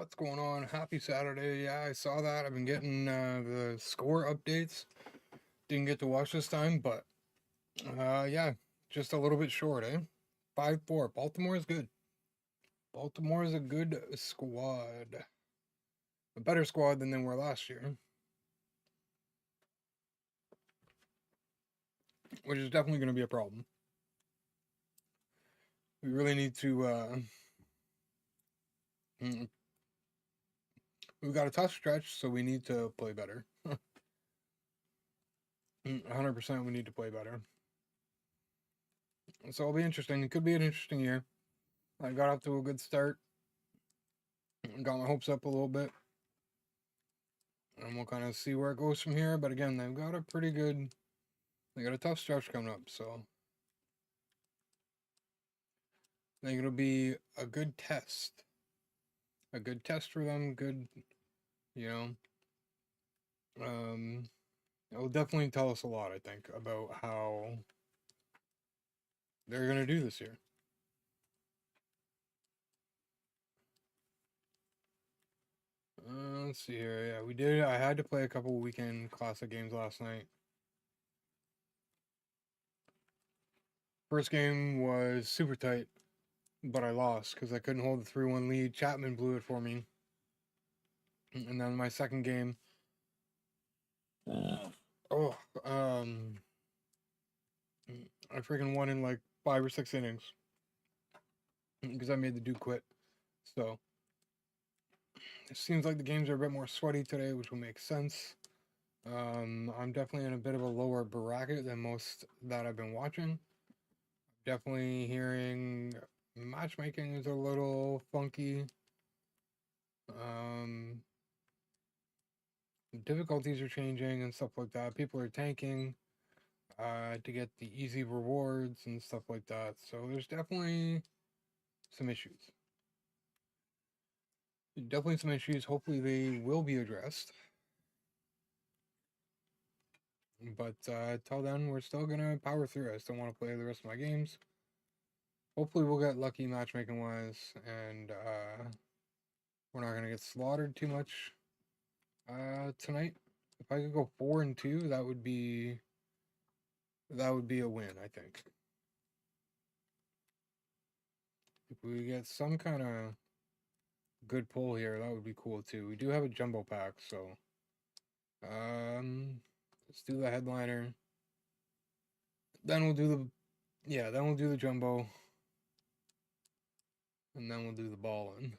What's going on? Happy Saturday. Yeah, I saw that. I've been getting the score updates. Didn't get to watch this time, but yeah, just a little bit short, eh? 5-4. Baltimore is good. Baltimore is a good squad. A better squad than they were last year, which is definitely going to be a problem. We really need to. Mm, we've got a tough stretch, so we need to play better. 100% we need to play better. So it'll be interesting. It could be an interesting year. I got off to a good start. Got my hopes up a little bit. And we'll kind of see where it goes from here. But again, they've got a pretty good, they got a tough stretch coming up. So I think it'll be a good test. A good test for them. Good, you know. It will definitely tell us a lot, I think, about how they're going to do this year. Let's see here. Yeah, we did. I had to play a couple weekend classic games last night. First game was super tight, but I lost because I couldn't hold the 3-1 lead. Chapman blew it for me. And then my second game, oh, I freaking won in like 5 or 6 innings because I made the dude quit. So it seems like the games are a bit more sweaty today, which will make sense. I'm definitely in a bit of a lower bracket than most that I've been watching. Definitely hearing matchmaking is a little funky. Difficulties are changing and stuff like that. People are tanking to get the easy rewards and stuff like that. So there's definitely some issues. Definitely some issues. Hopefully they will be addressed. But till then, we're still gonna power through. I still want to play the rest of my games. Hopefully we'll get lucky matchmaking wise, and we're not gonna get slaughtered too much tonight. If I could go 4-2, that would be a win, I think. If we get some kind of good pull here, that would be cool too. We do have a jumbo pack, so let's do the headliner. Then we'll do the jumbo, and then we'll do the ball in.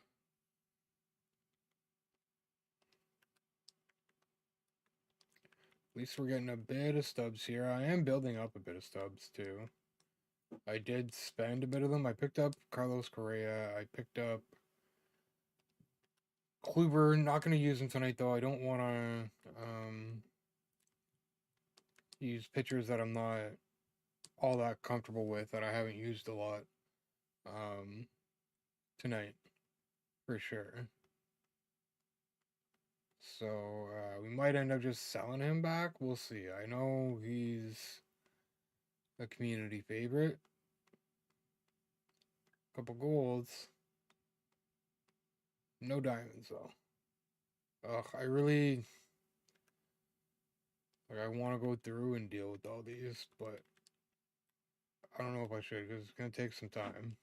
At least we're getting a bit of stubs here. I am building up a bit of stubs too. I did spend a bit of them. I picked up Carlos Correa. I picked up Kluber. Not going to use him tonight though. I don't want to use pitchers that I'm not all that comfortable with, that I haven't used a lot tonight for sure. So we might end up just selling him back. We'll see. I know he's a community favorite. Couple golds. No diamonds though. Ugh, I really I want to go through and deal with all these, but I don't know if I should because it's gonna take some time.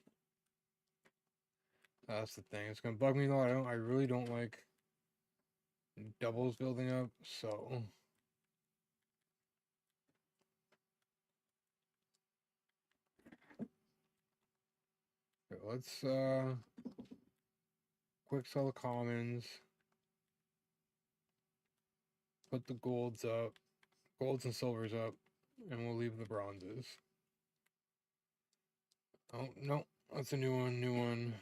That's the thing. It's gonna bug me though. I really don't like doubles building up, so okay, let's quick sell the commons. Put the golds up. Golds and silvers up. And we'll leave the bronzes. Oh no, that's a new one.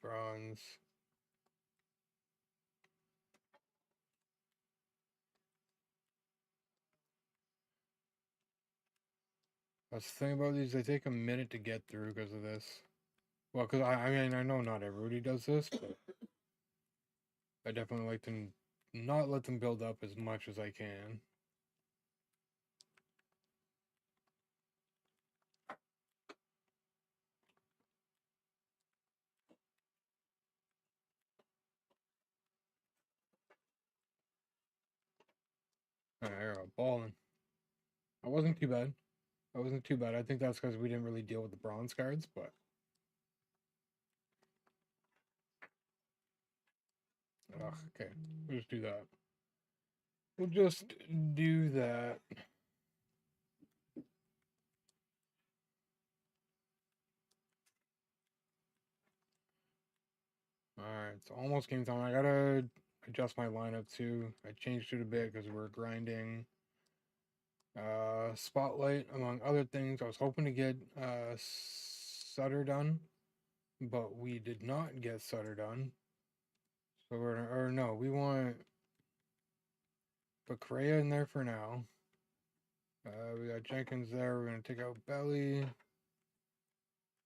Bronze. That's the thing about these, they take a minute to get through because of this. Well, because I mean, I know not everybody does this, but I definitely like to not let them build up as much as I can. They're balling. I wasn't too bad. I wasn't too bad. I think that's because we didn't really deal with the bronze cards, but okay. We'll just do that. We'll just do that. Alright, it's almost game time. I gotta adjust my lineup too. I changed it a bit because we're grinding Spotlight, among other things. I was hoping to get Sutter done, but we did not get Sutter done. So or no, we want Bacrea in there for now. We got Jenkins there. We're gonna take out Belly,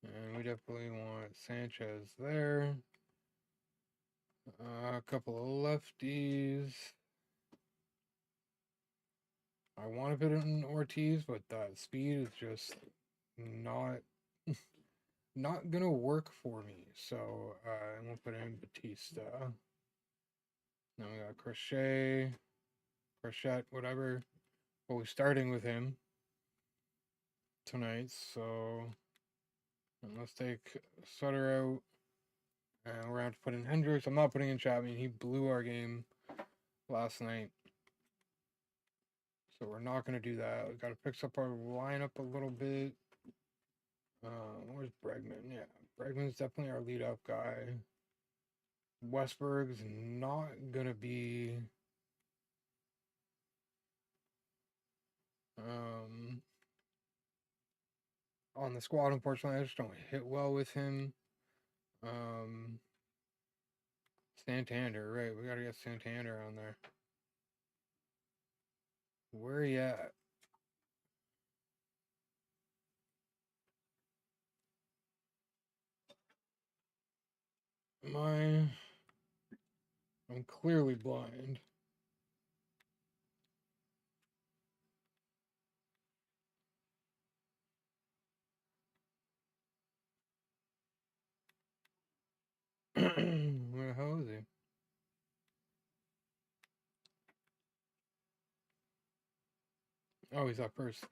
and we definitely want Sanchez there. A couple of lefties. I want to put in Ortiz, but that speed is just not not gonna work for me. So I'm gonna put in Batista. Now we got Crochet, whatever. But we're starting with him tonight. So let's take Sutter out. And we're gonna have to put in Hendricks. I'm not putting in Chapman. He blew our game last night. So we're not gonna do that. We gotta fix up our lineup a little bit. Where's Bregman? Yeah, Bregman's definitely our lead up guy. Westberg's not gonna be on the squad, unfortunately. I just don't hit well with him. Santander, right? We gotta get Santander on there. Where he at? I'm clearly blind. Where the hell is he? Oh, he's up first.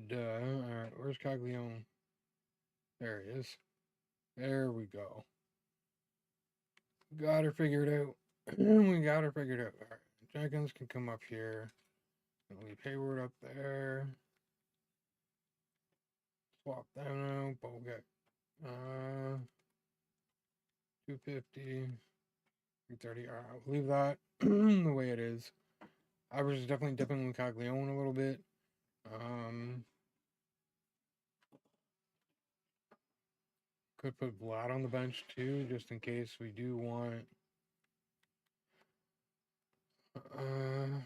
Duh. Alright, where's Caglione? There he is. There we go. Got her figured out. We got her figured out. Alright. Jenkins can come up here. And leave Hayward up there. Swap them out, but we'll get 250. 330. Alright, I'll leave that the way it is. I was definitely dipping with Caglione a little bit. Could put Vlad on the bench too, just in case we do want to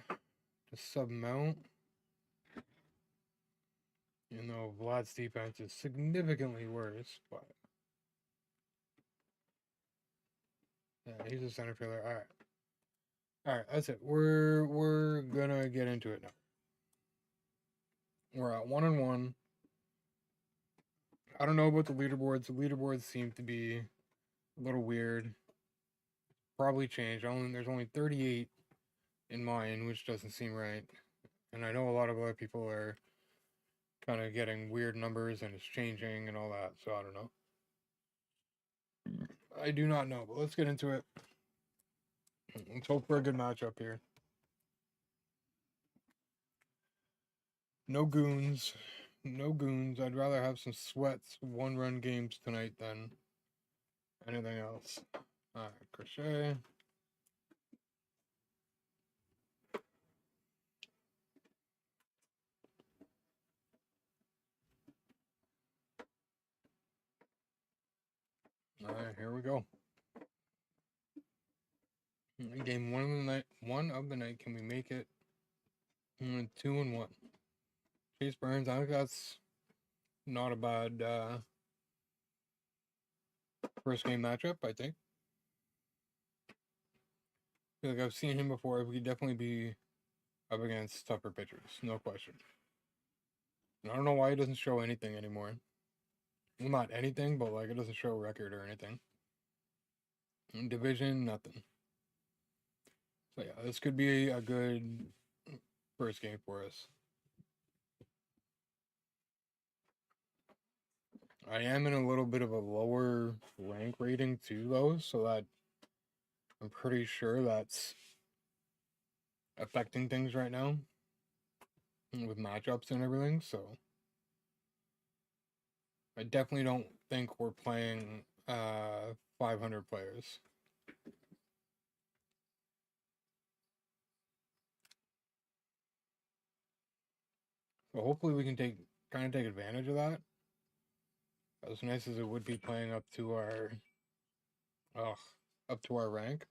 sub-mount. You know, Vlad's defense is significantly worse, but yeah, he's a center fielder. All right, that's it. We're gonna get into it now. We're at 1-1. I don't know about the leaderboards. The leaderboards seem to be a little weird. Probably changed. There's only 38 in mine, which doesn't seem right. And I know a lot of other people are kind of getting weird numbers and it's changing and all that. So I don't know. I do not know, but let's get into it. Let's hope for a good matchup here. No goons. No goons. I'd rather have some sweats, one-run games tonight than anything else. Alright, Crochet. Alright, here we go. Game one of the night. Can we make it? 2-1. Chase Burns. I think that's not a bad first game matchup. I think. I feel like I've seen him before. We could definitely be up against tougher pitchers, no question. And I don't know why he doesn't show anything anymore. Well, not anything, but like it doesn't show a record or anything. In division, nothing. So yeah, this could be a good first game for us. I am in a little bit of a lower rank rating too, though, so that I'm pretty sure that's affecting things right now with matchups and everything. So I definitely don't think we're playing 500 players. So hopefully we can kind of take advantage of that. As nice as it would be playing up to our rank.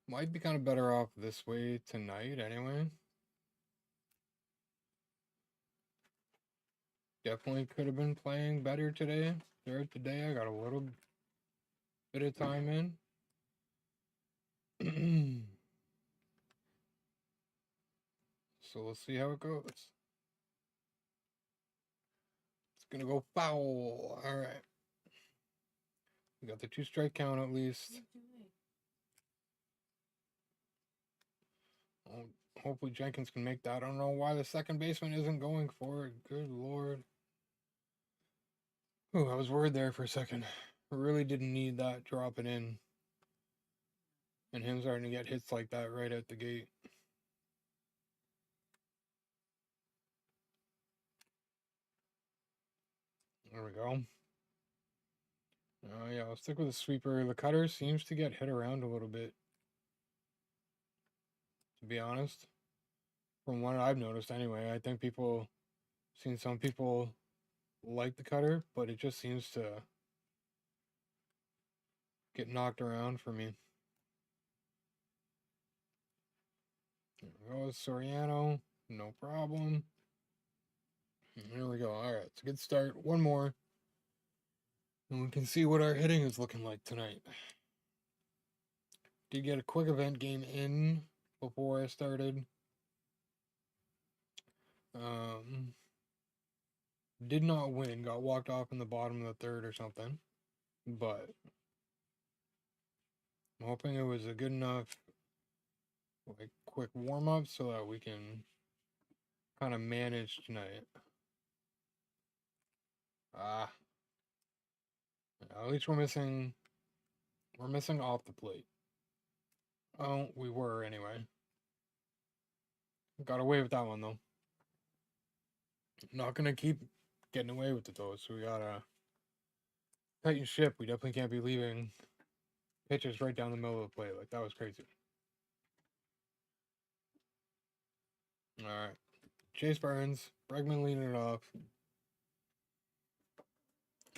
Might be kind of better off this way tonight anyway. Definitely could have been playing better today. Throughout the day, I got a little bit of time in. So let's see how it goes. It's gonna go foul. All right. We got the 2-strike count at least. Oh, hopefully Jenkins can make that. I don't know why the second baseman isn't going for it. Good lord. Ooh, I was worried there for a second. I really didn't need that dropping in. And him starting to get hits like that right out the gate. There we go. Oh, yeah, I'll stick with the sweeper. The cutter seems to get hit around a little bit, to be honest. From what I've noticed, anyway. I think seen some people like the cutter, but it just seems to get knocked around for me. There goes Soriano. No problem. There we go. All right, it's a good start. One more. And we can see what our hitting is looking like tonight. Did get a quick event game in before I started. Did not win. Got walked off in the bottom of the third or something. But I'm hoping it was a good enough quick warm up so that we can kind of manage tonight. At least we're missing off the plate. Oh, we were anyway. Got away with that one though. Not gonna keep getting away with it though, so we gotta tighten ship. We definitely can't be leaving pitches right down the middle of the plate. Like, that was crazy. Alright. Chase Burns. Bregman leading it off.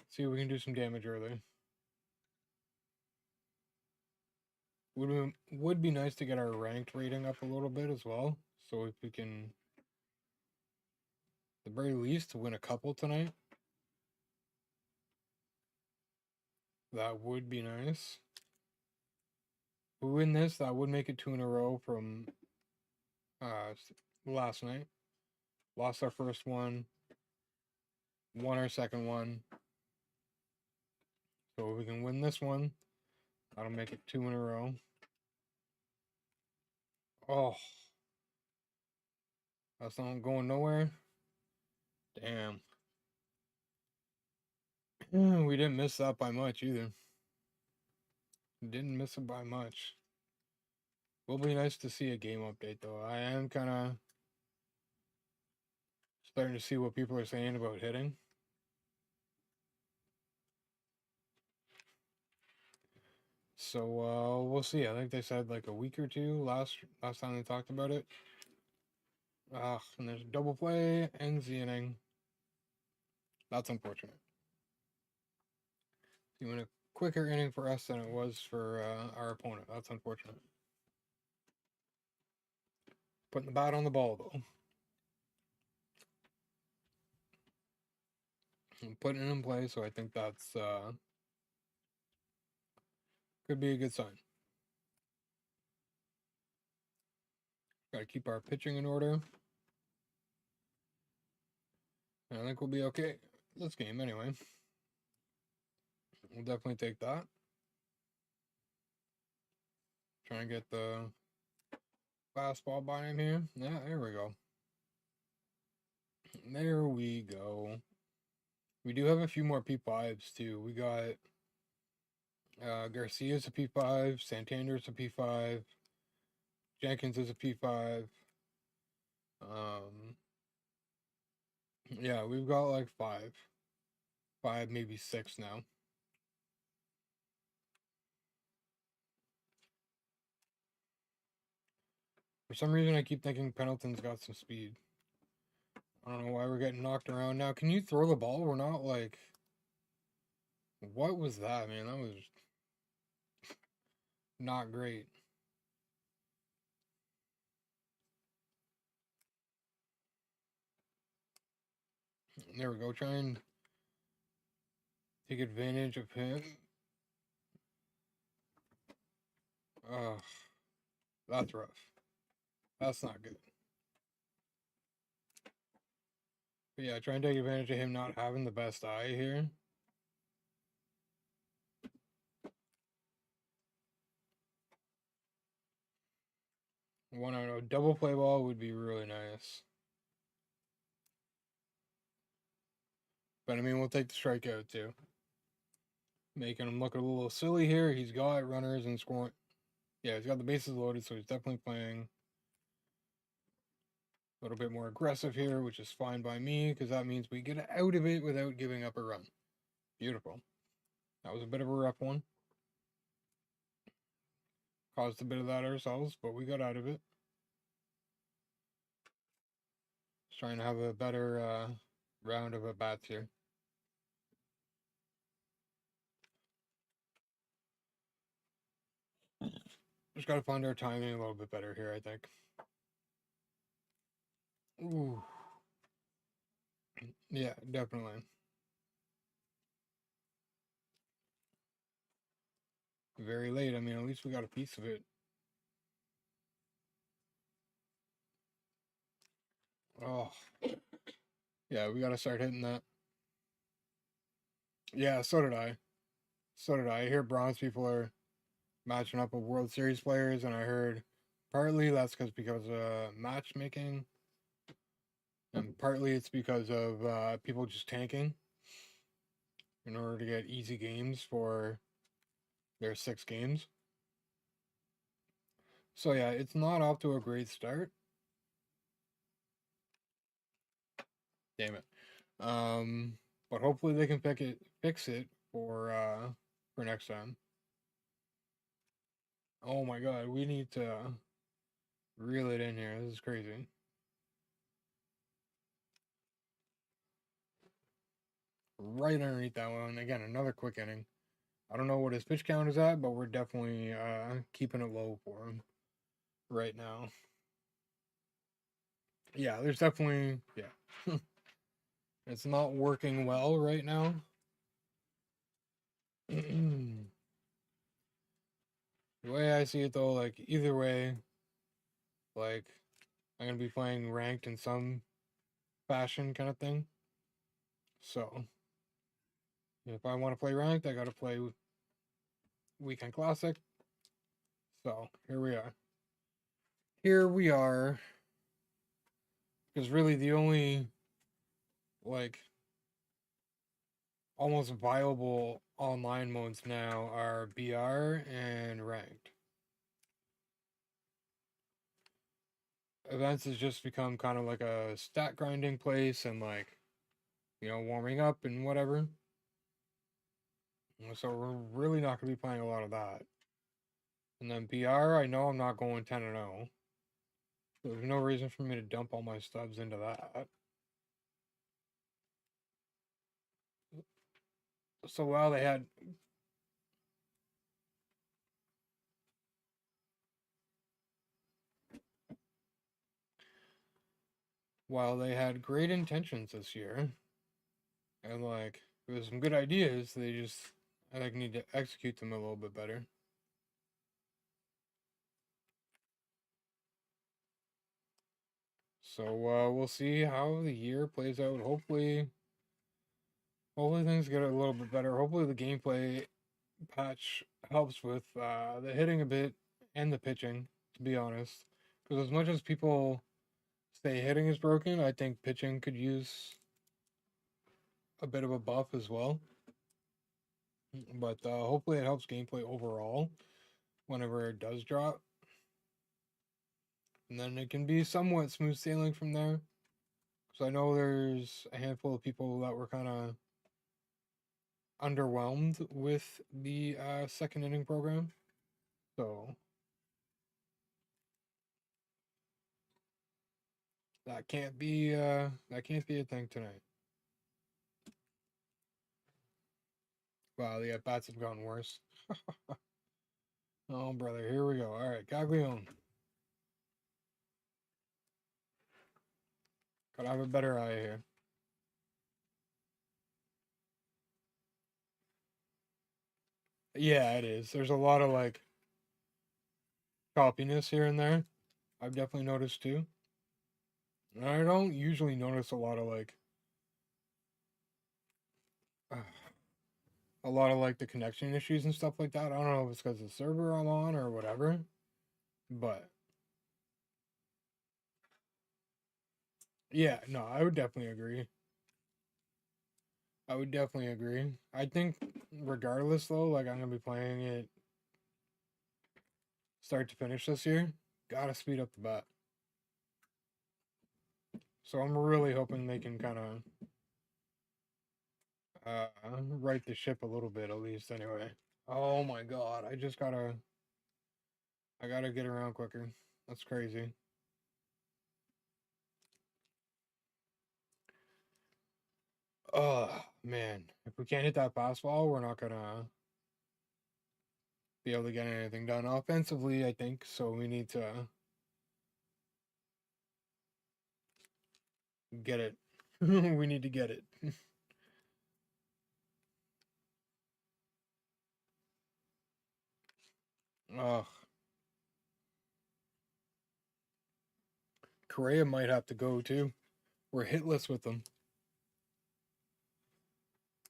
See if we can do some damage early. Would be nice to get our ranked rating up a little bit as well. So if we can, at the very least, win a couple tonight. That would be nice. If we win this, that would make it 2 in a row from last night. Lost our first one. Won our second one. So if we can win this one, that'll make it 2 in a row. Oh. That's not going nowhere. Damn. We didn't miss that by much either. Didn't miss it by much. Will be nice to see a game update though. I am kind of starting to see what people are saying about hitting. So we'll see. I think they said like a week or two last time they talked about it. And there's a double play, ends the inning. That's unfortunate. Even a quicker inning for us than it was for our opponent. That's unfortunate. Putting the bat on the ball though. And putting it in play, so I think that's could be a good sign. Got to keep our pitching in order. And I think we'll be okay this game anyway. We'll definitely take that. Trying to get the fastball by him here. Yeah, there we go. There we go. We do have a few more P5s too. We got Garcia's a P5, Santander's a P5, Jenkins is a P5. Yeah, we've got like five, maybe six now. For some reason, I keep thinking Pendleton's got some speed. I don't know why we're getting knocked around now. Can you throw the ball? We're not like... What was that, man? That was not great. There we go. Try and take advantage of him. Ugh. That's rough. That's not good. But yeah, try and take advantage of him not having the best eye here. 1-0. Double play ball would be really nice. But I mean, we'll take the strikeout too. Making him look a little silly here. He's got runners and scoring. Yeah, he's got the bases loaded, so he's definitely playing a little bit more aggressive here, which is fine by me, because that means we get out of it without giving up a run. Beautiful. That was a bit of a rough one. Caused a bit of that ourselves, but we got out of it. Just trying to have a better round of at-bats here. Just got to find our timing a little bit better here, I think. Ooh. Yeah, definitely. Very late. I mean, at least we got a piece of it. Oh. Yeah, we got to start hitting that. Yeah, so did I. So did I. I hear bronze people are matching up with World Series players, and I heard partly that's because of matchmaking, and partly it's because of people just tanking in order to get easy games for their 6 games. So yeah, it's not off to a great start. Damn it. But hopefully they can fix it for next time. Oh my god, we need to reel it in here. This is crazy. Right underneath that one. Again, another quick inning. I don't know what his pitch count is at, but we're definitely keeping it low for him right now. Yeah, there's definitely, yeah. It's not working well right now. The way I see it though, like either way, like I'm gonna be playing ranked in some fashion kind of thing. So if I want to play ranked, I gotta play weekend classic. So here we are. Here we are. Because really the only like almost viable online modes now are BR and ranked. Events has just become kind of like a stat grinding place and like, you know, warming up and whatever. So we're really not going to be playing a lot of that. And then BR, I know I'm not going 10-0. So there's no reason for me to dump all my stubs into that. So while they had great intentions this year, and like there was some good ideas, they just I think need to execute them a little bit better. So we'll see how the year plays out. Hopefully things get a little bit better. Hopefully the gameplay patch helps with the hitting a bit, and the pitching, to be honest. Because as much as people say hitting is broken, I think pitching could use a bit of a buff as well. But hopefully it helps gameplay overall whenever it does drop. And then it can be somewhat smooth sailing from there. Because I know there's a handful of people that were kind of underwhelmed with the second inning program. So that can't be a thing tonight. Wow, the at-bats have gotten worse. Oh, brother, here we go. All right, Gaglione. Gotta have a better eye here. Yeah, it is. There's a lot of like choppiness here and there. I've definitely noticed too. And I don't usually notice a lot of like the connection issues and stuff like that. I don't know if it's because the server I'm on or whatever, but yeah, no, I would definitely agree. I would definitely agree. I think regardless though, like I'm gonna be playing it start to finish this year. Gotta speed up the bat. So I'm really hoping they can kind of right the ship a little bit at least. Anyway. Oh my god! I gotta get around quicker. That's crazy. Oh man, if we can't hit that fastball, we're not gonna be able to get anything done offensively. I think so. We need to get it. We need to get it. Oh, Correa might have to go too. We're hitless with him.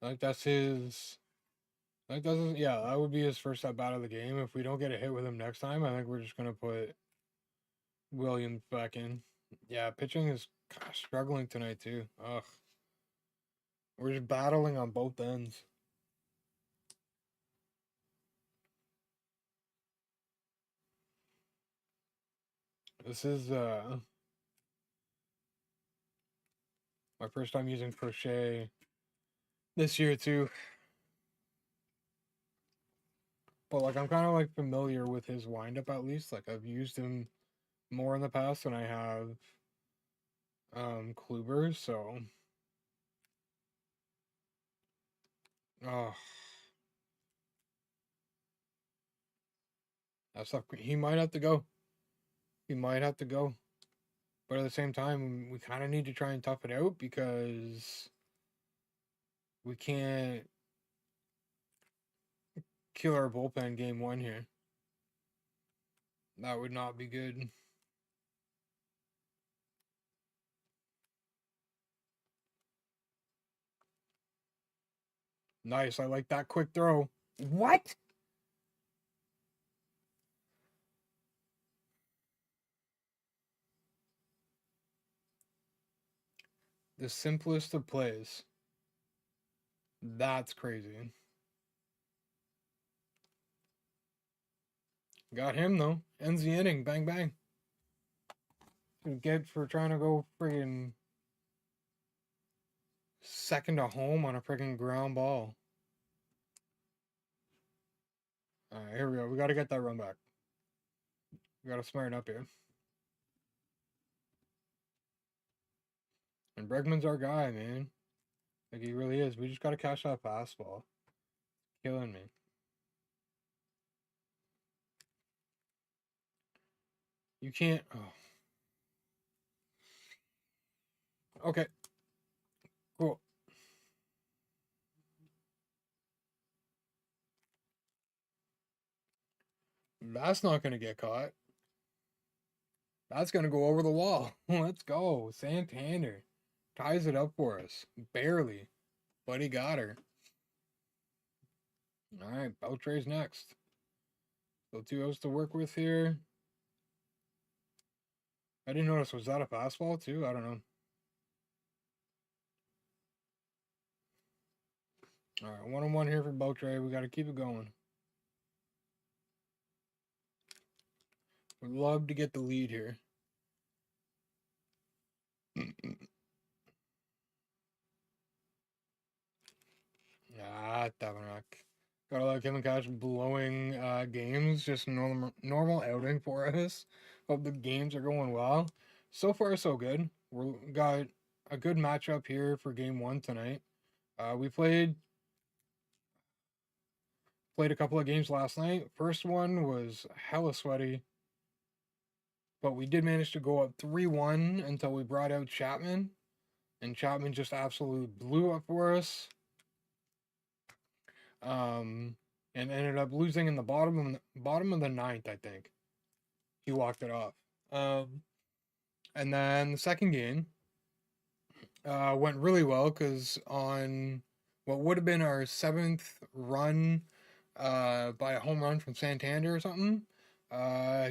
I think that's his. That doesn't. Yeah, that would be his first at bat of the game. If we don't get a hit with him next time, I think we're just gonna put Williams back in. Yeah, pitching is kind of struggling tonight too. Ugh, we're just battling on both ends. This is my first time using crochet this year too. But like I'm kind of like familiar with his windup at least. Like I've used him more in the past than I have Kluber, so oh that's tough. He might have to go. He might have to go. But at the same time, we kind of need to try and tough it out because we can't kill our bullpen game one here. That would not be good. Nice. I like that quick throw. What? The simplest of plays. That's crazy. Got him though. Ends the inning. Bang bang. Get for trying to go friggin' second to home on a friggin' ground ball. Alright, here we go. We gotta get that run back. We gotta smarten up here. And Bregman's our guy, man. Like he really is. We just gotta catch that fastball. Killing me. You can't. Oh. Okay. Cool. That's not gonna get caught. That's gonna go over the wall. Let's go. Santander ties it up for us. Barely. But he got her. Alright, Beltre's next. So 2 outs to work with here. I didn't notice, was that a fastball too? I don't know. All right, 1-1 here for Beltre. We got to keep it going. Would love to get the lead here. Tabarnak. Gotta like Kevin Cash blowing games. Just normal outing for us. Hope the games are going well. So far, so good. We got a good matchup here for game one tonight. We played a couple of games last night. First one was hella sweaty, but we did manage to go up 3-1 until we brought out Chapman, and Chapman just absolutely blew up for us. And ended up losing in the bottom of the ninth, I think. He walked it off. And then the second game went really well because on what would have been our seventh run by a home run from Santander or something,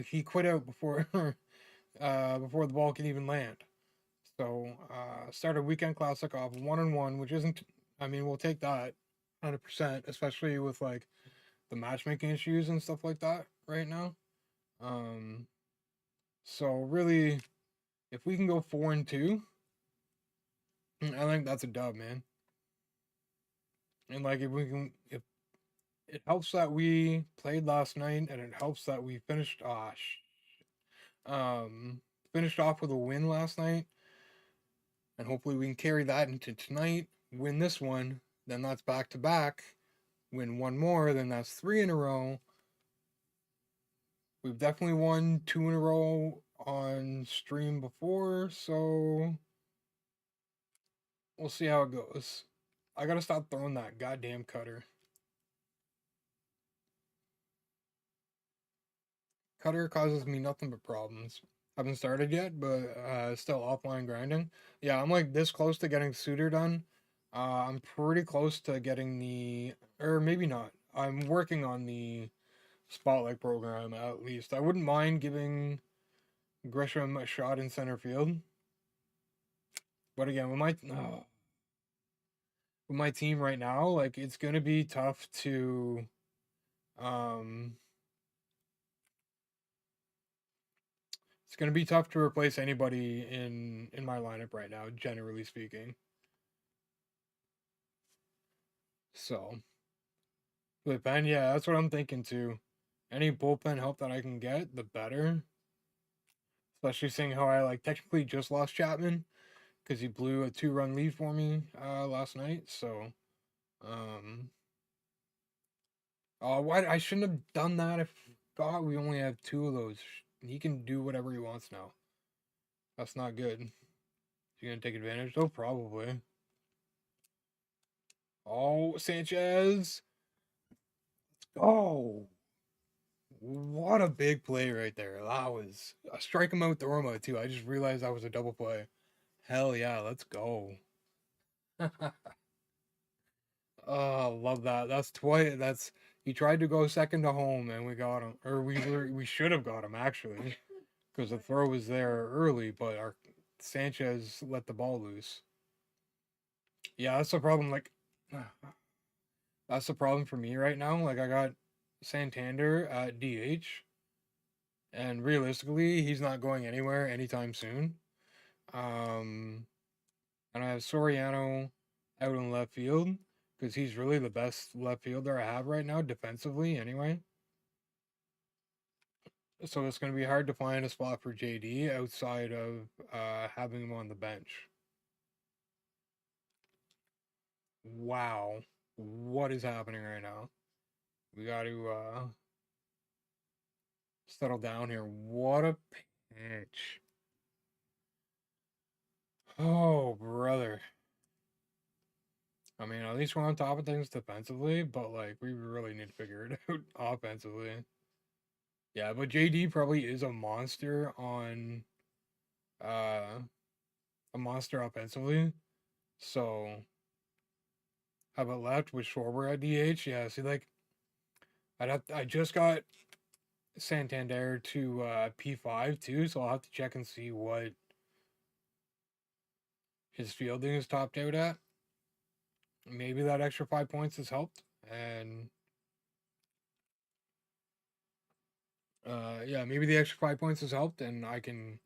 he quit out before before the ball could even land. So started weekend classic off 1-1, which isn't. I mean, we'll take that 100%, especially with like the matchmaking issues and stuff like that right now. So really, if we can go 4-2, I think that's a dub, man. And like if it helps that we played last night, and it helps that we finished off with a win last night, and hopefully we can carry that into tonight. Win this one, then that's back to back. Win one more, then that's 3 in a row. We've definitely won 2 in a row on stream before, so we'll see how it goes. I gotta stop throwing that goddamn cutter. Cutter causes me nothing but problems. Haven't started yet, but still offline grinding. Yeah, I'm like this close to getting Suitor done. I'm pretty close to getting or maybe not. I'm working on the Spotlight program at least. I wouldn't mind giving Grisham a shot in center field. But again, with my team right now, like it's gonna be tough to um it's gonna be tough to replace anybody in my lineup right now, generally speaking. So with Ben, yeah, that's what I'm thinking too. Any bullpen help that I can get, the better. Especially seeing how I like technically just lost Chapman because he blew a 2-run lead for me last night. So why I shouldn't have done that. If God, we only have 2 of those. He can do whatever he wants now. That's not good. Is he gonna take advantage? Oh, probably. Oh, Sanchez. Oh, what a big play right there. That was a strike him out, throw him out too. I just realized that was a double play. Hell yeah, let's go. Oh, love that. That's twice. That's he tried to go second to home, and we got him, or we should have got him actually, because the throw was there early, but our Sanchez let the ball loose. Yeah, that's the problem. Like, that's the problem for me right now. Like, I got Santander at DH, and realistically, he's not going anywhere anytime soon. Um, and I have Soriano out in left field because he's really the best left fielder I have right now defensively. Anyway, so it's going to be hard to find a spot for JD outside of having him on the bench. Wow, what is happening right now? We got to settle down here. What a pitch! Oh, brother. I mean, at least we're on top of things defensively, but like we really need to figure it out offensively. Yeah, but JD probably is uh a monster offensively. So how about left with Schwarber at DH? Yeah, see like I just got Santander to P5 too, so I'll have to check and see what his fielding is topped out at. Maybe that extra 5 points has helped, and yeah, maybe the extra 5 points has helped, and I can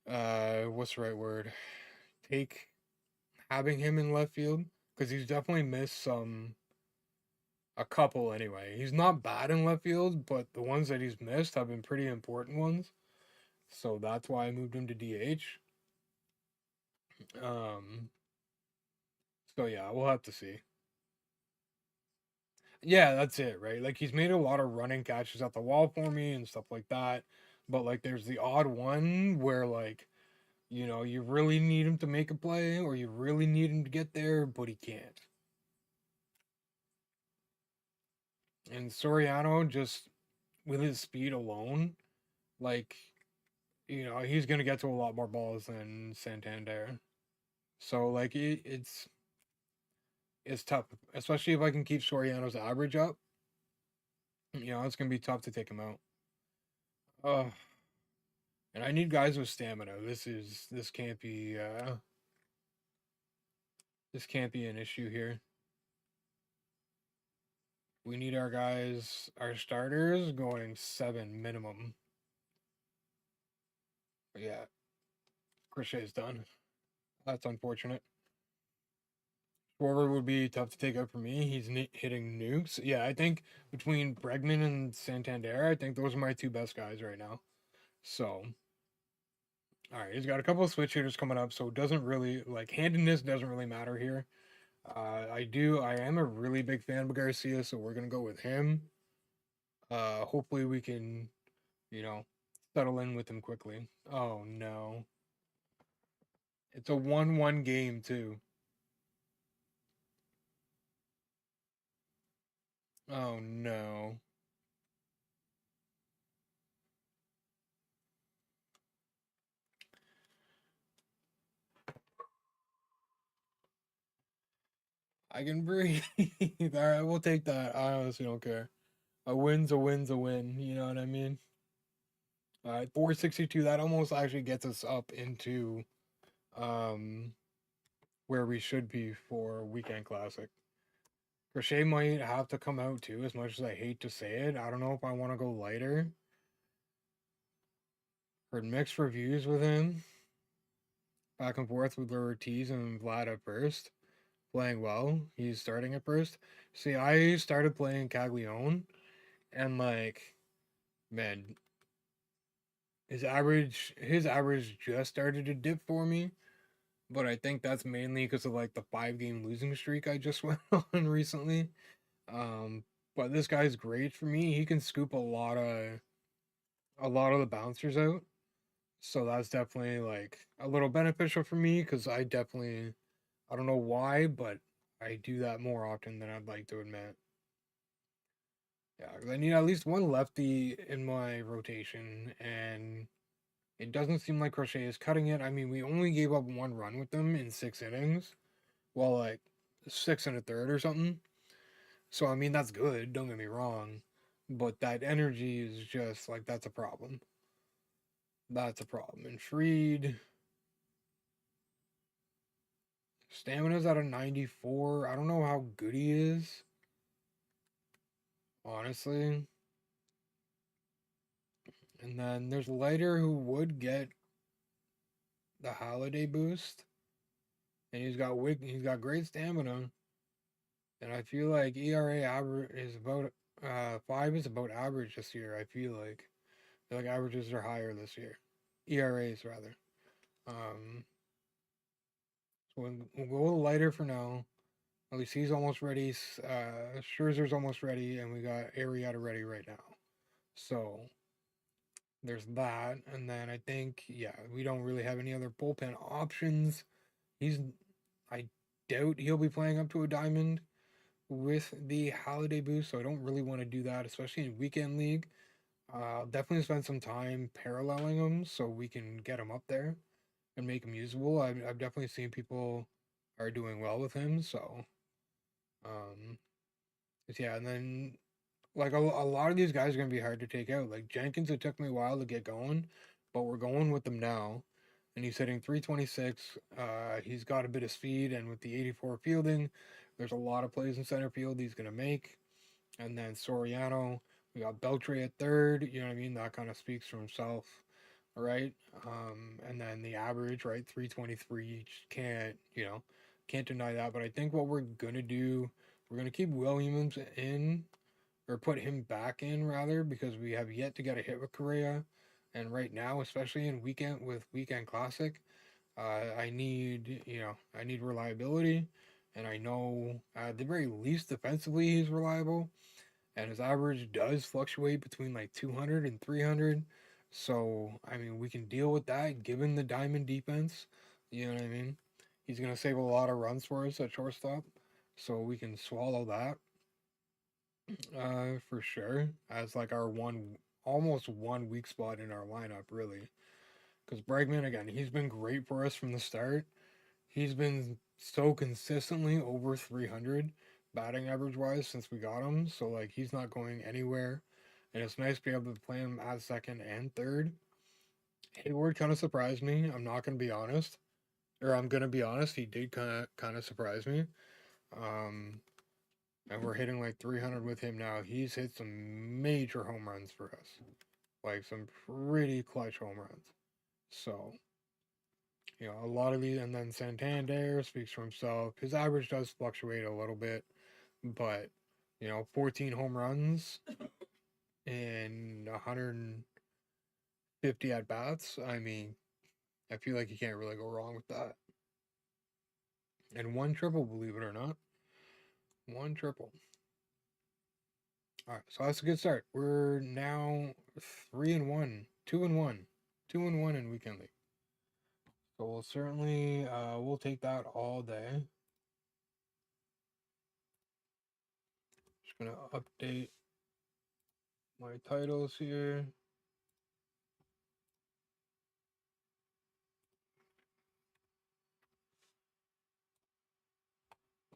what's the right word? Take having him in left field because he's definitely missed a couple anyway. He's not bad in left field, but the ones that he's missed have been pretty important ones. So that's why I moved him to DH. Um, so yeah, we'll have to see. Yeah, that's it, right? Like he's made a lot of running catches at the wall for me and stuff like that. But like there's the odd one where like, you really need him to make a play or you really need him to get there, but he can't. And Soriano just with his speed alone, like, he's gonna get to a lot more balls than Santander. So like it's tough, especially if I can keep Soriano's average up. It's gonna be tough to take him out. Uh, and I need guys with stamina. This can't be an issue here. We need our starters going 7 minimum. But yeah, Crochet's done. That's unfortunate. Schwarber would be tough to take out for me. He's hitting nukes. Yeah, I think between Bregman and Santander, I think those are my two best guys right now. So, all right, he's got a couple of switch hitters coming up, so it doesn't really like handedness doesn't really matter here. I am a really big fan of Garcia, so we're gonna go with him. Hopefully we can, you know, settle in with him quickly. Oh no, it's a 1-1 game too. Oh no. I can breathe. All right, we'll take that. I honestly don't care. A win's a win's a win. You know what I mean? All right, 462. That almost actually gets us up into um where we should be for weekend classic. Crochet might have to come out too, as much as I hate to say it. I don't know if I want to go lighter. Heard mixed reviews with him. Back and forth with Ortiz and Vlad at first. Playing well. He's starting at first. See, I started playing Caglione, and like, man, his average just started to dip for me. But I think that's mainly because of like the 5 game losing streak I just went on recently. Um, but this guy's great for me. He can scoop a lot of the bouncers out. So that's definitely like a little beneficial for me because I don't know why, but I do that more often than I'd like to admit. Yeah, 'cause I need at least one lefty in my rotation, and it doesn't seem like Crochet is cutting it. I mean, we only gave up 1 run with them in 6 innings. Well, like 6 and a third or something. So I mean, that's good. Don't get me wrong, but that energy is just like that's a problem. That's a problem. And Freed, stamina's at a 94. I don't know how good he is, honestly. And then there's Lighter who would get the holiday boost, and he's got great stamina. And I feel like ERA average is about 5 is about average this year. I feel like averages are higher this year, ERAs rather. Um, so we'll go Lighter for now. At least he's almost ready. Scherzer's almost ready, and we got Arrieta ready right now. So there's that, and then I think we don't really have any other bullpen options. He's I doubt he'll be playing up to a diamond with the holiday boost, so I don't really want to do that, especially in weekend league. Definitely spend some time paralleling him so we can get him up there and make him usable. I've definitely seen people are doing well with him, so um, yeah, and then like a lot of these guys are gonna be hard to take out. Like Jenkins, it took me a while to get going, but we're going with them now. And he's hitting 326. He's got a bit of speed, and with the 84 fielding, there's a lot of plays in center field he's gonna make. And then Soriano, we got Beltre at third. You know what I mean? That kind of speaks for himself, right? And then the average, right? 323. Can't deny that. But I think what we're gonna do, we're gonna keep Williams in, or put him back in rather, because we have yet to get a hit with Correa. And right now, especially in weekend classic, I need reliability, and I know at the very least defensively he's reliable, and his average does fluctuate between like 200 and 300. So I mean, we can deal with that given the diamond defense. You know what I mean? He's gonna save a lot of runs for us at shortstop, so we can swallow that for sure as like our one almost one weak spot in our lineup, really. Because Bregman, again, he's been great for us from the start. He's been so consistently over 300 batting average wise since we got him. So, like, he's not going anywhere. And it's nice to be able to play him at second and third. Hayward kind of surprised me. I'm not going to be honest. Or I'm going to be honest. He did kind of surprise me. Um, and we're hitting like 300 with him now. He's hit some major home runs for us. Like, some pretty clutch home runs. So, a lot of these, and then Santander speaks for himself. His average does fluctuate a little bit, but 14 home runs and 150 at bats. I mean, I feel like you can't really go wrong with that. And one triple, believe it or not, one triple. All right, so that's a good start. We're now 3-1, 2-1, 2-1 in weekend league. So we'll certainly we'll take that all day. Just gonna update my titles here.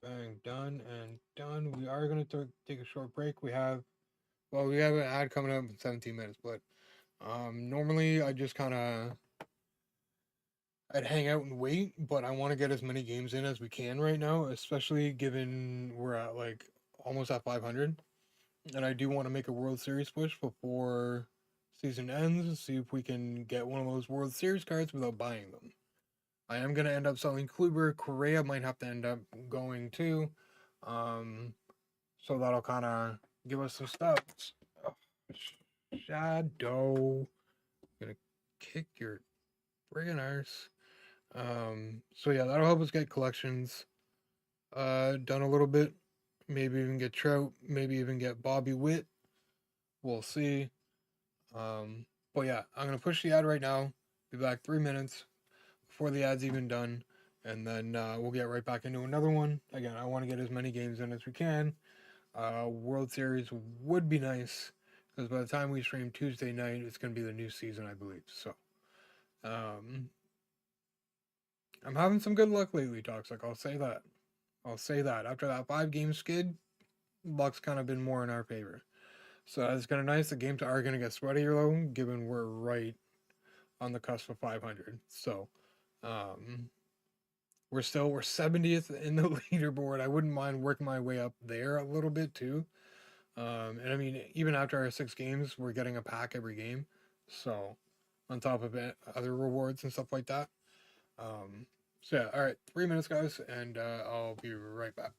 Bang, done and done. We are going to take a short break. We have an ad coming up in 17 minutes, but normally I just kind of I'd hang out and wait, but I want to get as many games in as we can right now, especially given we're at like almost at 500, and I do want to make a World Series push before season ends. See if we can get one of those World Series cards without buying them. I am going to end up selling Kluber. Correa might have to end up going too. Um, So that'll kind of give us some steps. Oh, Shadow. Gonna kick your friggin' arse. So yeah, that'll help us get collections done a little bit. Maybe even get Trout. Maybe even get Bobby Witt. We'll see. But yeah, I'm gonna push the ad right now. Be back 3 minutes before the ad's even done, and then we'll get right back into another one. Again, I want to get as many games in as we can. World Series would be nice because by the time we stream Tuesday night, it's going to be the new season, I believe. So, um, I'm having some good luck lately, Toxic. I'll say that. I'll say that. After that 5 game skid, luck's kind of been more in our favor. So it's kind of nice. The games are going to get sweatier though, given we're right on the cusp of 500. So, um, we're 70th in the leaderboard. I wouldn't mind working my way up there a little bit too. And I mean, even after our 6 games, we're getting a pack every game. So, on top of it, other rewards and stuff like that. So, yeah, all right, 3 minutes, guys, and I'll be right back.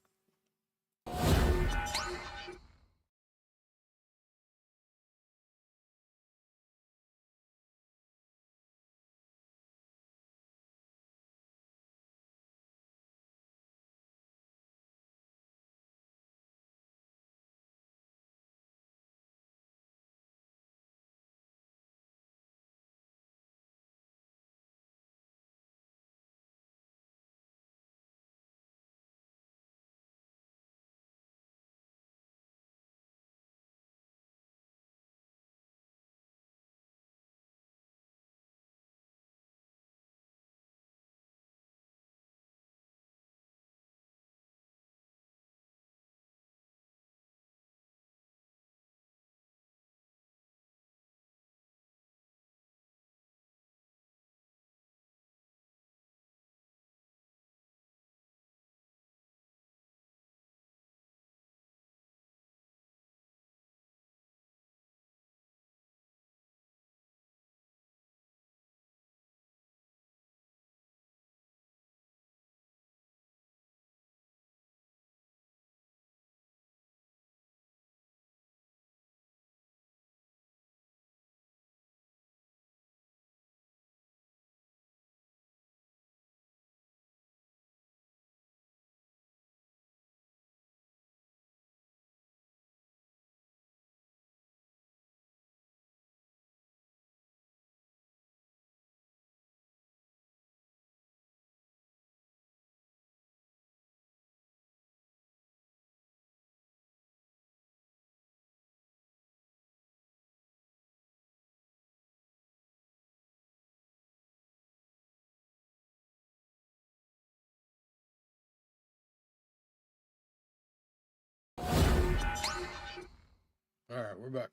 Alright, we're back.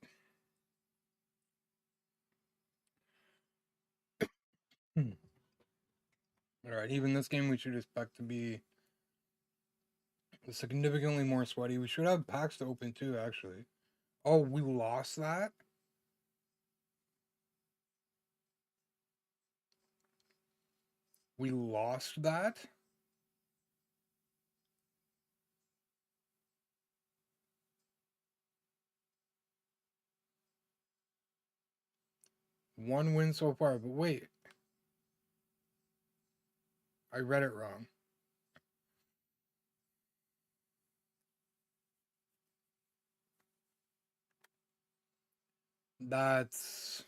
Alright, even this game we should expect to be significantly more sweaty. We should have packs to open too, actually. Oh, we lost that? We lost that? One win so far, but wait. I read it wrong. That's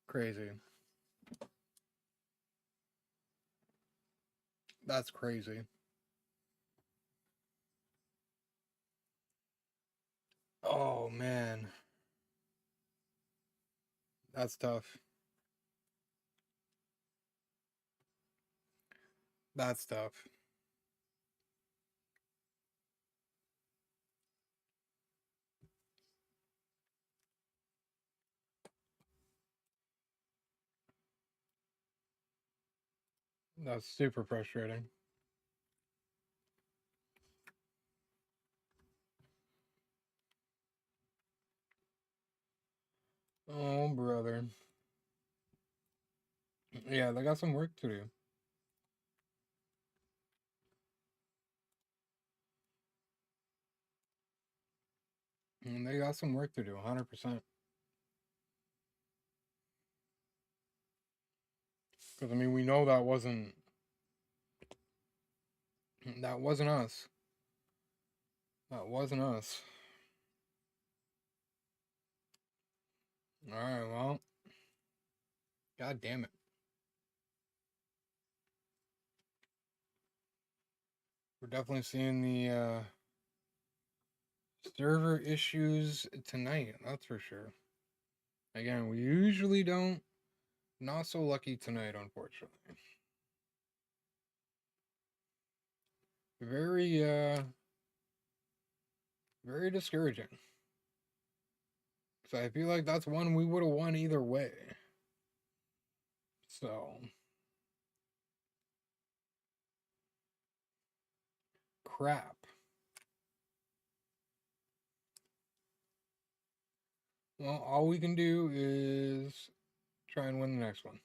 crazy. That's crazy. Oh, man. That's tough. That's tough. That's super frustrating. Oh, brother. Yeah, they got some work to do. And they got some work to do, 100%. Because, I mean, we know that wasn't us. That wasn't us. Alright, well. God damn it. We're definitely seeing the server issues tonight, that's for sure. Again, we usually don't. Not so lucky tonight, unfortunately. Very, very discouraging. So I feel like that's one we would have won either way. So, crap. Well, all we can do is try and win the next one.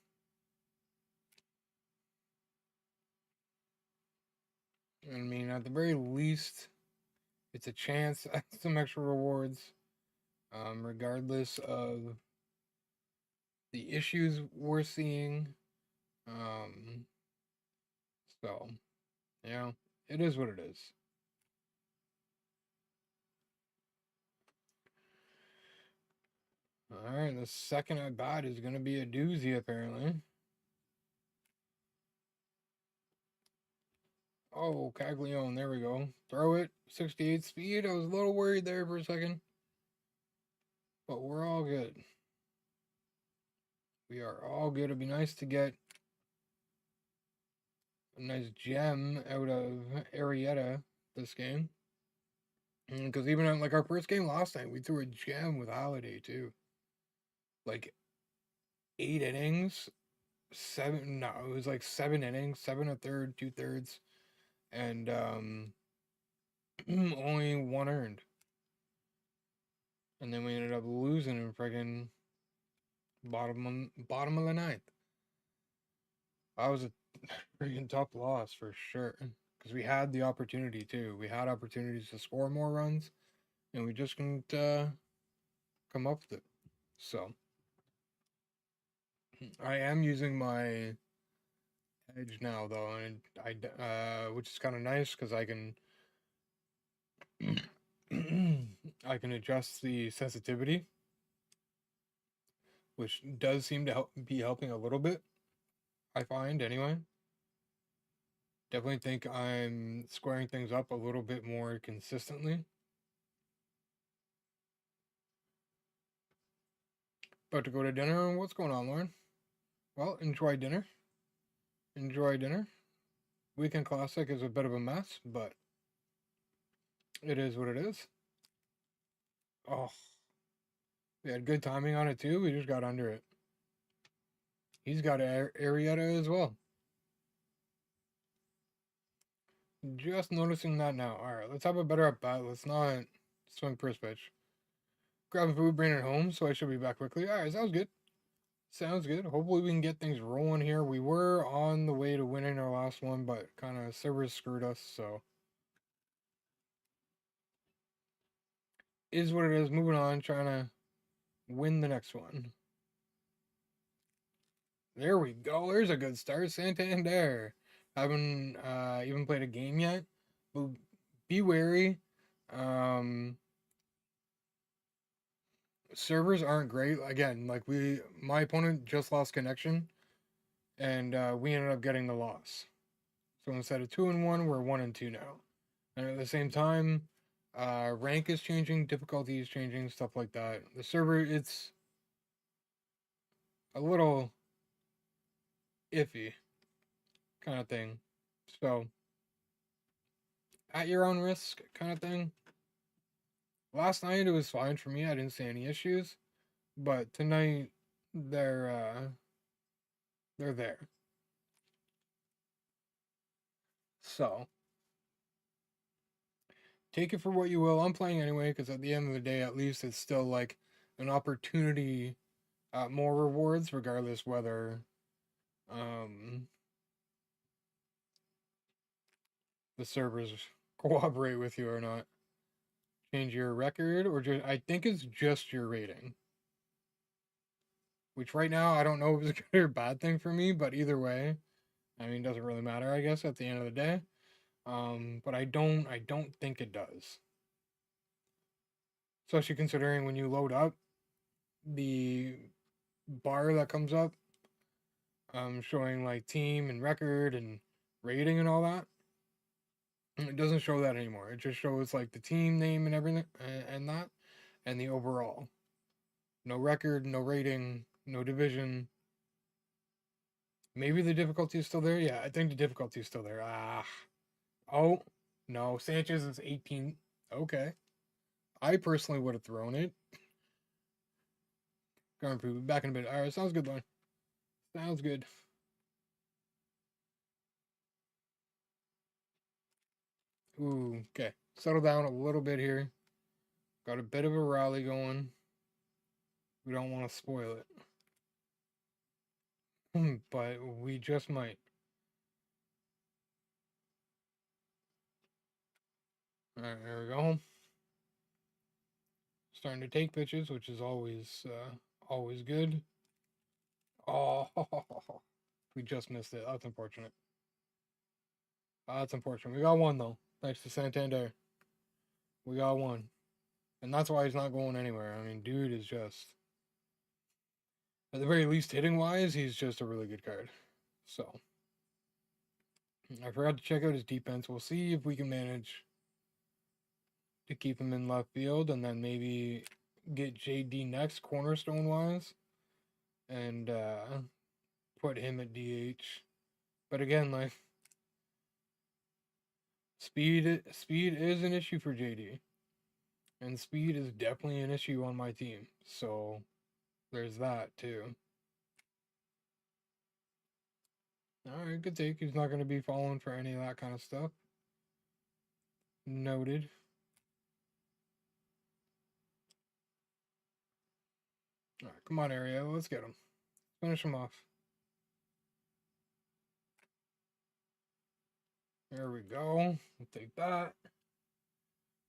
I mean, at the very least, it's a chance at some extra rewards, regardless of the issues we're seeing. So, yeah, it is what it is. Alright, the second I bot is going to be a doozy, apparently. Oh, Caglione, there we go. Throw it, 68 speed. I was a little worried there for a second. But we're all good. We are all good. It'd be nice to get a nice gem out of Arietta this game. Because even like our first game last night, we threw a gem with Holiday too. Like 8 innings, seven. No, it was like 7 innings, 7 1/3, 2/3, and only one earned. And then we ended up losing in friggin' bottom of the ninth. That was a freaking tough loss for sure. Because we had the opportunity too. We had opportunities to score more runs, and we just couldn't come up with it. So I am using my edge now though, and which is kind of nice because I can I can adjust the sensitivity, which does seem to be helping a little bit. I find anyway. Definitely think I'm squaring things up a little bit more consistently. About to go to dinner. What's going on, Lauren? Well, enjoy dinner. Enjoy dinner. Weekend Classic is a bit of a mess, but it is what it is. Oh, we had good timing on it too. We just got under it. He's got Arietta as well. Just noticing that now. All right, let's have a better at bat. Let's not swing first pitch. Grab food, bring it home. So I should be back quickly. All right, sounds good. Sounds good. Hopefully we can get things rolling here. We were on the way to winning our last one, but kind of servers screwed us. So is what it is. Moving on, trying to win the next one. There we go. There's a good start. Santander. Haven't even played a game yet. But be wary. Um, Servers aren't great. Again, like my opponent just lost connection, and we ended up getting the loss. So instead of 2-1, we're 1-2 now. And at the same time, rank is changing, difficulty is changing, stuff like that. The server, it's a little iffy kind of thing. So, at your own risk kind of thing. Last night it was fine for me. I didn't see any issues, but tonight they're there. So, take it for what you will. I'm playing anyway because at the end of the day, at least it's still like an opportunity at more rewards, regardless whether um, the servers cooperate with you or not. Change your record, or just I think it's just your rating. Which right now I don't know if it's a good or bad thing for me, but either way, I mean, it doesn't really matter, I guess, at the end of the day. But I don't think it does. Especially considering when you load up the bar that comes up, showing like team and record and rating and all that. It doesn't show that anymore. It just shows like the team name and everything and that and the overall. No record, no rating, no division. Maybe the difficulty is still there. Yeah, I think the difficulty is still there. Oh, no. Sanchez is 18. Okay. I personally would have thrown it. Gonna improve it back in a bit. All right, sounds good, Lauren. Sounds good. Ooh, okay. Settle down a little bit here. Got a bit of a rally going. We don't want to spoil it. But we just might. Alright, there we go. Starting to take pitches, which is always good. Oh, we just missed it. That's unfortunate. That's unfortunate. We got one though, thanks to Santander. We got one, and that's why he's not going anywhere. I mean, dude is just, at the very least, hitting wise, he's just a really good card. So I forgot to check out his defense. We'll see if we can manage to keep him in left field, and then maybe get JD next, cornerstone wise, and put him at DH. But again, like speed is an issue for JD, and speed is definitely an issue on my team. So there's that too. All right, good take. He's not going to be falling for any of that kind of stuff. Noted. All right, come on, Ariel. Let's get him. Finish him off. There we go. We'll take that.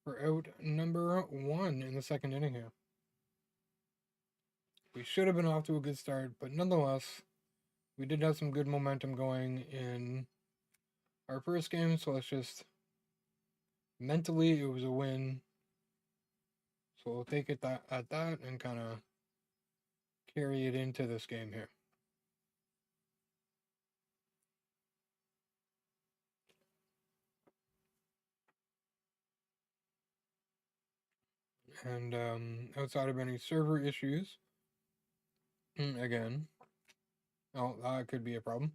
We're out number 1 in the second inning here. We should have been off to a good start, but nonetheless, we did have some good momentum going in our first game, so let's just mentally it was a win. So we'll take it at that and kind of carry it into this game here. And outside of any server issues, again, oh, that could be a problem.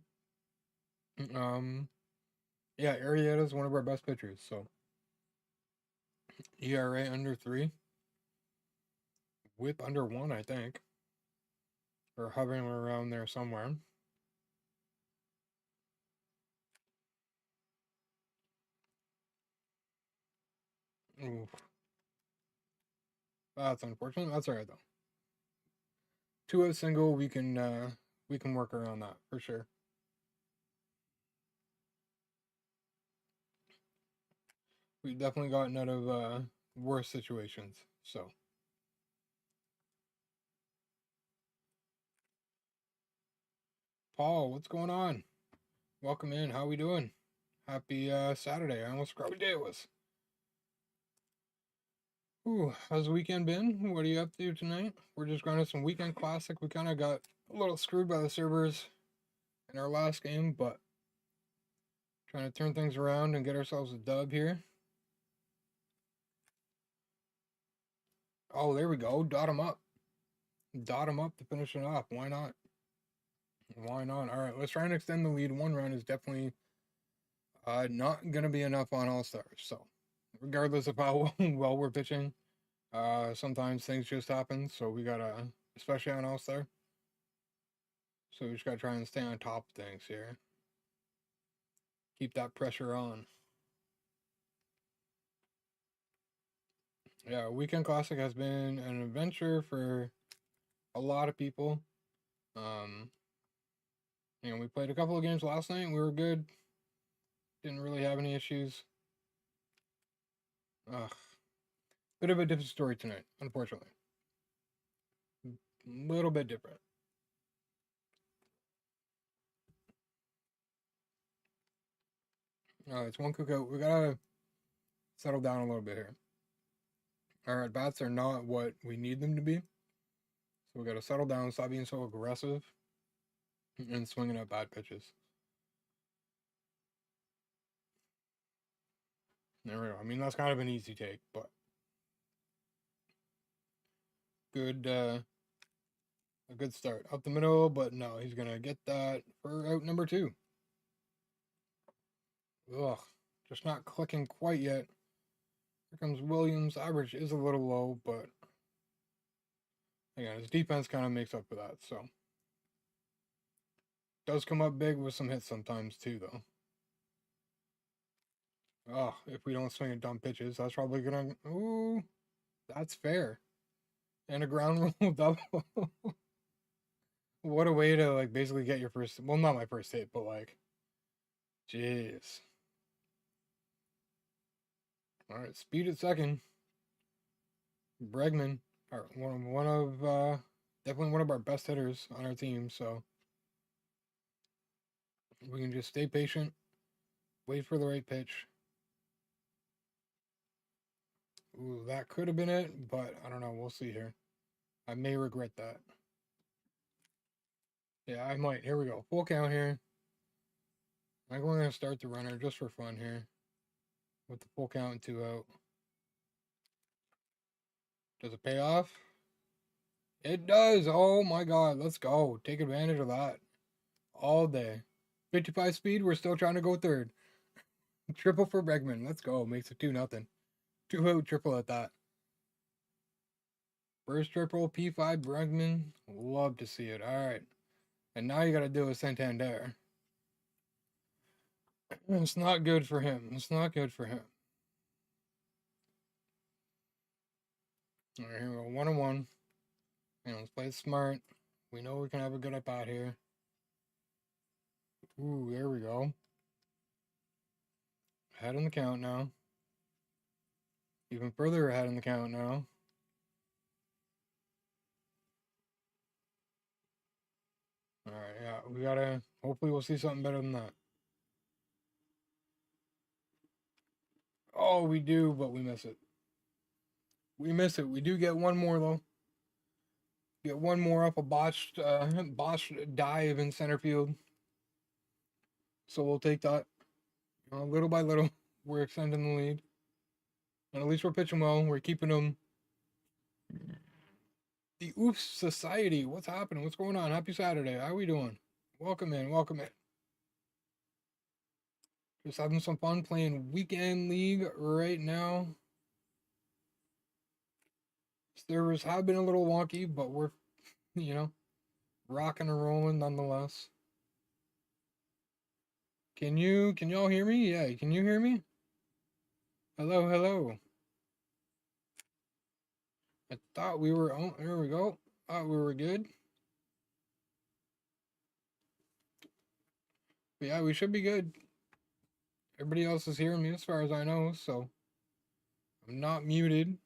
Yeah, Arrieta is one of our best pitchers, so ERA under 3. whip under 1, I think. Or hovering around there somewhere. Oof. That's unfortunate. That's alright though. 2-out single, we can work around that for sure. We've definitely gotten out of worse situations. So Paul, what's going on? Welcome in. How we doing? Happy Saturday. I almost forgot what day it was. Ooh, how's the weekend been? What are you up to tonight? We're just grinding some weekend classic. We kind of got a little screwed by the servers in our last game, but trying to turn things around and get ourselves a dub here. Oh, there we go. Dot him up. Dot him up to finish it off. Why not? Why not? All right, let's try and extend the lead. One run is definitely not going to be enough on All Stars. So, regardless of how well we're pitching, sometimes things just happen. So, we got to, especially on All Star. So, we just got to try and stay on top of things here. Keep that pressure on. Yeah, Weekend Classic has been an adventure for a lot of people. We played a couple of games last night. We were good. Didn't really have any issues. Ugh. Bit of a different story tonight, unfortunately. A little bit different. It's one cookout. We gotta settle down a little bit here. Our at bats are not what we need them to be. So we gotta settle down, stop being so aggressive, and swinging at bad pitches. There we go. I mean, that's kind of an easy take, but good. A good start up the middle, but no, he's gonna get that for out number 2. Ugh, just not clicking quite yet. Here comes Williams. Average is a little low, but again, his defense kind of makes up for that. So does come up big with some hits sometimes too, though. Oh, if we don't swing at dumb pitches, that's probably gonna. Ooh, that's fair. And a ground rule double. What a way to like basically get your first. Well, not my first hit, but like, jeez. All right, speed at second. Bregman, one of definitely one of our best hitters on our team. So we can just stay patient, wait for the right pitch. Ooh, that could have been it, but I don't know. We'll see here. I may regret that. Yeah, I might. Here we go. Full count here. I'm going to start the runner just for fun here with the full count and 2 out. Does it pay off? It does. Oh my god. Let's go. Take advantage of that all day. 55 speed. We're still trying to go third. Triple for Bregman. Let's go. Makes it 2-0. 2 out triple at that. First triple, P5 Bregman. Love to see it. All right. And now you got to do a Santander. It's not good for him. It's not good for him. All right, here we go. 1-1. Let's play it smart. We know we can have a good at bat here. Ooh, there we go. Ahead in the count now. Even further ahead in the count now. All right, yeah, we gotta. Hopefully, we'll see something better than that. Oh, we do, but we miss it. We miss it. We do get one more though. Get one more off a botched dive in center field. So we'll take that. Little by little, we're extending the lead. And at least we're pitching well. We're keeping them. The Oops Society. What's happening? What's going on? Happy Saturday. How we doing? Welcome in. Welcome in. Just having some fun playing Weekend League right now. servers have been a little wonky, but we're, you know, rocking and rolling nonetheless. Can y'all hear me? Yeah, can you hear me? Hello, hello. I thought we were on. There we go. Thought we were good. But yeah, we should be good. Everybody else is hearing me as far as I know, so I'm not muted.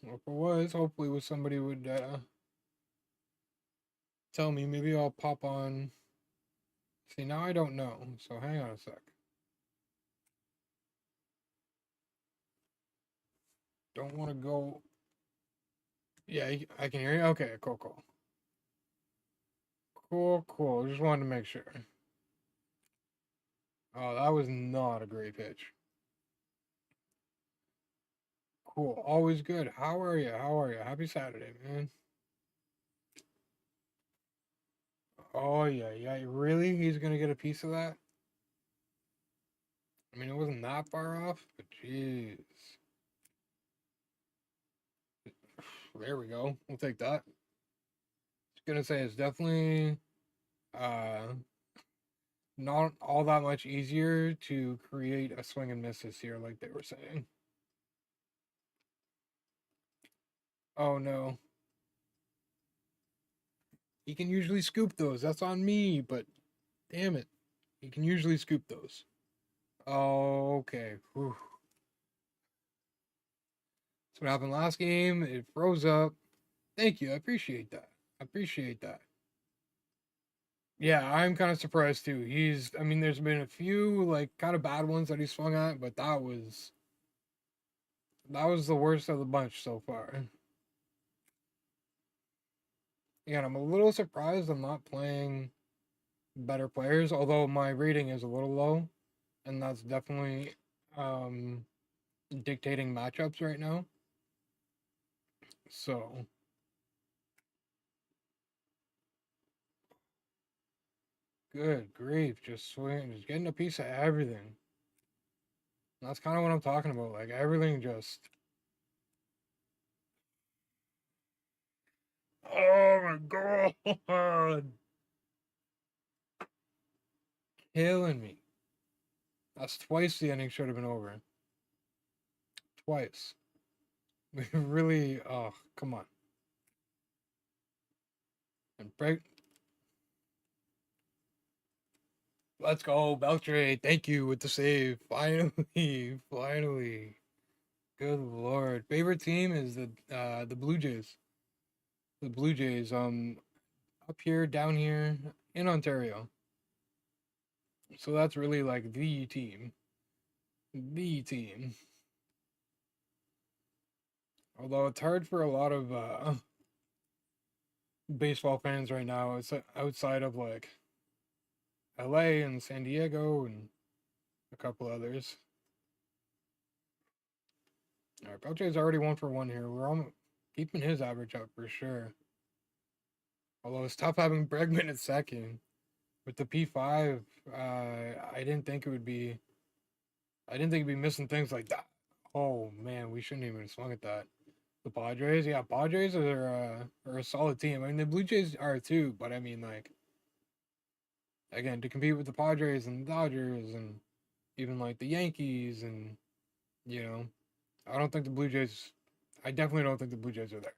If it was, hopefully somebody would tell me. Maybe I'll pop on. See, now I don't know, so hang on a sec. Don't want to go. Yeah, I can hear you. Okay, cool, cool. Cool, cool. Just wanted to make sure. Oh, that was not a great pitch. Cool. Always good. How are you? How are you? Happy Saturday, man. Oh, yeah, yeah. Really? He's going to get a piece of that? I mean, it wasn't that far off, but jeez. There we go. We'll take that. I was going to say it's definitely uh not all that much easier to create a swing and miss this year, like they were saying. Oh, no. He can usually scoop those. That's on me, but damn it. He can usually scoop those. Oh, okay. Whew. That's what happened last game. It froze up. Thank you. I appreciate that. I appreciate that. Yeah, I'm kind of surprised too. I mean, there's been a few like kind of bad ones that he swung at, but that was the worst of the bunch so far. Yeah, I'm a little surprised I'm not playing better players, although my rating is a little low, and that's definitely um dictating matchups right now. So, good grief, just getting a piece of everything. That's kind of what I'm talking about. Like everything just. Oh my god, killing me. That's twice the inning should have been over. Twice. We really. Oh, come on. And break. Let's go, Beltre. Thank you with the save. Finally, finally. Good lord. Favorite team is the Blue Jays. The Blue Jays. Up here, down here, in Ontario. So that's really like the team. The team. Although it's hard for a lot of baseball fans right now. It's outside of like LA and San Diego and a couple others. All right, Belche's already 1 for 1 here. We're almost keeping his average up for sure. Although it's tough having Bregman at second with the P5. I didn't think it would be. I didn't think it'd be missing things like that. Oh man, we shouldn't even have swung at that. The Padres, yeah, Padres are a solid team. I mean, the Blue Jays are too, but I mean, like, again, to compete with the Padres and the Dodgers and even like the Yankees and you know, I don't think the Blue Jays. I definitely don't think the Blue Jays are there.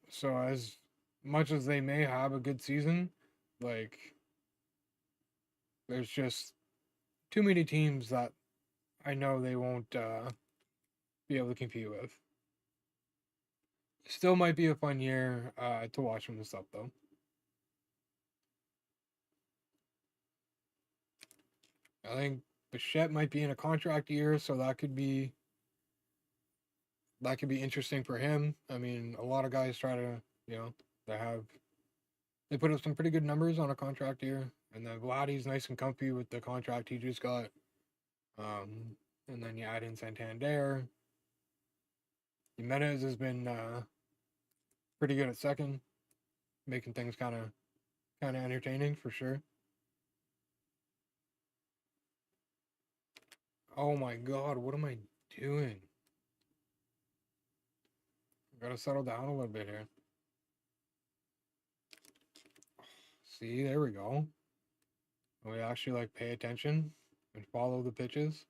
So as much as they may have a good season, like, there's just too many teams that I know they won't be able to compete with. Still might be a fun year to watch them and stuff though. I think Bichette might be in a contract year, so that could be interesting for him. I mean, a lot of guys try to, you know, they have they put up some pretty good numbers on a contract year, and then Vladdy's nice and comfy with the contract he just got. And then you add in Santander. Jimenez has been pretty good at second, making things kind of entertaining for sure. Oh my god, what am I doing? I gotta settle down a little bit here. See, there we go. We actually like pay attention and follow the pitches.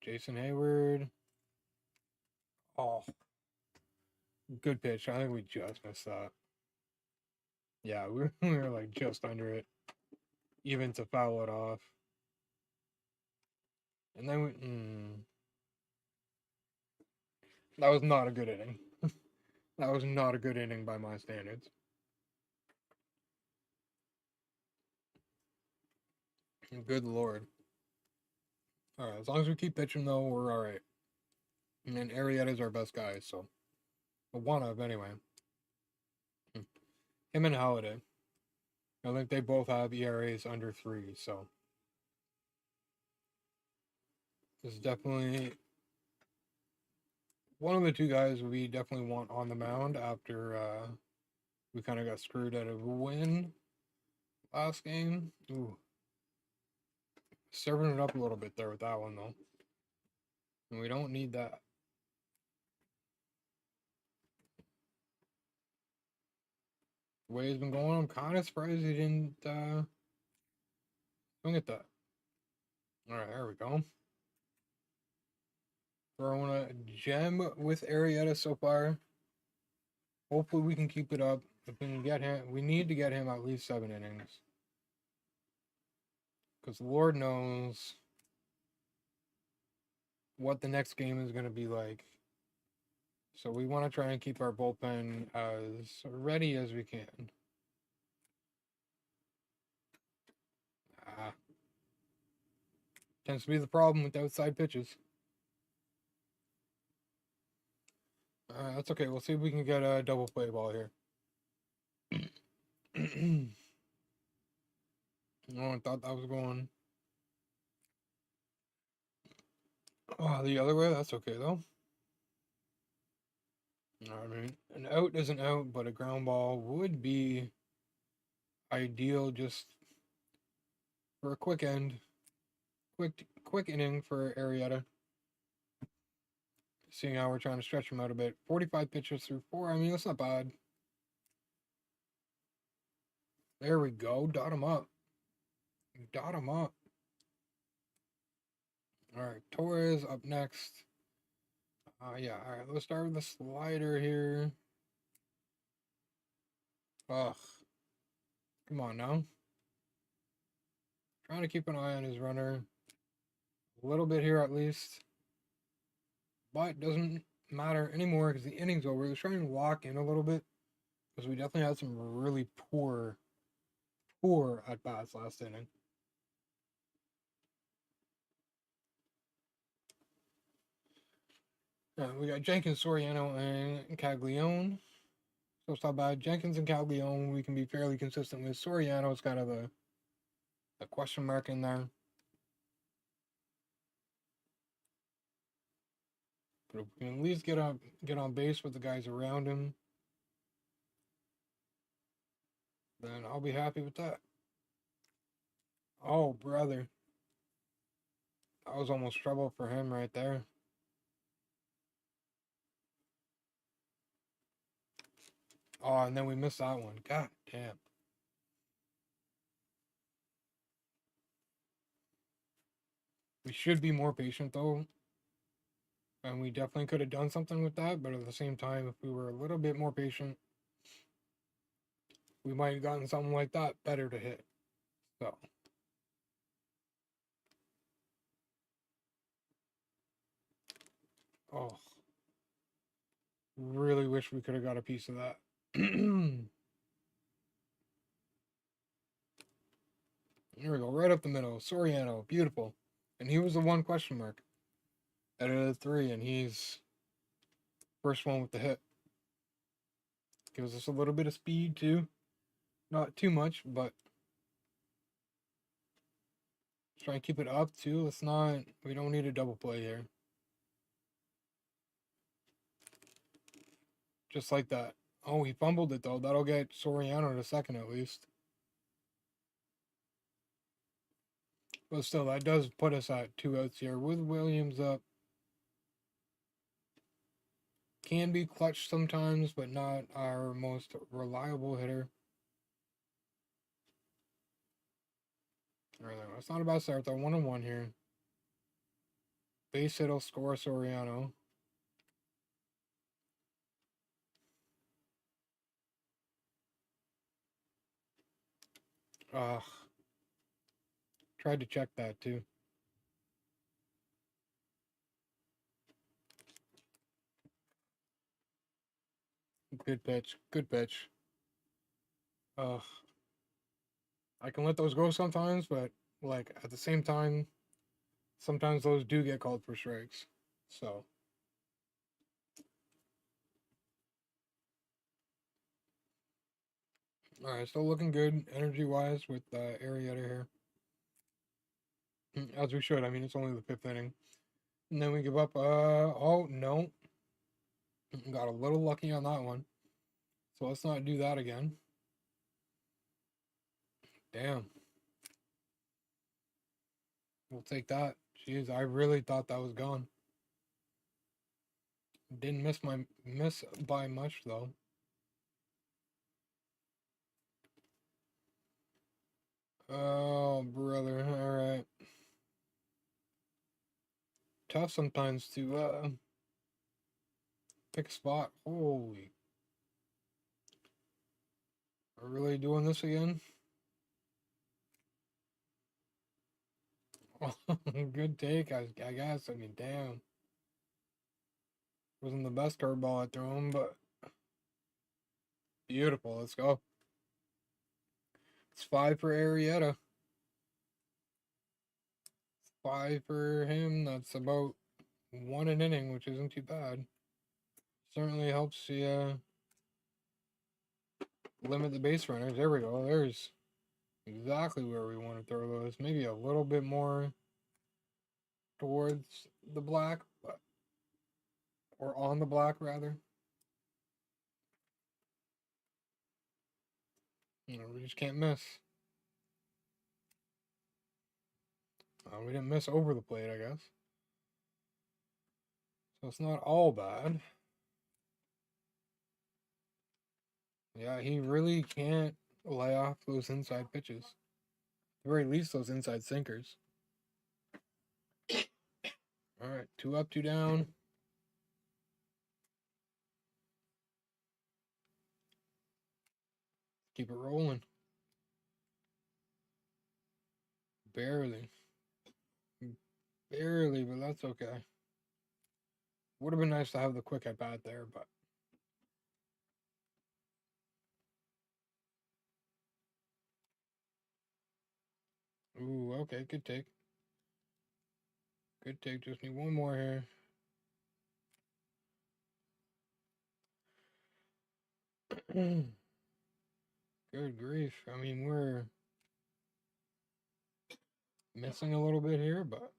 Jason Hayward. Oh, good pitch. I think we just missed that. Yeah, we were like just under it, even to foul it off. And then that was not a good inning. That was not a good inning by my standards. Good lord. All right, as long as we keep pitching though, we're all right. And Arrieta's our best guy, so one of anyway. Him and Holiday. I think they both have ERAs under 3, so this is definitely one of the two guys we definitely want on the mound after we kind of got screwed out of a win last game. Ooh. Serving it up a little bit there with that one, though. And we don't need that. The way he's been going, I'm kind of surprised he didn't swing at that. All right, there we go. Throwing a gem with Arrieta so far. Hopefully we can keep it up. If we can get him, we need to get him at least 7 innings. Because Lord knows what the next game is going to be like. So we want to try and keep our bullpen as ready as we can. Tends to be the problem with outside pitches. That's okay. We'll see if we can get a double play ball here. Oh, I thought that was going the other way. That's okay, though. I mean, an out is an out, but a ground ball would be ideal just for a quick end. Quick inning for Arrieta. Seeing how we're trying to stretch him out a bit. 45 pitches through 4. I mean, that's not bad. There we go. Dot him up. Dot him up. All right, Torres up next. Yeah, all right, let's start with the slider here. Ugh. Come on now. Trying to keep an eye on his runner. A little bit here at least. But doesn't matter anymore because the inning's over. Let's try and lock in a little bit. Because we definitely had some really poor at bats last inning. We got Jenkins, Soriano, and Caglione. So it's not bad. Jenkins and Caglione, we can be fairly consistent with. Soriano's kind of a question mark in there. But if we can at least get on base with the guys around him, then I'll be happy with that. Oh, brother. That was almost trouble for him right there. Oh, and then we missed that one. God damn. We should be more patient, though. And we definitely could have done something with that, but at the same time, if we were a little bit more patient, we might have gotten something like that better to hit. So. Oh. Really wish we could have got a piece of that. Here we go, right up the middle. Soriano, beautiful. And he was the one question mark out of the 3, and he's first one with the hit. Gives us a little bit of speed too. Not too much, but try and keep it up too. We don't need a double play here. Just like that. Oh, he fumbled it though. That'll get Soriano to second at least. But still, that does put us at 2 outs here with Williams up. Can be clutch sometimes, but not our most reliable hitter. Alright, it's not a bad start though. 1-1 here. Base hit'll score Soriano. Ugh. Tried to check that too. Good pitch. Good pitch. Ugh. I can let those go sometimes, but like at the same time, sometimes those do get called for strikes. So. Alright, still looking good energy wise with Arrieta here. As we should. I mean, it's only the 5th inning. And then we give up. Oh, no. Got a little lucky on that one. So let's not do that again. Damn. We'll take that. Jeez, I really thought that was gone. Didn't miss by much though. Oh, brother. All right. Tough sometimes to pick a spot. Holy. Are we really doing this again? Good take, I guess. I mean, damn. Wasn't the best curveball I threw him, but beautiful. Let's go. It's 5 for Arrieta. 5 for him. That's about 1 an inning, which isn't too bad. Certainly helps you limit the base runners. There we go. There's exactly where we want to throw those. Maybe a little bit more towards the black, but or on the black rather. You know, we just can't miss. We didn't miss over the plate, I guess. So it's not all bad. Yeah, he really can't lay off those inside pitches. At the very least, those inside sinkers. All right, 2 up, 2 down. Keep it rolling. Barely. Barely, but that's okay. Would have been nice to have the quick at bat there, but. Ooh, okay, good take. Good take. Just need one more here. Good grief. I mean, we're missing a little bit here, but.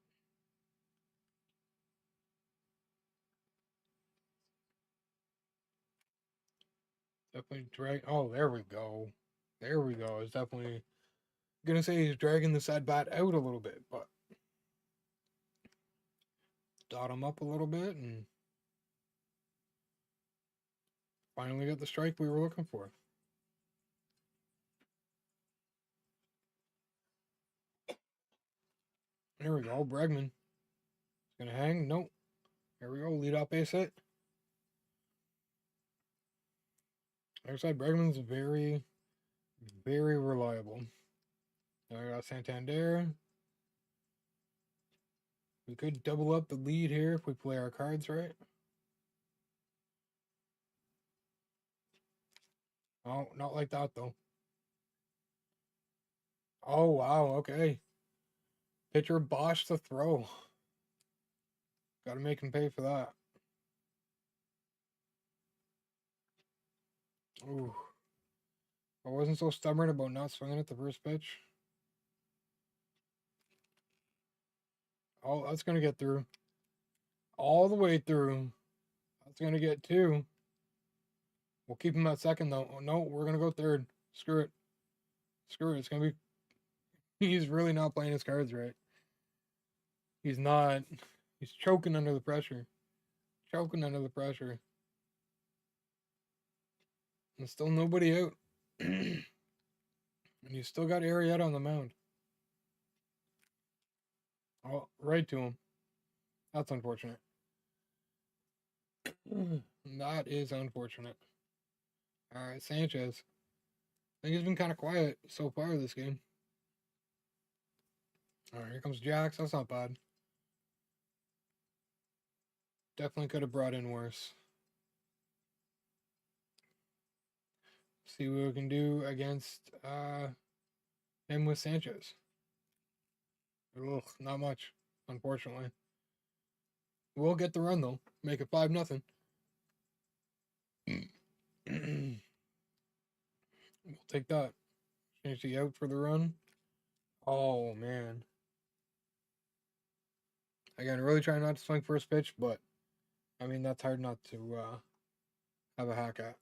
Definitely drag. Oh, there we go. There we go. It's definitely gonna say he's dragging this at bat out a little bit, but dot him up a little bit and finally got the strike we were looking for. There we go. Bregman. Gonna hang. Nope. There we go. Lead off base hit. Like I said, Bregman's very, very reliable. Now I got Santander. We could double up the lead here if we play our cards right. Oh, not like that though. Oh, wow. Okay. Pitcher botched the throw. Gotta make him pay for that. Ooh. I wasn't so stubborn about not swinging at the first pitch. Oh, that's going to get through. All the way through. That's going to get 2. We'll keep him at second, though. Oh, no, we're going to go third. Screw it. Screw it. It's going to be... He's really not playing his cards right. He's not. He's choking under the pressure. Choking under the pressure. And still nobody out. And you still got Arietta on the mound. Oh, right to him. That's unfortunate. That is unfortunate. All right, Sanchez. I think he's been kind of quiet so far this game. All right, here comes Jax. That's not bad. Definitely could have brought in worse. See what we can do against him with Sanchez. Ugh, not much, unfortunately. We'll get the run though. Make it 5-0. We'll take that. Change the out for the run. Oh man. Again, really trying not to swing first pitch, but I mean that's hard not to have a hack at.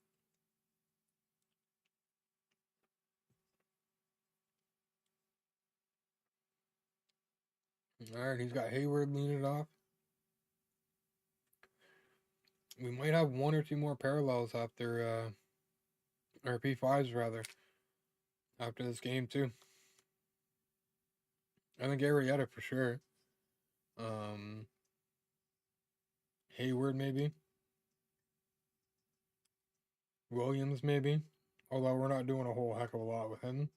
All right, he's got Hayward leaning it off. We might have one or two more parallels after, or P5s rather, after this game too. I think Arrieta for sure. Hayward maybe. Williams maybe. Although we're not doing a whole heck of a lot with him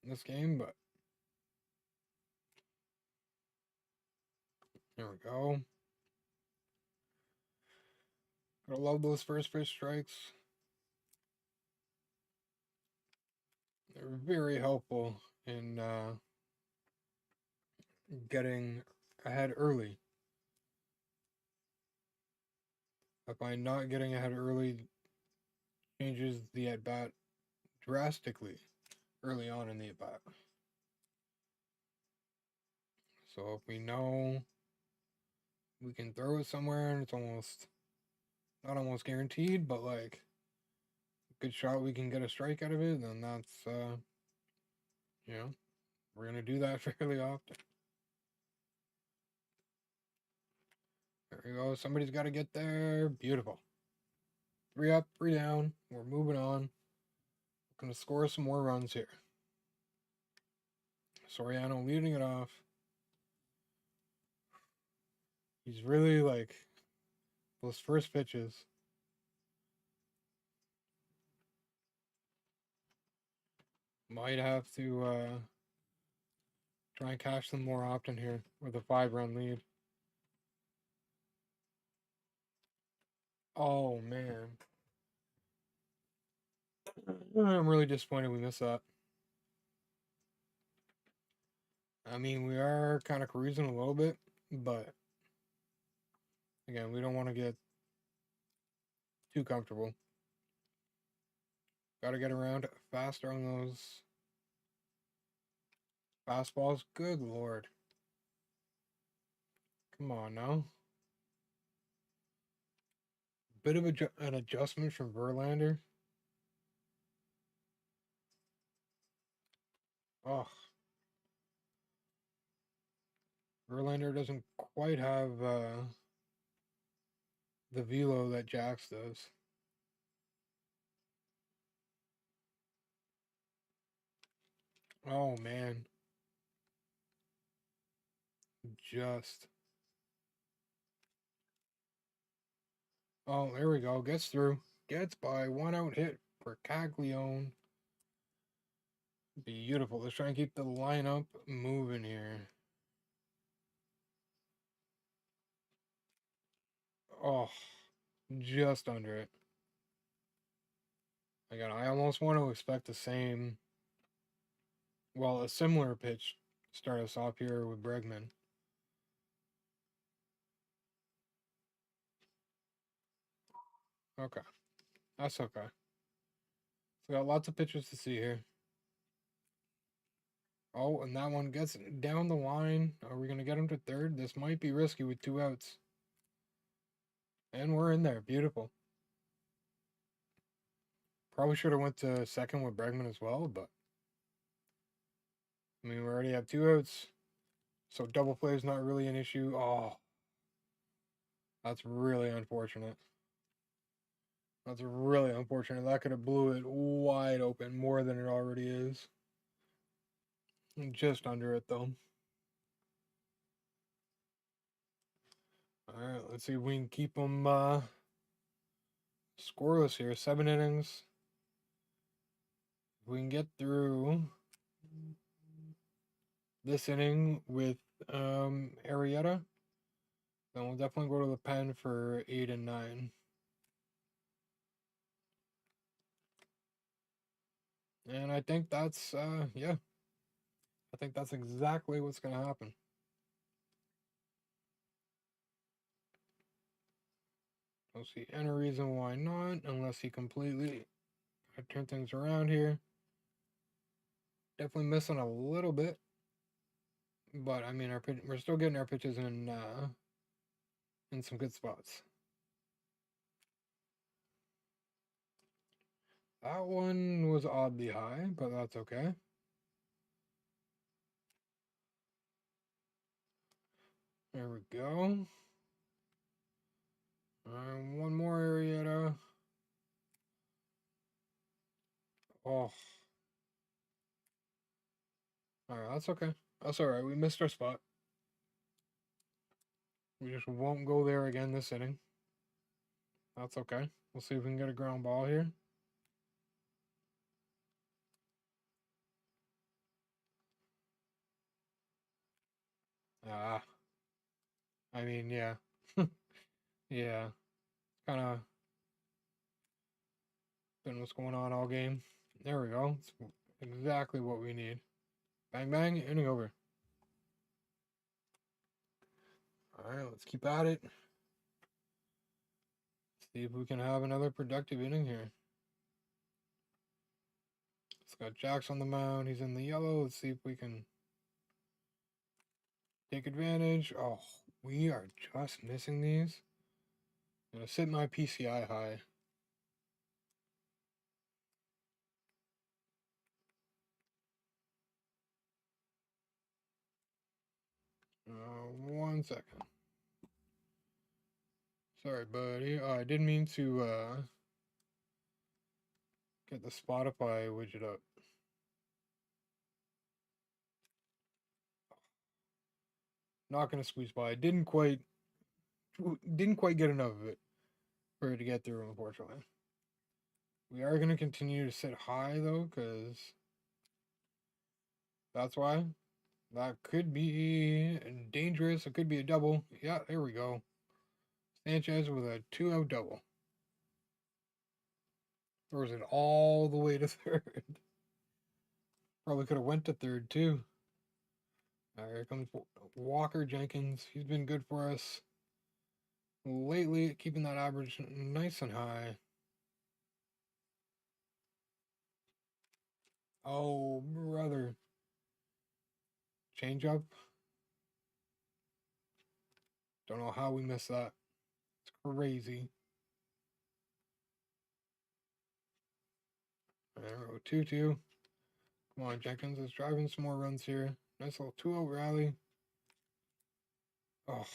in this game, but there we go. Gotta love those first pitch strikes. They're very helpful in getting ahead early. I find not getting ahead early changes the at bat drastically early on in the at bat. So if we know we can throw it somewhere and it's almost not almost guaranteed, but like a good shot we can get a strike out of it, then that's you know, we're gonna do that fairly often. There we go. Somebody's got to get there. Beautiful. 3 up, 3 down. We're moving on. We're gonna score some more runs here. Soriano leading it off. He's really like those first pitches. Might have to try and catch them more often here with a 5-run lead. Oh man. I'm really disappointed we missed that. I mean, we are kind of cruising a little bit, but again, we don't want to get too comfortable. Got to get around faster on those fastballs. Good lord. Come on now. Bit of an adjustment from Verlander. Oh, Verlander doesn't quite have the velo that Jax does. Oh man. Just. Oh, there we go. Gets through. Gets by. 1-out hit for Caglione. Beautiful. Let's try and keep the lineup moving here. Oh, just under it. Again, I almost want to expect the same, well, a similar pitch start us off here with Bregman. Okay. That's okay. So got lots of pitches to see here. Oh, and that one gets down the line. Are we going to get him to third? This might be risky with 2 outs. And we're in there. Beautiful. Probably should have went to second with Bregman as well, but I mean, we already have 2 outs, so double play is not really an issue. Oh, that's really unfortunate. That's really unfortunate. That could have blew it wide open more than it already is. Just under it, though. All right, let's see if we can keep them scoreless here. 7 innings. If we can get through this inning with Arrieta, then we'll definitely go to the pen for 8 and 9. And I think that's, yeah. I think that's exactly what's going to happen. Don't see any reason why not, unless he completely turn things around here. Definitely missing a little bit, but I mean, we're still getting our pitches in some good spots. That one was oddly high, but that's okay. There we go. One more Arrieta. Oh. Alright, that's okay. That's alright. We missed our spot. We just won't go there again this inning. That's okay. We'll see if we can get a ground ball here. Ah. I mean, yeah. Yeah. Kind of been what's going on all game. There we go. It's exactly what we need. Bang, bang, inning over. Alright, let's keep at it. See if we can have another productive inning here. It's got Jax on the mound. He's in the yellow. Let's see if we can take advantage. Oh, we are just missing these. I'm going to set my PCI high. One second. Sorry, buddy. I didn't mean to get the Spotify widget up. Not gonna squeeze by. Didn't quite get enough of it for it to get through, unfortunately. We are gonna continue to sit high though, because that's why. That could be dangerous. It could be a double. Yeah, there we go. Sanchez with a 2-out double. Throws it all the way to third. Probably could have went to third too. All right, here comes Walker Jenkins. He's been good for us lately, keeping that average nice and high. Oh, brother. Change up. Don't know how we missed that. It's crazy. There we go, 2-2. Come on, Jenkins is driving some more runs here. Nice little 2-0 rally. Oh.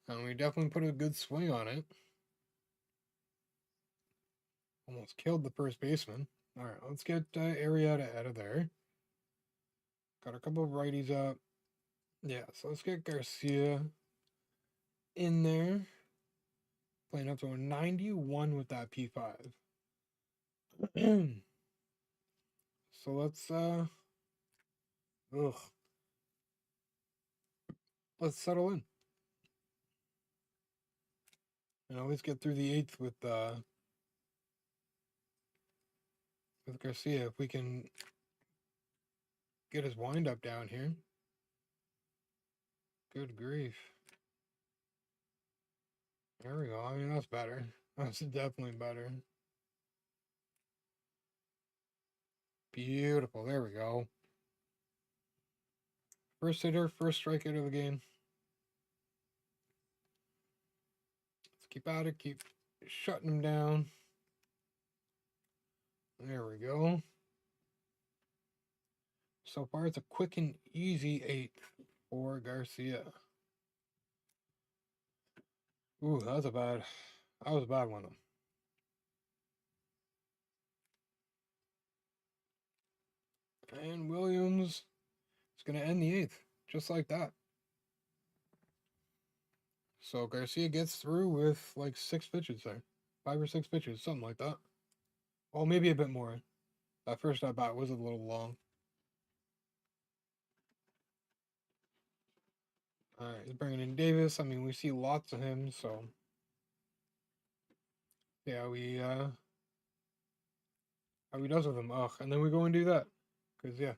And we definitely put a good swing on it. Almost killed the first baseman. All right, let's get Arrieta out of there. Got a couple of righties up. Yeah, so let's get Garcia in there. Playing up to a 91 with that P5. So let's let's settle in. And at least get through the 8th with Garcia if we can get his windup down here. Good grief. There we go. I mean, that's better. That's definitely better. Beautiful. There we go. First hitter, first strikeout of the game. Let's keep at it. Keep shutting him down. There we go. So far, it's a quick and easy 8th for Garcia. Ooh, that was a bad one. And Williams is going to end the 8th, just like that. So Garcia gets through with like 6 pitches there. 5 or 6 pitches, something like that. Well, maybe a bit more. That first at bat was a little long. Alright, he's bringing in Davis. I mean, we see lots of him, so yeah, how he does with him. Ugh, and then we go and do that. Because, yeah.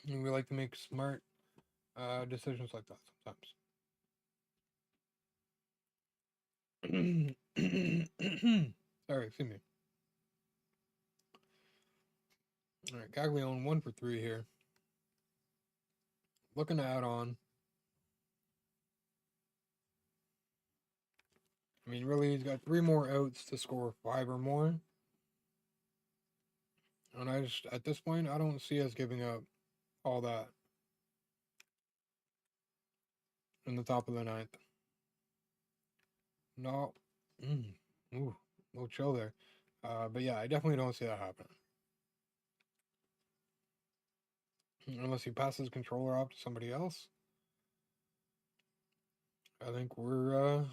And we like to make smart decisions like that sometimes. Sorry, excuse me. Alright, Gaglione 1 for 3 here. Looking to add on. I mean, really, he's got 3 more outs to score 5 or more. And at this point, I don't see us giving up all that in the top of the 9th. No. Ooh, little chill there. But yeah, I definitely don't see that happening. Unless he passes controller off to somebody else. I think we're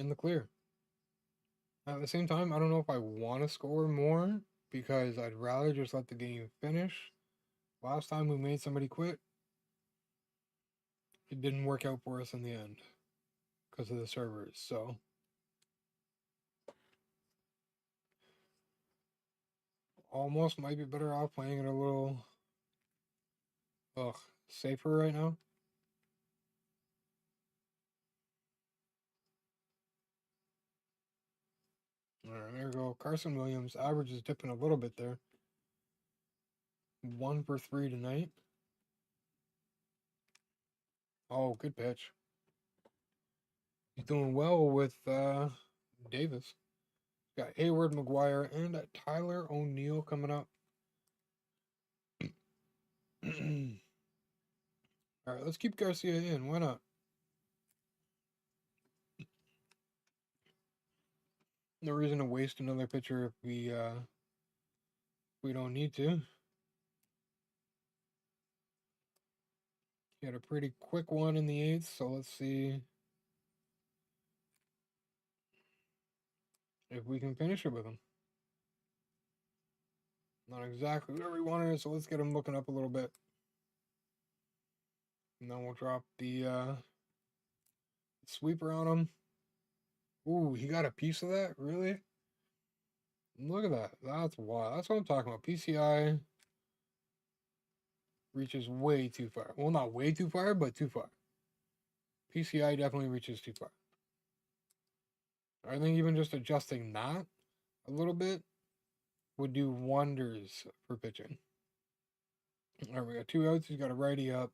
in the clear. At the same time, I don't know if I want to score more because I'd rather just let the game finish. Last time we made somebody quit, it didn't work out for us in the end because of the servers. So almost might be better off playing it a little safer right now. All right, there we go. Carson Williams, average is dipping a little bit there. 1 for 3 tonight. Oh, good pitch. He's doing well with Davis. Got Hayward, McGuire, and Tyler O'Neill coming up. All right, let's keep Garcia in. Why not? No reason to waste another pitcher if we don't need to. He had a pretty quick one in the 8th, so let's see if we can finish it with him. Not exactly where we wanted it, so let's get him looking up a little bit. And then we'll drop the sweeper on him. Ooh, he got a piece of that? Really? Look at that. That's wild. That's what I'm talking about. PCI reaches way too far. Well, not way too far, but too far. PCI definitely reaches too far. I think even just adjusting that a little bit would do wonders for pitching. All right, we got 2 outs. He's got a righty up.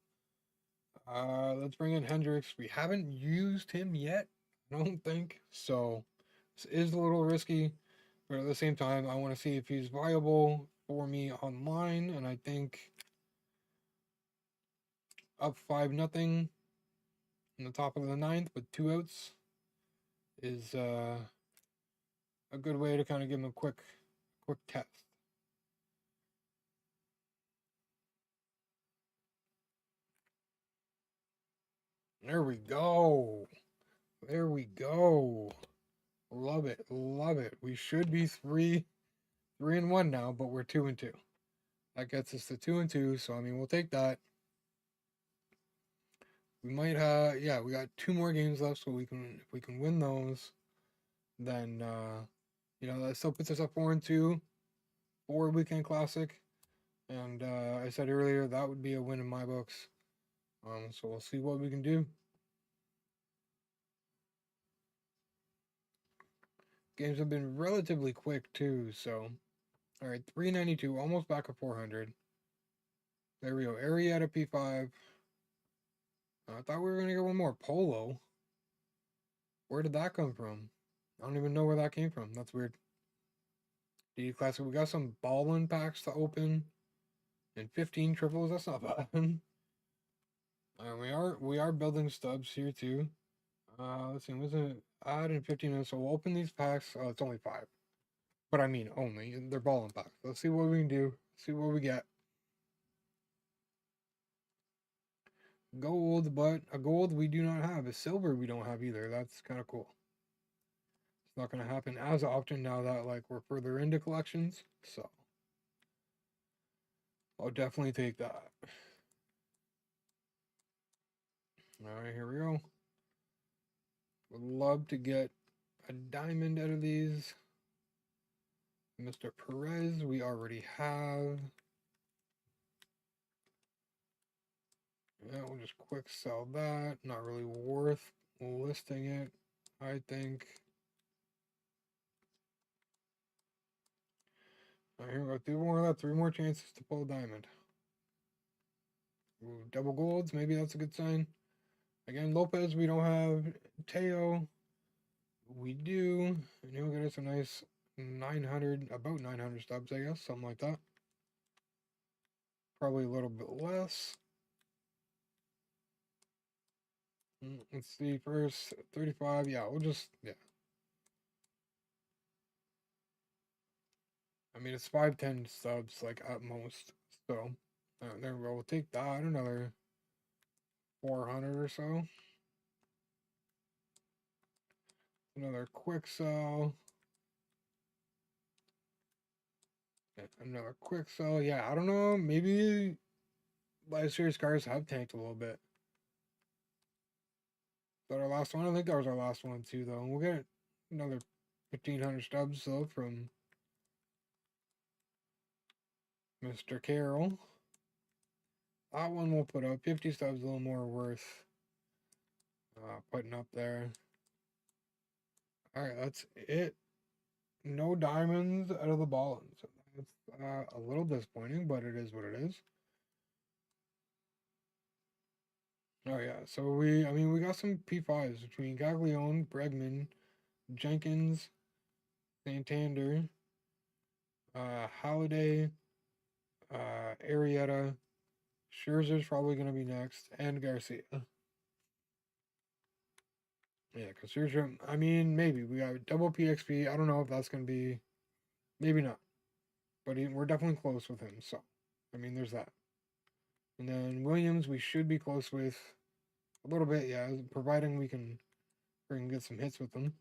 Let's bring in Hendricks. We haven't used him yet, I don't think. So this is a little risky, but at the same time, I want to see if he's viable for me online. And I think up 5-0 in the top of the 9th with 2 outs is a good way to kind of give him a quick test. There we go. There we go. Love it. Love it. We should be 3-1 now, but we're 2-2. That gets us to 2-2. So I mean, we'll take that. We might yeah, we got 2 more games left, so if we can win those, then that still puts us up 4-2 for Weekend Classic. And I said earlier that would be a win in my books. So we'll see what we can do. Games have been relatively quick too, so all right, 392, almost back at 400. There we go. Arrieta P5. I thought we were gonna get one more. Polo. Where did that come from? I don't even know where that came from. That's weird. DD Classic. We got some ballin packs to open. And 15 triples. That's not bad. we are building stubs here too. Let's see. Was it add in 15 minutes? So we'll open these packs. Oh, it's only 5. But I mean only. They're ballin packs. Let's see what we can do. See what we get. Gold, but a gold we do not have. A silver we don't have either. That's kind of cool. It's not going to happen as often now that like we're further into collections. So I'll definitely take that. All right, here we go. Would love to get a diamond out of these. Mr. Perez, we already have. Yeah, we'll just quick sell that. Not really worth listing it, I think. Alright, here we go. 3 more chances to pull a diamond. Ooh, double golds, maybe that's a good sign. Again, Lopez, we don't have. Teo, we do. And he'll get us a nice 900, about 900 stubs, I guess, something like that. Probably a little bit less. Let's see, first 35. Yeah, we'll just, yeah. I mean, it's 510 subs, like, at most. So, there we go. We'll take that. Another 400 or so. Another quick sell. Another quick sell. Yeah, I don't know. Maybe last year's cars have tanked a little bit. Is that our last one? I think that was our last one, too, though. We'll get another 1,500 stubs, though, from Mr. Carroll. That one we'll put up. 50 stubs, a little more worth putting up there. Alright, that's it. No diamonds out of the ballin. So that's a little disappointing, but it is what it is. Oh yeah, so we got some P5s between Gaglione, Bregman, Jenkins, Santander, Holiday, Arrieta, Scherzer's probably gonna be next, and Garcia. Yeah, because Scherzer, I mean, maybe we got double PXP. I don't know if that's gonna be, maybe not, but we're definitely close with him. So, I mean, there's that. And then Williams, we should be close with a little bit, yeah, providing we can get some hits with them.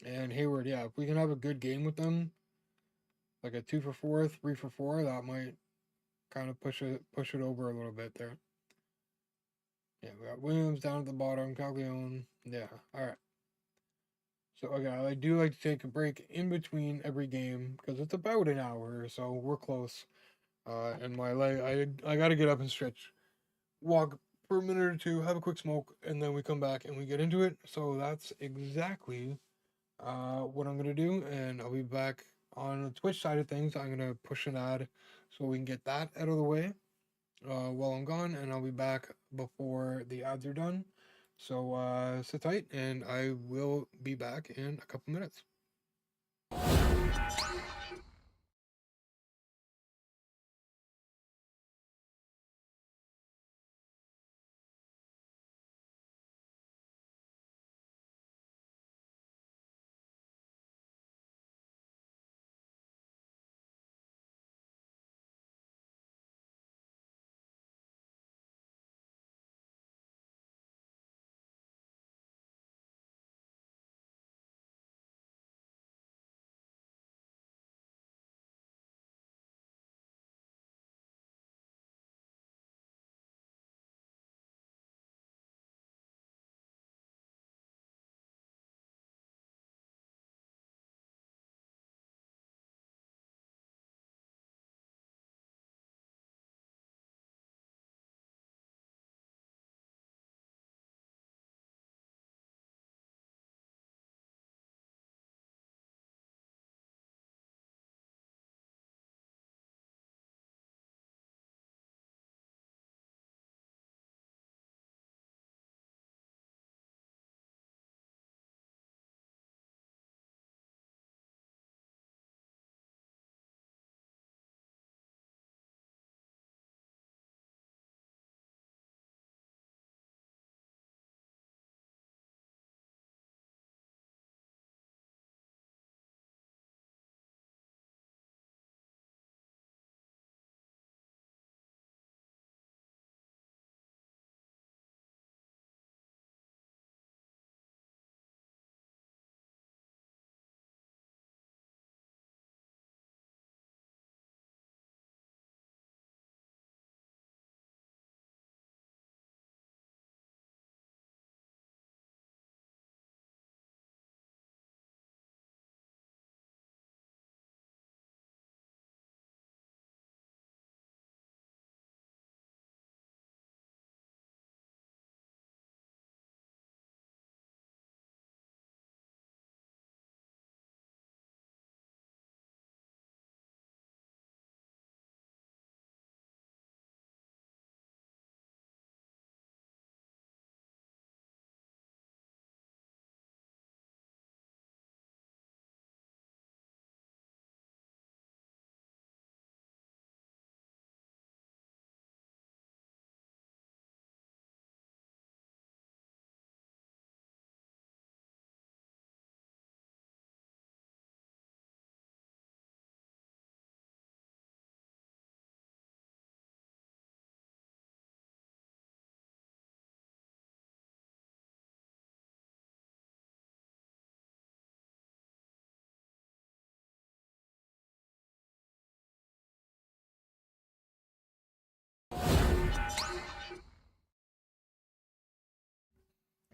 And Hayward, yeah, if we can have a good game with them, like a 2 for 4, 3 for 4, that might kind of push it over a little bit there. Yeah, we got Williams down at the bottom, Caglione. Yeah, all right. So okay, I do like to take a break in between every game because it's about an hour, so we're close. And my leg, I got to get up and stretch, walk for a minute or two, have a quick smoke, and then we come back and we get into it. So that's exactly what I'm gonna do, and I'll be back on the Twitch side of things. I'm gonna push an ad so we can get that out of the way while I'm gone, and I'll be back before the ads are done. So sit tight, and I will be back in a couple minutes.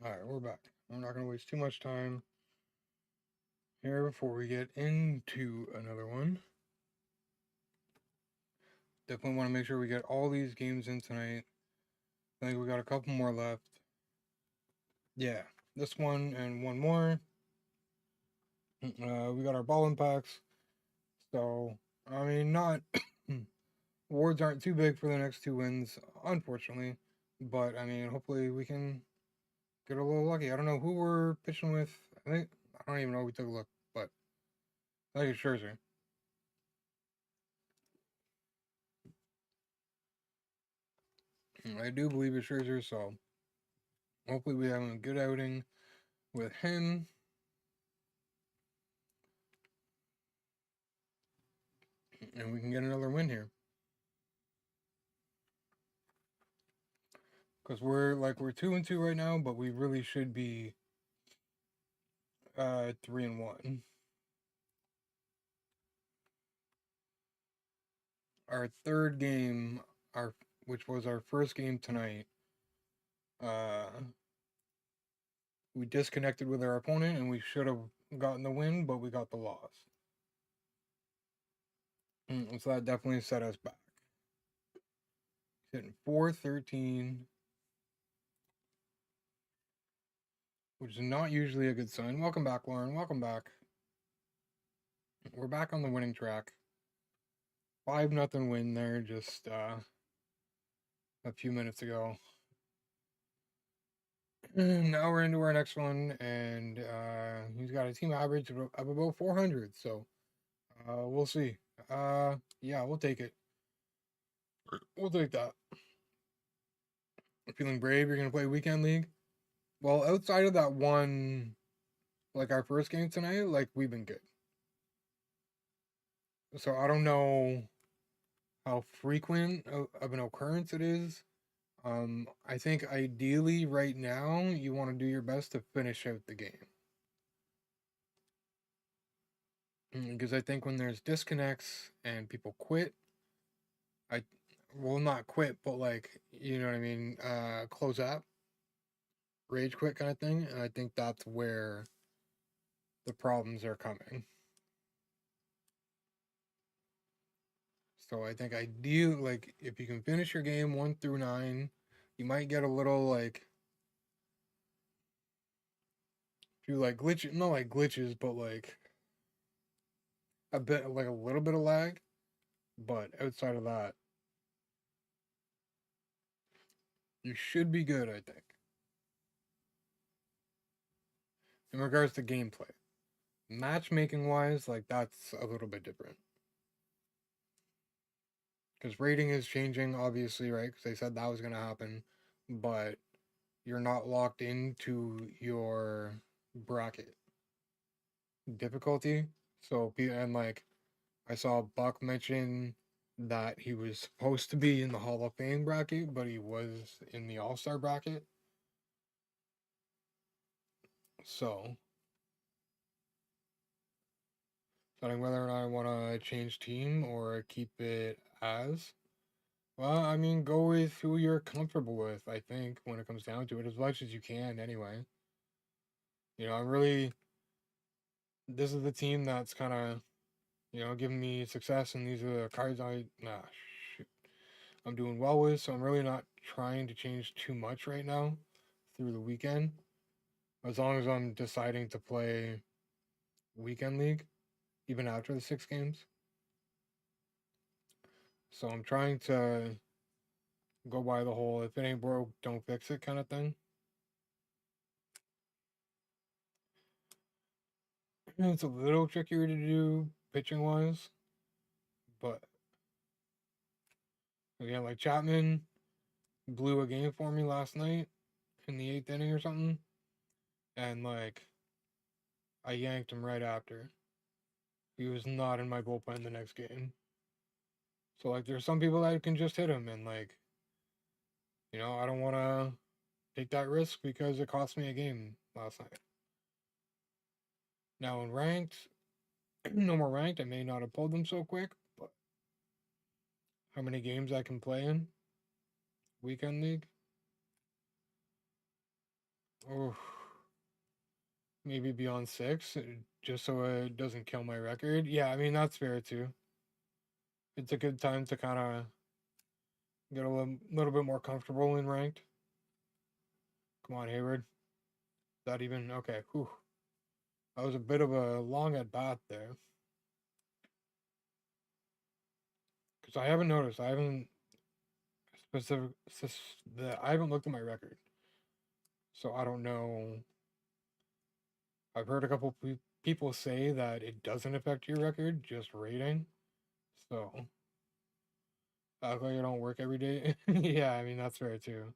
Alright, we're back. I'm not going to waste too much time here before we get into another one. Definitely want to make sure we get all these games in tonight. I think we got a couple more left. Yeah, this one and one more. We got our ball impacts. So, I mean, not. Awards aren't too big for the next two wins, unfortunately. But, I mean, hopefully we can get a little lucky. I don't know who we're pitching with. I don't even know if we took a look, but I think it's Scherzer. I do believe it's Scherzer, so hopefully we have a good outing with him. And we can get another win here. Because we're 2-2 right now, but we really should be 3-1. Our third game, which was our first game tonight, uh, we disconnected with our opponent and we should have gotten the win, but we got the loss. So that definitely set us back. Hitting 413, which is not usually a good sign. Welcome back, Lauren. Welcome back. We're back on the winning track. 5-0 win there just a few minutes ago. Now we're into our next one, and he's got a team average of about 400. So we'll see. Yeah, we'll take it. We'll take that. Feeling brave? You're gonna play weekend league? Well, outside of that one, like our first game tonight, like we've been good. So I don't know how frequent of an occurrence it is. I think ideally right now you want to do your best to finish out the game. Because I think when there's disconnects and people quit, I will not quit, but like you know what I mean, close out, rage quit kind of thing. And I think that's where the problems are coming. So I think ideally, like if you can finish your game 1 through 9, you might get a little like few like glitches, not like glitches, but like a bit like a little bit of lag. But outside of that, you should be good, I think. In regards to gameplay. Matchmaking wise, like that's a little bit different. Because rating is changing, obviously, right? Because they said that was going to happen. But you're not locked into your bracket difficulty. So, and like, I saw Buck mention that he was supposed to be in the Hall of Fame bracket, but he was in the All Star bracket. So, deciding whether or not I want to change team or keep it as. Well, I mean, go with who you're comfortable with, I think, when it comes down to it, as much as you can, anyway. You know, I'm really. This is the team that's kind of, giving me success, and these are the cards shoot, I'm doing well with, so I'm really not trying to change too much right now through the weekend. As long as I'm deciding to play weekend league, even after the 6 games. So I'm trying to go by the whole if it ain't broke, don't fix it kind of thing. And it's a little trickier to do pitching wise, but again, like Chapman blew a game for me last night in the 8th inning or something, and like I yanked him right after. He was not in my bullpen the next game. So like there's some people that can just hit him, and like I don't want to take that risk because it cost me a game last night. Now in ranked, no more ranked, I may not have pulled them so quick, but how many games I can play in weekend league? Oh, maybe beyond 6, just so it doesn't kill my record. Yeah, I mean, that's fair too. It's a good time to kind of get a little bit more comfortable in ranked. Come on, Hayward. Is that even okay? Whew. That was a bit of a long at bat there. Because I haven't noticed. I haven't specific. I haven't looked at my record, so I don't know. I've heard a couple people say that it doesn't affect your record, just rating. So act like I don't work every day. Yeah, I mean that's fair too.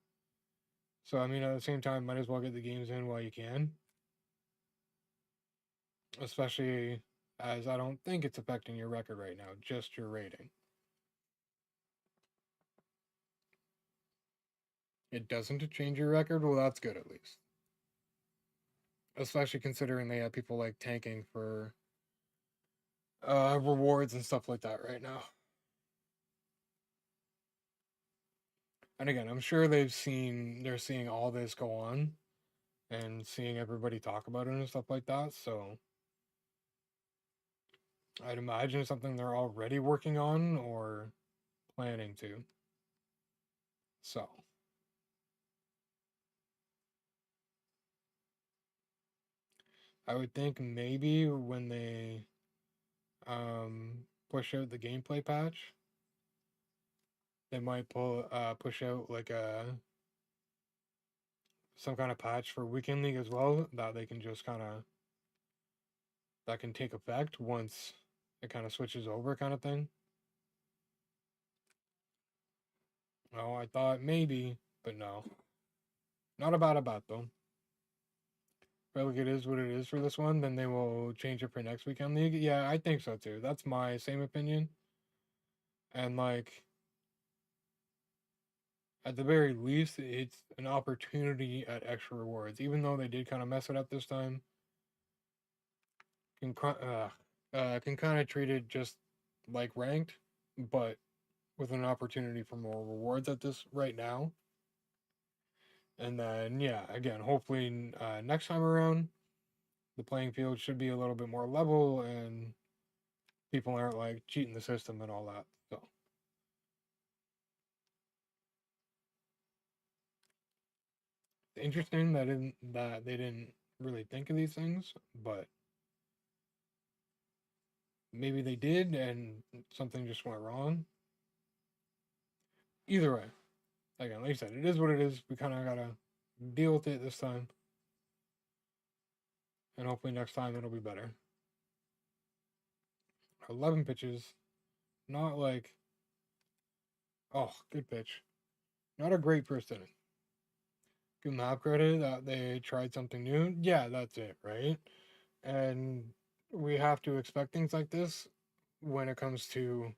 So I mean at the same time, might as well get the games in while you can. Especially as I don't think it's affecting your record right now, just your rating. It doesn't change your record. Well, that's good at least. Especially considering they have people like tanking for rewards and stuff like that right now. And again, I'm sure they're seeing all this go on and seeing everybody talk about it and stuff like that. So I'd imagine it's something they're already working on or planning to. So I would think maybe when they push out the gameplay patch, they might push out like a some kind of patch for weekend league as well that they can just kind of that can take effect once it kind of switches over, kind of thing. Oh, I thought maybe, but no, not about though. Feel like it is what it is for this one, then they will change it for next weekend league. Yeah, I think so too. That's my same opinion. And like at the very least, it's an opportunity at extra rewards. Even though they did kind of mess it up this time, can kind of treat it just like ranked, but with an opportunity for more rewards at this right now. And then yeah, again, hopefully next time around, the playing field should be a little bit more level and people aren't like cheating the system and all that. So interesting that they didn't really think of these things, but maybe they did and something just went wrong. Either way, again, like I said, it is what it is. We kind of gotta deal with it this time, and hopefully next time it'll be better. 11 pitches, not like oh, good pitch, not a great first inning. Give them half credit that they tried something new. Yeah, that's it, right? And we have to expect things like this when it comes to,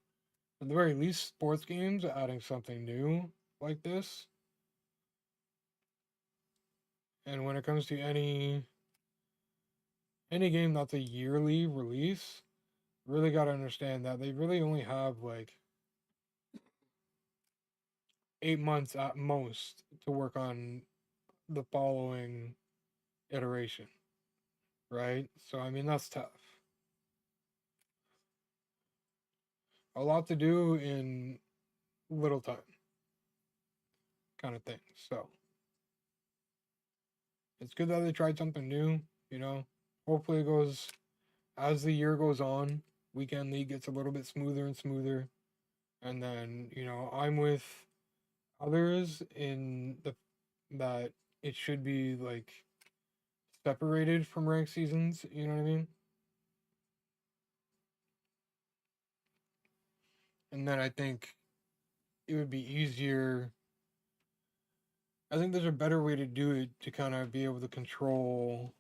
at the very least, sports games, adding something new like this. And when it comes to any game that's a yearly release, really got to understand that they really only have like 8 months at most to work on the following iteration, right? So I mean that's tough. A lot to do in little time, kind of thing. So it's good that they tried something new. You know, hopefully it goes as the year goes on. Weekend league gets a little bit smoother and smoother, and then I'm with others in the that it should be like separated from ranked seasons. You know what I mean? And then I think it would be easier. I think there's a better way to do it to kind of be able to control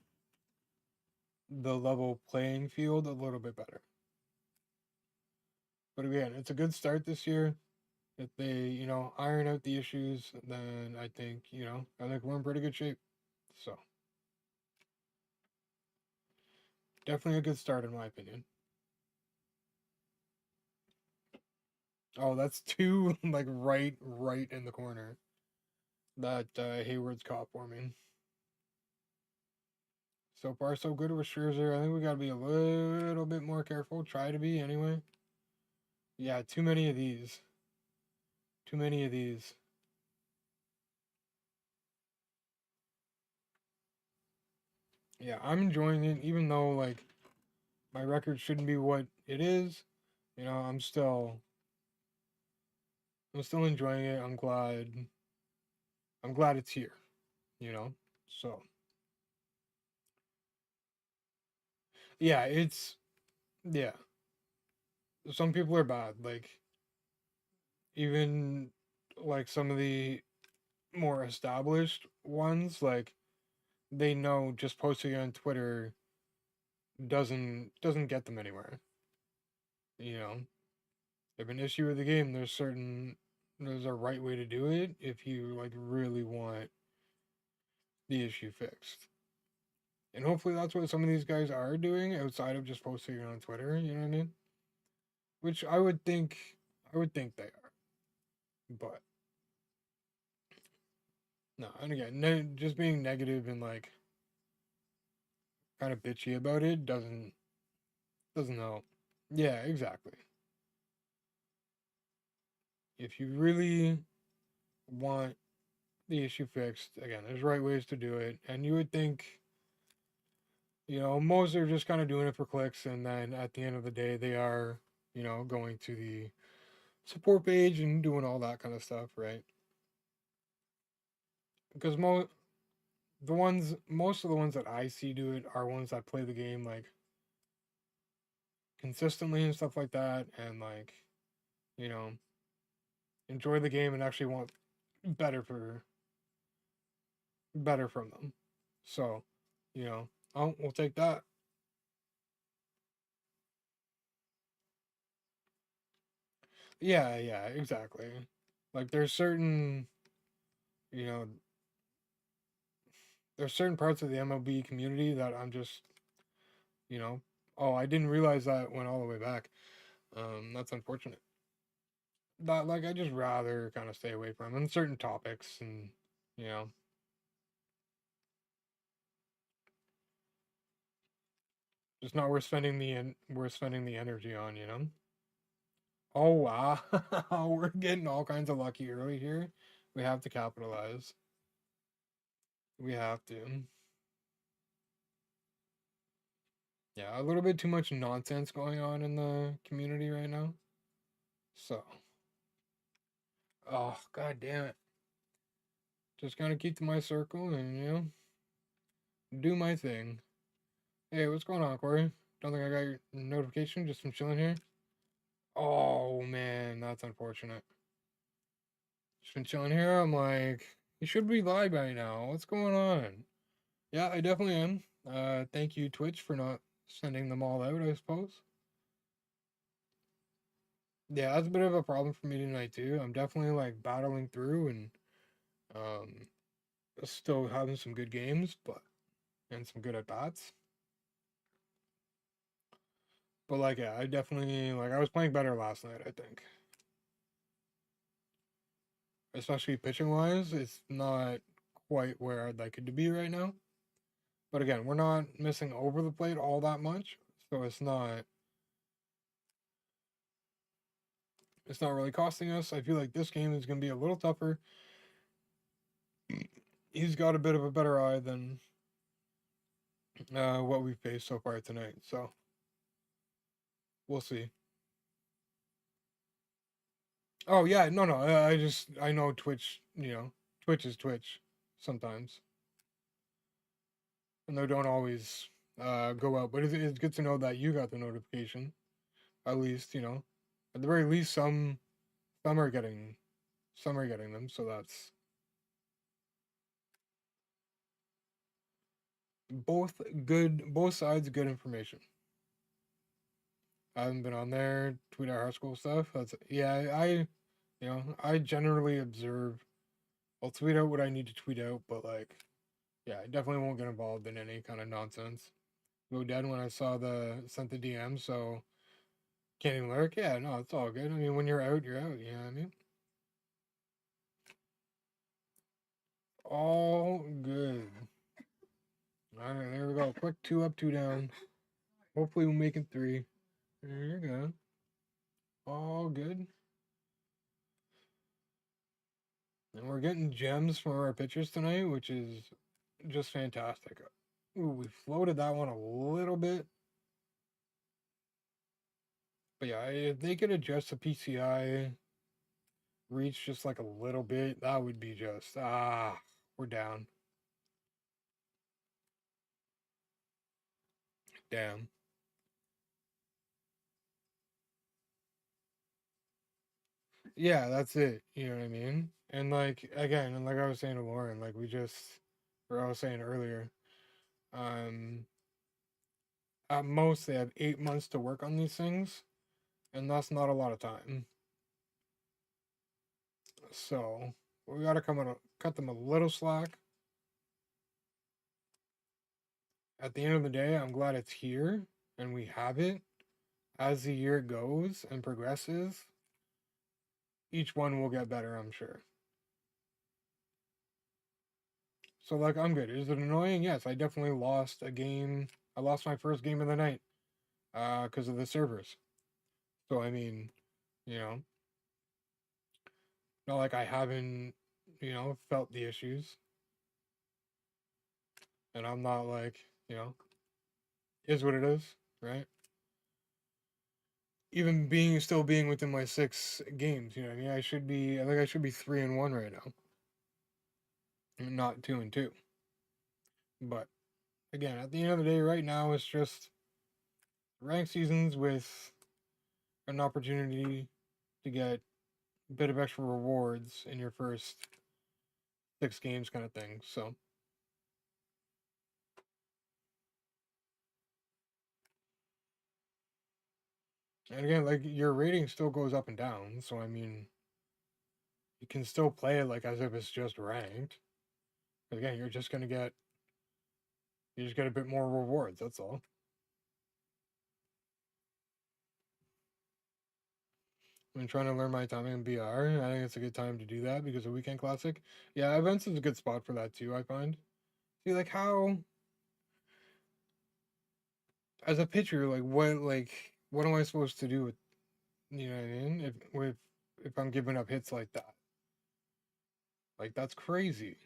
the level playing field a little bit better. But again, it's a good start this year. If they, iron out the issues, then I think we're in pretty good shape. So definitely a good start in my opinion. Oh, that's two like right in the corner that Hayward's caught for me. So far, so good with Scherzer. I think we got to be a little bit more careful. Try to be, anyway. Yeah, too many of these. Too many of these. Yeah, I'm enjoying it, even though, like, my record shouldn't be what it is. You know, I'm still enjoying it. I'm glad it's here, you know? So, yeah, yeah. Some people are bad. Like, even, like, some of the more established ones, like, they know just posting on Twitter doesn't get them anywhere. You know, if an issue with the game, there's a right way to do it if you like really want the issue fixed. And hopefully that's what some of these guys are doing outside of just posting it on Twitter, you know what I mean? Which I would think they are. But no, and again, just being negative and like kind of bitchy about it doesn't help. Yeah, exactly. If you really want the issue fixed, again, there's right ways to do it, and you would think, you know, most are just kind of doing it for clicks, and then at the end of the day, they are, you know, going to the support page and doing all that kind of stuff, right? Because most of the ones that I see do it are ones that play the game like consistently and stuff like that, and like, you know, enjoy the game and actually want better for better from them. So, you know, we'll take that. Yeah, yeah, exactly. Like you know, there's certain parts of the MLB community that I'm just, you know, oh, I didn't realize that went all the way back. That's unfortunate. That like I just rather kind of stay away from on certain topics, and you know, just not worth worth spending the energy on, you know. Oh wow, we're getting all kinds of lucky early here. We have to capitalize. We have to. Yeah, a little bit too much nonsense going on in the community right now. So, oh god damn it. Just gotta keep to my circle and you know do my thing. Hey, what's going on, Corey? Don't think I got your notification just from chilling here. Oh man, that's unfortunate. Just been chilling here. I'm like, you should be live by now. What's going on? Yeah, I definitely am. Thank you, Twitch, for not sending them all out, I suppose. Yeah, that's a bit of a problem for me tonight too. I'm definitely like battling through and um still having some good games, but and some good at bats. But like yeah, I definitely like I was playing better last night, I think. Especially pitching wise, it's not quite where I'd like it to be right now. But again, we're not missing over the plate all that much, so it's not really costing us. I feel like this game is going to be a little tougher. He's got a bit of a better eye than what we've faced so far tonight, so we'll see. Oh yeah, no, no. I know Twitch. You know, Twitch is Twitch sometimes, and they don't always go out. But it's good to know that you got the notification. At least you know, at the very least, some are getting some are getting them. So that's both good. Both sides good information. I haven't been on there. Tweet our school stuff. That's yeah. You know I generally observe. I'll tweet out what I need to tweet out, but like yeah, I definitely won't get involved in any kind of nonsense. Go dead when I saw the sent the DM, so can't even lurk. Yeah, no, it's all good. I mean, when you're out, you're out. You know what I mean? All good. All right, there we go. Quick 2 up, 2 down. Hopefully we'll make it 3. There you go. All good. And we're getting gems from our pitchers tonight, which is just fantastic. Ooh, we floated that one a little bit. But yeah, if they could adjust the PCI reach just like a little bit, that would be just, we're down. Damn. Yeah, that's it. You know what I mean? And like, again, and like I was saying to Lauren, like or I was saying earlier, um, at most they have 8 months to work on these things, and that's not a lot of time. So we got to cut them a little slack. At the end of the day, I'm glad it's here and we have it. As the year goes and progresses, each one will get better, I'm sure. So like, I'm good. Is it annoying? Yes, I definitely lost a game. I lost my first game of the night because of the servers. So I mean, you know, not like I haven't, felt the issues, and I'm not like, is what it is, right? Even still being within my 6 games, you know what I mean? I think I should be 3-1 right now, not 2-2. But again, at the end of the day, right now it's just rank seasons with an opportunity to get a bit of extra rewards in your first 6 games, kind of thing. So, and again, like your rating still goes up and down. So I mean, you can still play it like as if it's just ranked. But again, you just get a bit more rewards. That's all. I'm trying to learn my timing in BR. I think it's a good time to do that because of Weekend Classic. Yeah, events is a good spot for that too, I find. See, like, how, as a pitcher, what am I supposed to do with, you know what I mean? If I'm giving up hits like that. Like, that's crazy.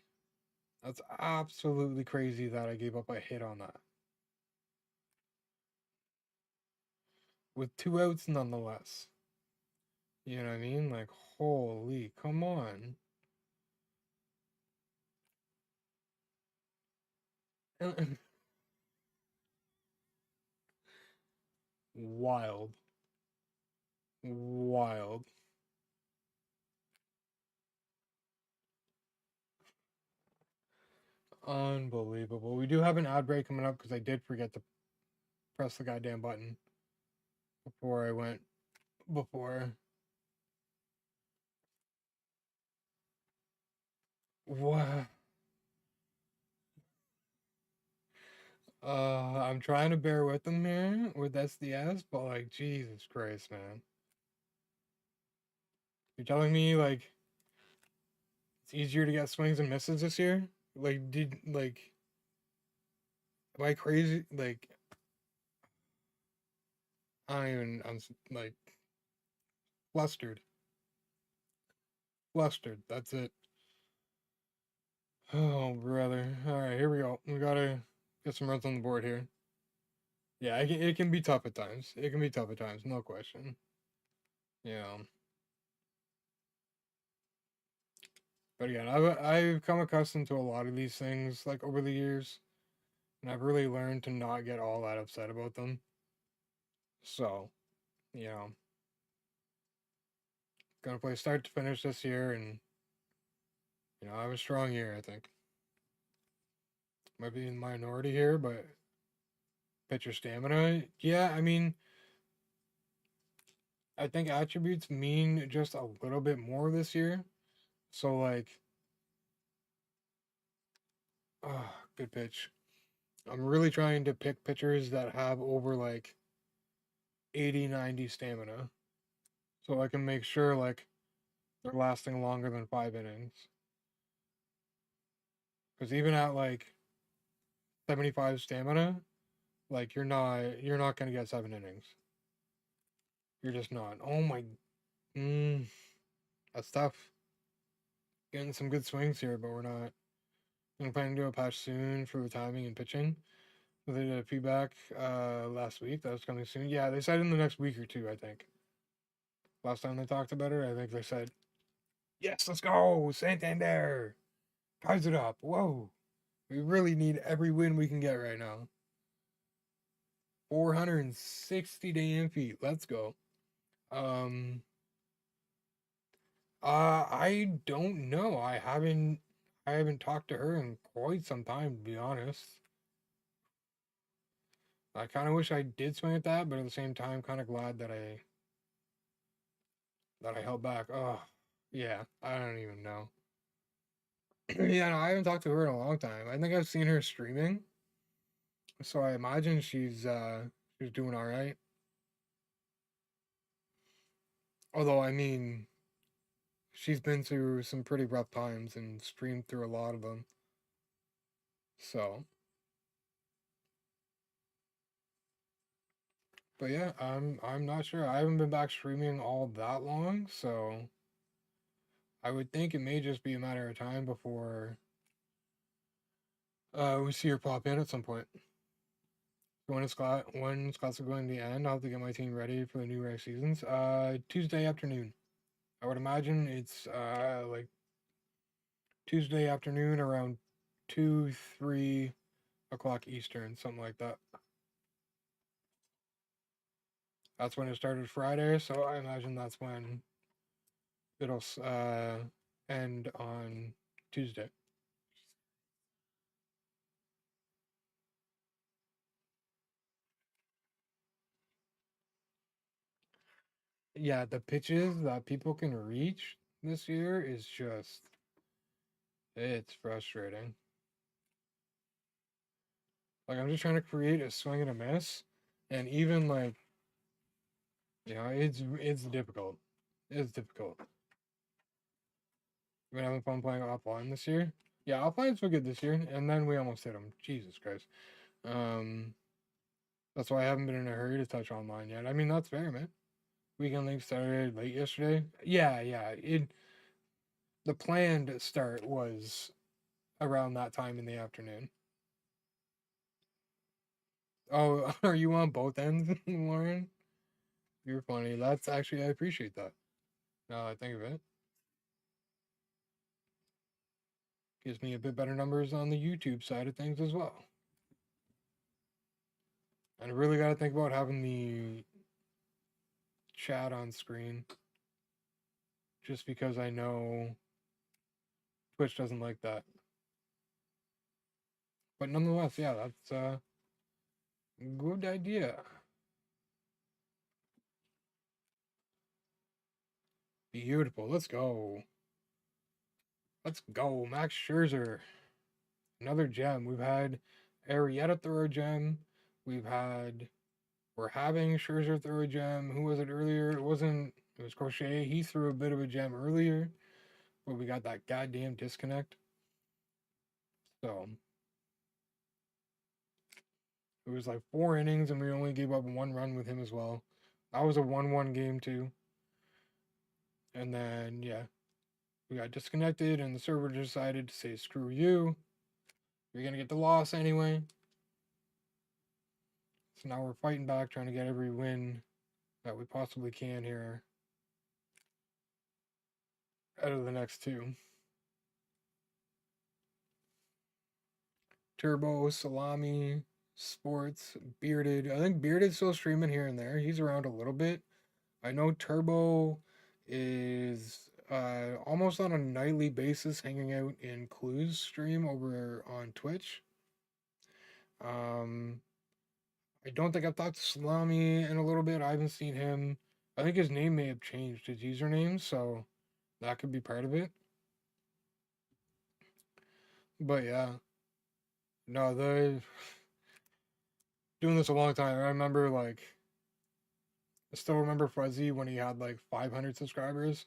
That's absolutely crazy that I gave up a hit on that. With 2 outs nonetheless. You know what I mean? Like, holy, come on. Wild. Wild. Unbelievable. We do have an ad break coming up because I did forget to press the goddamn button before I went. Before. What? I'm trying to bear with them here with SDS, but like, Jesus Christ, man. You're telling me, like, it's easier to get swings and misses this year? Am I crazy? Like, I'm like, flustered. Flustered. That's it. Oh, brother. Alright, here we go. We gotta get some runs on the board here. Yeah, it can be tough at times. It can be tough at times, no question. Yeah. But again, I've come accustomed to a lot of these things like over the years, and I've really learned to not get all that upset about them. So, you know, gonna play start to finish this year, and I have a strong year. I think might be in the minority here, but pitcher stamina. Yeah, I mean, I think attributes mean just a little bit more this year. So like, good pitch. I'm really trying to pick pitchers that have over like 80, 90 stamina. So I can make sure like they're lasting longer than 5 innings. Because even at like 75 stamina, like you're not gonna get 7 innings. You're just not. Oh my, mm, that's tough. Getting some good swings here, but we're not. I'm planning to do a patch soon for the timing and pitching. They did a feedback last week that was coming soon. Yeah, they said in the next week or two, I think. Last time they talked about it, I think they said, yes, let's go, Santander. Ties it up. Whoa. We really need every win we can get right now. 460 damn feet. Let's go. Um I don't know. I haven't talked to her in quite some time, to be honest. I kind of wish I did swing at that, but at the same time, kind of glad that I held back. Oh, yeah, I don't even know. Yeah, no, I haven't talked to her in a long time. I think I've seen her streaming, so I imagine she's doing all right. Although, I mean, she's been through some pretty rough times and streamed through a lot of them. So, but yeah, I'm not sure. I haven't been back streaming all that long, so I would think it may just be a matter of time before we see her pop in at some point. When Scott's going to end, I'll have to get my team ready for the new reg seasons. Tuesday afternoon. I would imagine it's like Tuesday afternoon around 2, 3 o'clock Eastern, something like that. That's when it started Friday, so I imagine that's when it'll end on Tuesday. Yeah, the pitches that people can reach this year is just it's frustrating. Like I'm just trying to create a swing and a miss, and even like it's difficult. It's difficult. We've been having fun playing offline this year. Yeah, offline's were good this year, and then we almost hit them. Jesus Christ. Um, that's why I haven't been in a hurry to touch online yet. I mean, that's fair, man. Weekend League started late yesterday. Yeah, yeah. The planned start was around that time in the afternoon. Oh, are you on both ends, Lauren? You're funny. That's actually I appreciate that. Now that I think of it, gives me a bit better numbers on the YouTube side of things as well. And I really got to think about having the chat on screen, just because I know Twitch doesn't like that. But nonetheless, yeah, that's a good idea. Beautiful. Let's go. Let's go. Max Scherzer. Another gem. We've had Arrieta throw a gem. We've had. We're having Scherzer throw a gem. Who was it earlier? It wasn't. It was Crochet. He threw a bit of a gem earlier, but we got that goddamn disconnect. So it was like 4 innings, and we only gave up 1 run with him as well. That was a 1-1 game too. And then yeah, we got disconnected, and the server decided to say screw you. You're gonna get the loss anyway. So now we're fighting back, trying to get every win that we possibly can here out of the next two. Turbo, Salami, Sports, Bearded. I think Bearded's still streaming here and there. He's around a little bit. I know Turbo is almost on a nightly basis hanging out in Clue's stream over on Twitch. Um, I don't think I've talked to Salami in a little bit. I haven't seen him. I think his name may have changed, his username, so that could be part of it. But yeah, no, they're doing this a long time. I remember like I still remember Fuzzy when he had like 500 subscribers.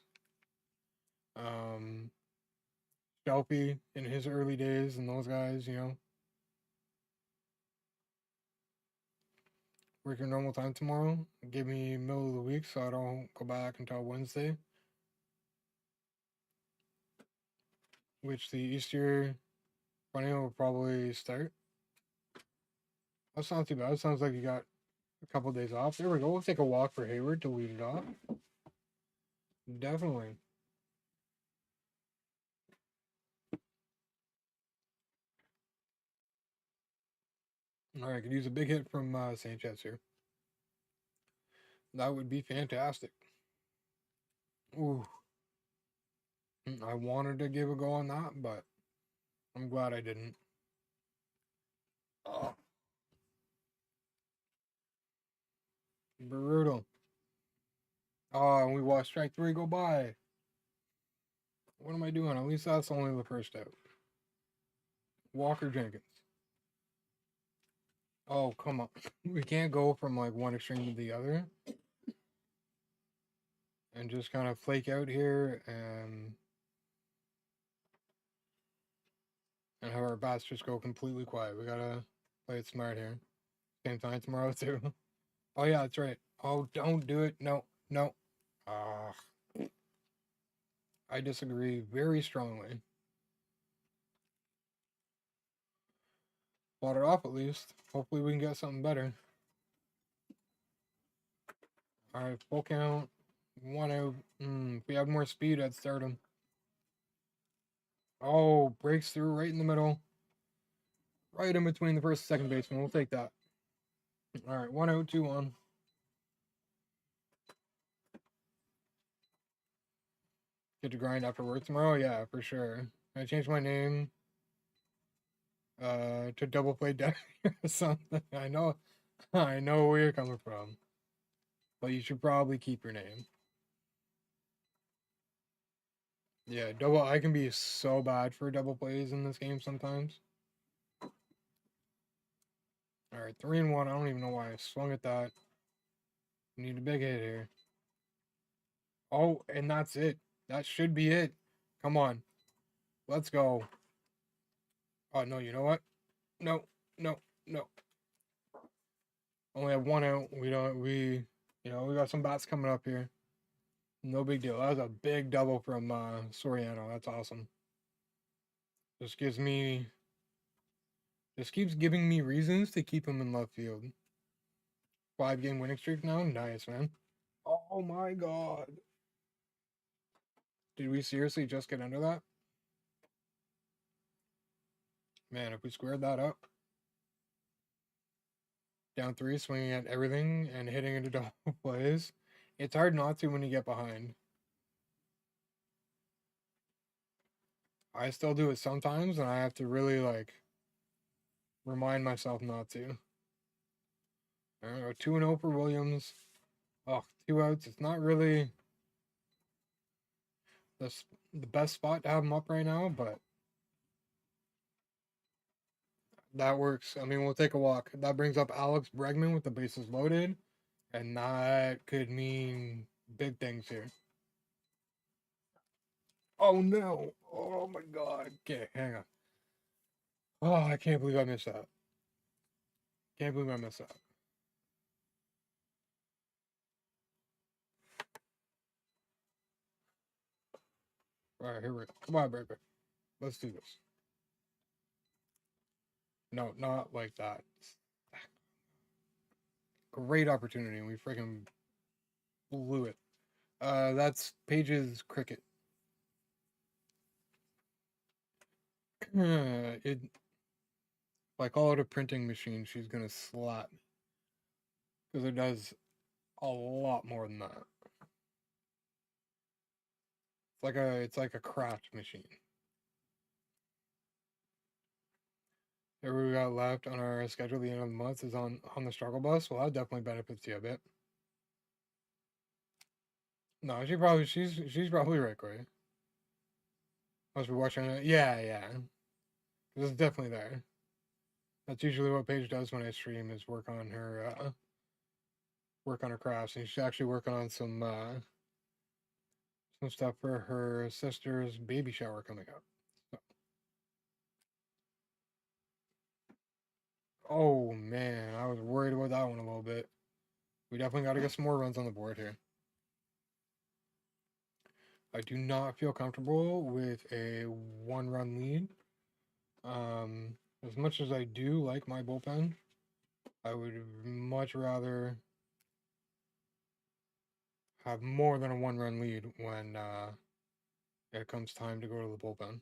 Um, Shelpy in his early days and those guys, you know. work your normal time tomorrow. Give me middle of the week so I don't go back until Wednesday, which the Easter bunny will probably start. That's not too bad. It sounds like you got a couple days off. There we go. We'll take a walk for Hayward to lead it off. Definitely. All right, could use a big hit from Sanchez here. That would be fantastic. Ooh. I wanted to give a go on that, but I'm glad I didn't. Oh, brutal. Oh, and we watched strike three go by. What am I doing? At least that's only the first out. Walker Jenkins. Oh, come on. We can't go from like one extreme to the other and just kind of flake out here and have our bats just go completely quiet. We gotta play it smart here. Same time tomorrow too. Oh yeah, that's right. Oh, don't do it. No, no. Ah, I disagree very strongly. Fought it off at least. Hopefully we can get something better. Alright, full count. One out. If we had more speed, I'd start him. Oh, breaks through right in the middle. Right in between the first and second baseman. We'll take that. Alright, 1 out, 2 1. Get to grind after work tomorrow? Yeah, for sure. I changed my name to double play deck or something. I know where you're coming from. But you should probably keep your name. Yeah, double I can be so bad for double plays in this game sometimes. Alright, 3 and 1. I don't even know why I swung at that. Need a big hit here. Oh, and that's it. That should be it. Come on. Let's go. Oh no, you know what? No, no, no. Only have 1 out. We we got some bats coming up here. No big deal. That was a big double from Soriano. That's awesome. This keeps giving me reasons to keep him in left field. 5-game winning streak now? Nice, man. Oh my god. Did we seriously just get under that? Man, if we squared that up. Down 3, swinging at everything and hitting into double plays. It's hard not to when you get behind. I still do it sometimes, and I have to really, like, remind myself not to. All right, 2-0 for Williams. Oh, 2 outs. It's not really the best spot to have him up right now, but that works. I mean, we'll take a walk. That brings up Alex Bregman with the bases loaded, and that could mean big things here. Oh no! Oh my god! Okay, hang on. Oh, I can't believe I missed that. Can't believe I missed that. All right, here we go. Come on, baby. Let's do this. No, not like that. Great opportunity, and we freaking blew it. That's Paige's cricket. If I call it a printing machine, she's gonna slap me because it does a lot more than that. It's like a craft machine. Every we got left on our schedule at the end of the month is on the struggle bus. Well, that definitely benefits you a bit. No, she's probably right, Corey. Must be watching it. Yeah, yeah. It's definitely there. That's usually what Paige does when I stream is work on her crafts, and she's actually working on some stuff for her sister's baby shower coming up. So. Oh man, I was worried about that one a little bit. We definitely got to get some more runs on the board here. I do not feel comfortable with a one-run lead. As much as I do like my bullpen, I would much rather have more than a one-run lead when it comes time to go to the bullpen.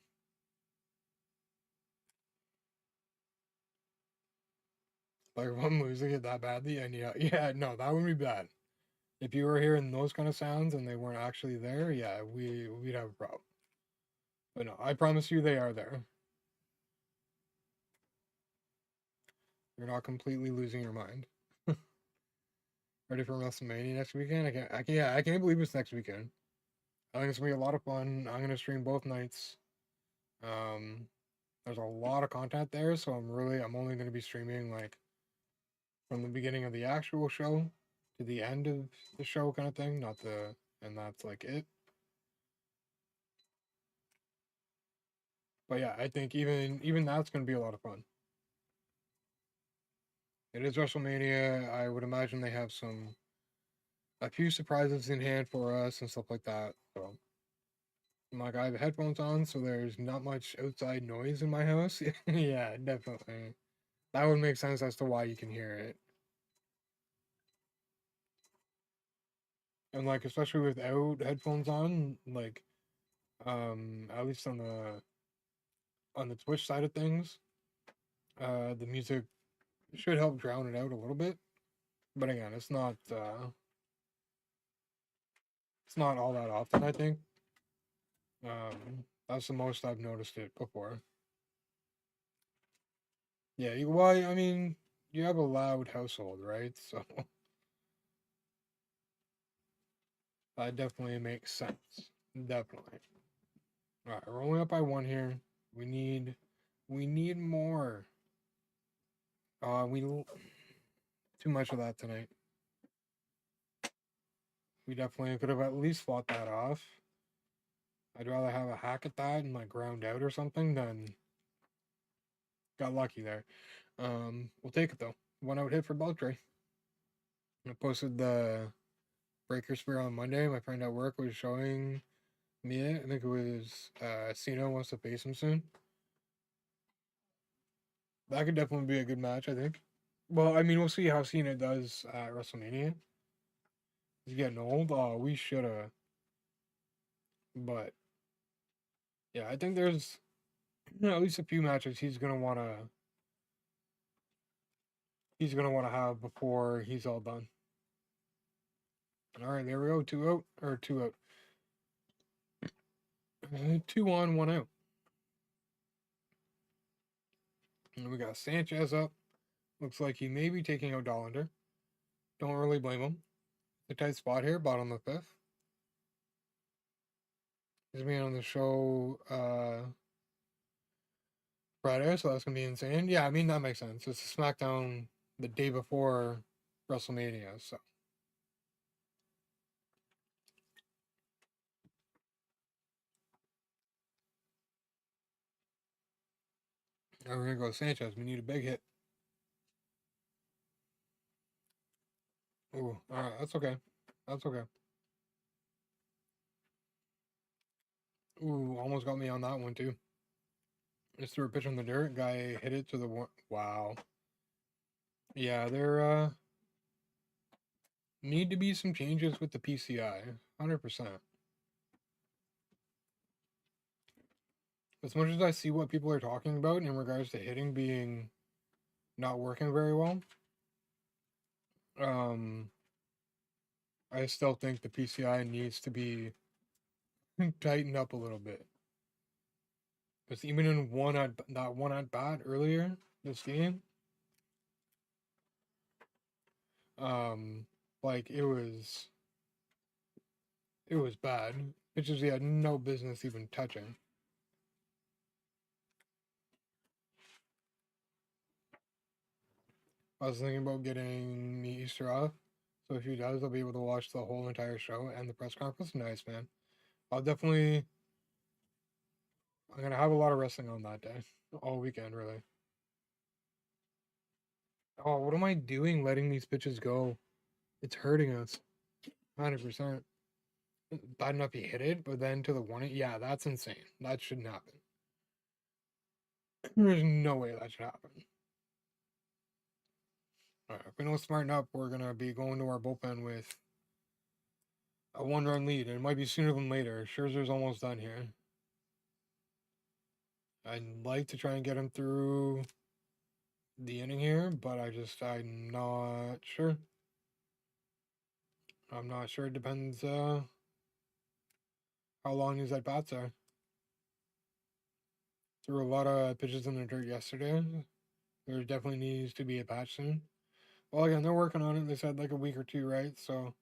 Like if I'm losing it that badly, and yeah, no, that would be bad. If you were hearing those kind of sounds and they weren't actually there, yeah, we'd have a problem. But no, I promise you they are there. You're not completely losing your mind. Ready for WrestleMania next weekend? I can't believe it's next weekend. I think it's gonna be a lot of fun. I'm gonna stream both nights. Um, there's a lot of content there, so I'm only gonna be streaming like from the beginning of the actual show to the end of the show kind of thing, not the and that's like it. But yeah, I think even that's gonna be a lot of fun. It is WrestleMania. I would imagine they have a few surprises in hand for us and stuff like that. So like I have headphones on, so there's not much outside noise in my house. Yeah, definitely. That would make sense as to why you can hear it. And like especially without headphones on, like at least on the Twitch side of things, the music should help drown it out a little bit. But again, it's not all that often, I think. That's the most I've noticed it before. Yeah, well, I mean, you have a loud household, right? So that definitely makes sense. Definitely. All right, we're only up by one here. We need, we need more. We too much of that tonight. We definitely could have at least fought that off. I'd rather have a hack at that and like ground out or something than got lucky there. We'll take it though. One out hit for Beltray. I posted the breaker spear on Monday. My friend at work was showing me it. I think it was Cena wants to face him soon. That could definitely be a good match, I think. Well, I mean, we'll see how Cena does at WrestleMania. He's getting old. Oh, we should have. But yeah, I think there's at least a few matches he's gonna want to have before he's all done. All right, there we go. Two out or two out. Two on, one out. And we got Sanchez up. Looks like he may be taking out Dollander. Don't really blame him. A tight spot here, bottom of the fifth. He's been on the show Friday, so that's gonna be insane. Yeah, I mean that makes sense. It's a SmackDown the day before WrestleMania, so we're gonna go Sanchez. We need a big hit. Ooh, all right, that's okay. That's okay. Ooh, almost got me on that one too. Just threw a pitch on the dirt. Guy hit it to the one. Wow. Yeah, there need to be some changes with the PCI. 100%. As much as I see what people are talking about in regards to hitting being not working very well, um, I still think the PCI needs to be tightened up a little bit. Because even in that one at bat earlier this game, um, like it was bad. Pitches he had no business even touching. I was thinking about getting me Easter off, so if he does, I'll be able to watch the whole entire show and the press conference. Nice, man. I'll definitely. I'm gonna have a lot of wrestling on that day, all weekend, really. Oh, what am I doing letting these pitches go? It's hurting us. 100%. Bad enough he hit it, but then to the one, yeah, that's insane. That shouldn't happen. There's no way that should happen. All right, if we don't smarten up, we're gonna be going to our bullpen with a one-run lead, and it might be sooner than later. Scherzer's almost done here. I'd like to try and get him through the inning here, but I'm not sure. I'm not sure. It depends how long his at bats are. Threw a lot of pitches in the dirt yesterday. There definitely needs to be a patch soon. Well, again, they're working on it. They said like a week or two, right? So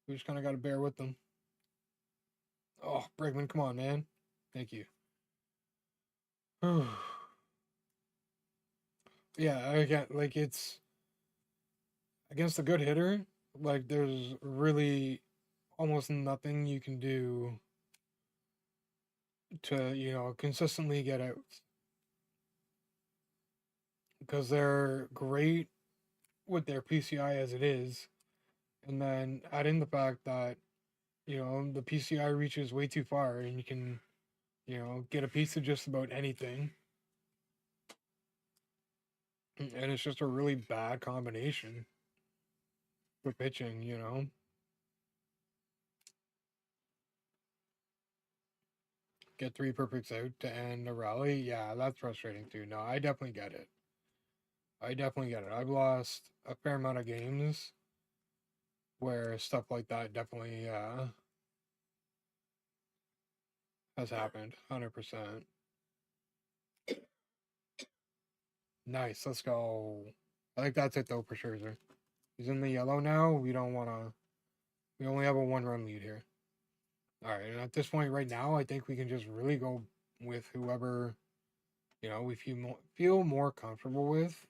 we just kind of got to bear with them. Oh, Bregman, come on, man. Thank you. Yeah, I get like it's against a good hitter. Like there's really almost nothing you can do to consistently get out because they're great with their PCI as it is, and then add in the fact that the PCI reaches way too far, and you can get a piece of just about anything, and it's just a really bad combination for pitching. Get three perfects out to end a rally. Yeah, that's frustrating too. No, I definitely get it. I definitely get it. I've lost a fair amount of games where stuff like that definitely has happened. 100%. Nice. Let's go. I think that's it though for Scherzer. He's in the yellow now. We don't want to. We only have a one-run lead here. All right, and at this point right now, I think we can just really go with whoever we feel more comfortable with.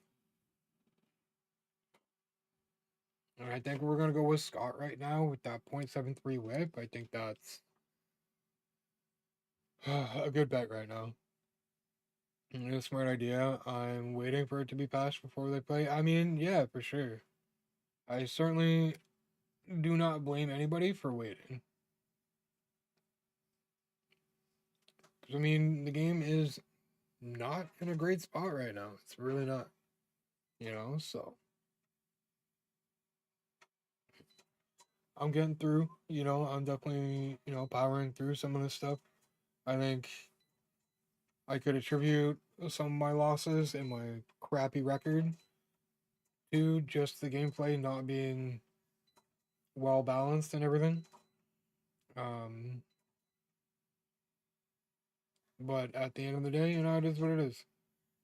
And I think we're gonna go with Scott right now with that .73 whip. I think that's a good bet right now. A smart idea. I'm waiting for it to be passed before they play. I mean, yeah, for sure. I certainly do not blame anybody for waiting. Because, I mean, the game is not in a great spot right now. It's really not. So I'm getting through. I'm definitely, powering through some of this stuff. I think I could attribute some of my losses and my crappy record to just the gameplay not being well balanced and everything. Um, but at the end of the day, it is what it is.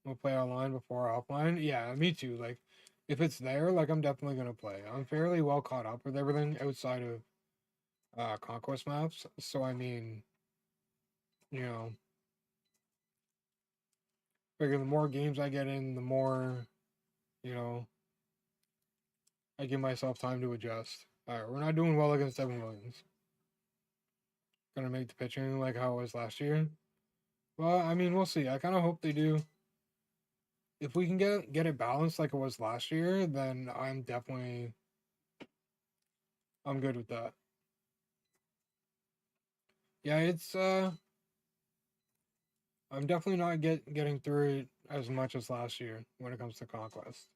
We'll play online before offline. Yeah, me too. Like, if it's there, like, I'm definitely gonna play. I'm fairly well caught up with everything outside of conquest maps. So I mean, you know, figure the more games I get in, the more you know I give myself time to adjust. All right, we're not doing well against 7 millions. Gonna make the pitching like how it was last year. Well, I mean, we'll see. I kind of hope they do. If we can get it balanced like it was last year, then I'm good with that. Yeah, it's I'm definitely not getting through it as much as last year when it comes to conquest.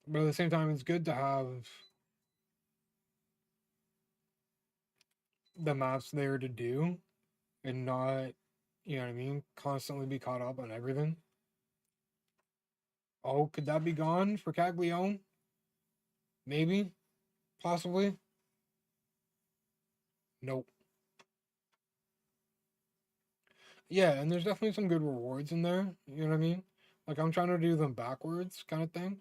But at the same time, it's good to have the maps there to do and not, you know what I mean, constantly be caught up on everything. Oh, could that be gone for Caglione? Maybe, possibly. Nope. Yeah, and there's definitely some good rewards in there. You know what I mean? Like I'm trying to do them backwards, kind of thing.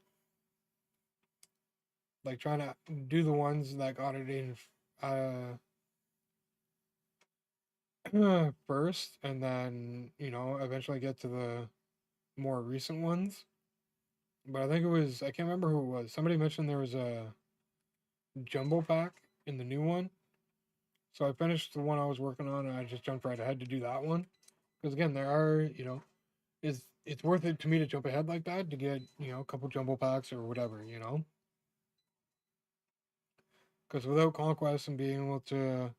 Like trying to do the ones that got it in uh first, and then eventually get to the more recent ones. But I think I can't remember who it was. Somebody mentioned there was a jumbo pack in the new one. So I finished the one I was working on, and I just jumped right ahead to do that one. Because again, there are is it's worth it to me to jump ahead like that to get, you know, a couple jumbo packs or whatever, you know? Because without Conquest and being able to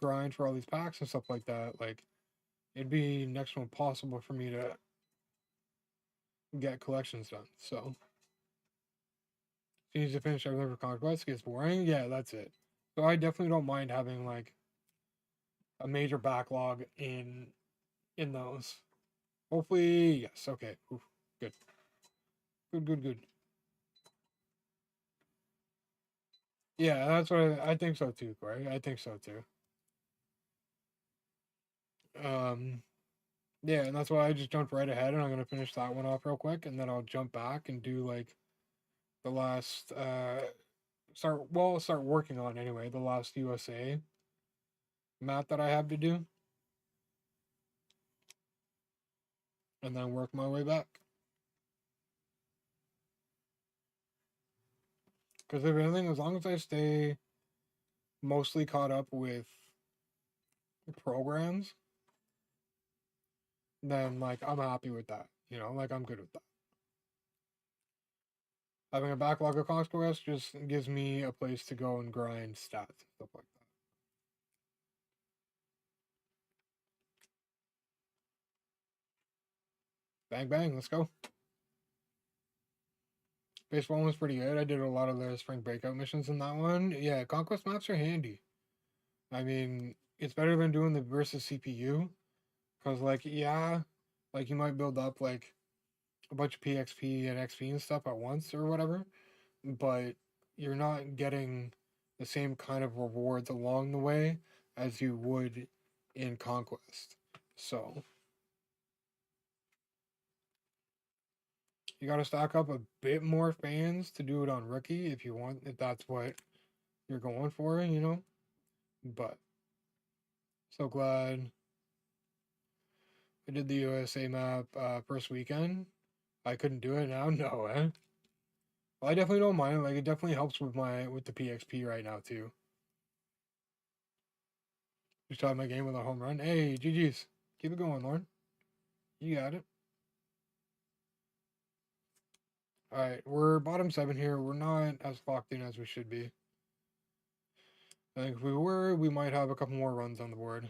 grind for all these packs and stuff like that, like, it'd be next to impossible for me to get collections done. So, as to finish everything for Conquest gets boring. Yeah, that's it. So I definitely don't mind having like a major backlog in those. Hopefully, yes. Okay. Oof, good. Good. Good. Good. Yeah, that's what I think so too, Corey. I think so too. Um, yeah, and that's why I just jumped right ahead, and I'm gonna finish that one off real quick, and then I'll jump back and do like the last start working on anyway the last USA map that I have to do, and then work my way back. Because if anything, as long as I stay mostly caught up with programs, then like I'm happy with that. You know, like I'm good with that. Having a backlog of conquest just gives me a place to go and grind stats and stuff like that. Bang bang, let's go. Baseball was pretty good. I did a lot of the spring breakout missions in that one. Yeah, conquest maps are handy. I mean, it's better than doing the versus CPU. Cause like yeah, like you might build up like a bunch of PXP and XP and stuff at once or whatever, but you're not getting the same kind of rewards along the way as you would in Conquest. So you got to stack up a bit more fans to do it on Rookie if you want, if that's what you're going for, you know. But so glad I did the USA map first weekend. I couldn't do it now. No, eh? Well, I definitely don't mind. Like it definitely helps with the PXP right now too. Just started my game with a home run. Hey, GG's. Keep it going, Lauren. You got it. All right, we're bottom 7 here. We're not as locked in as we should be. I think if we were, we might have a couple more runs on the board.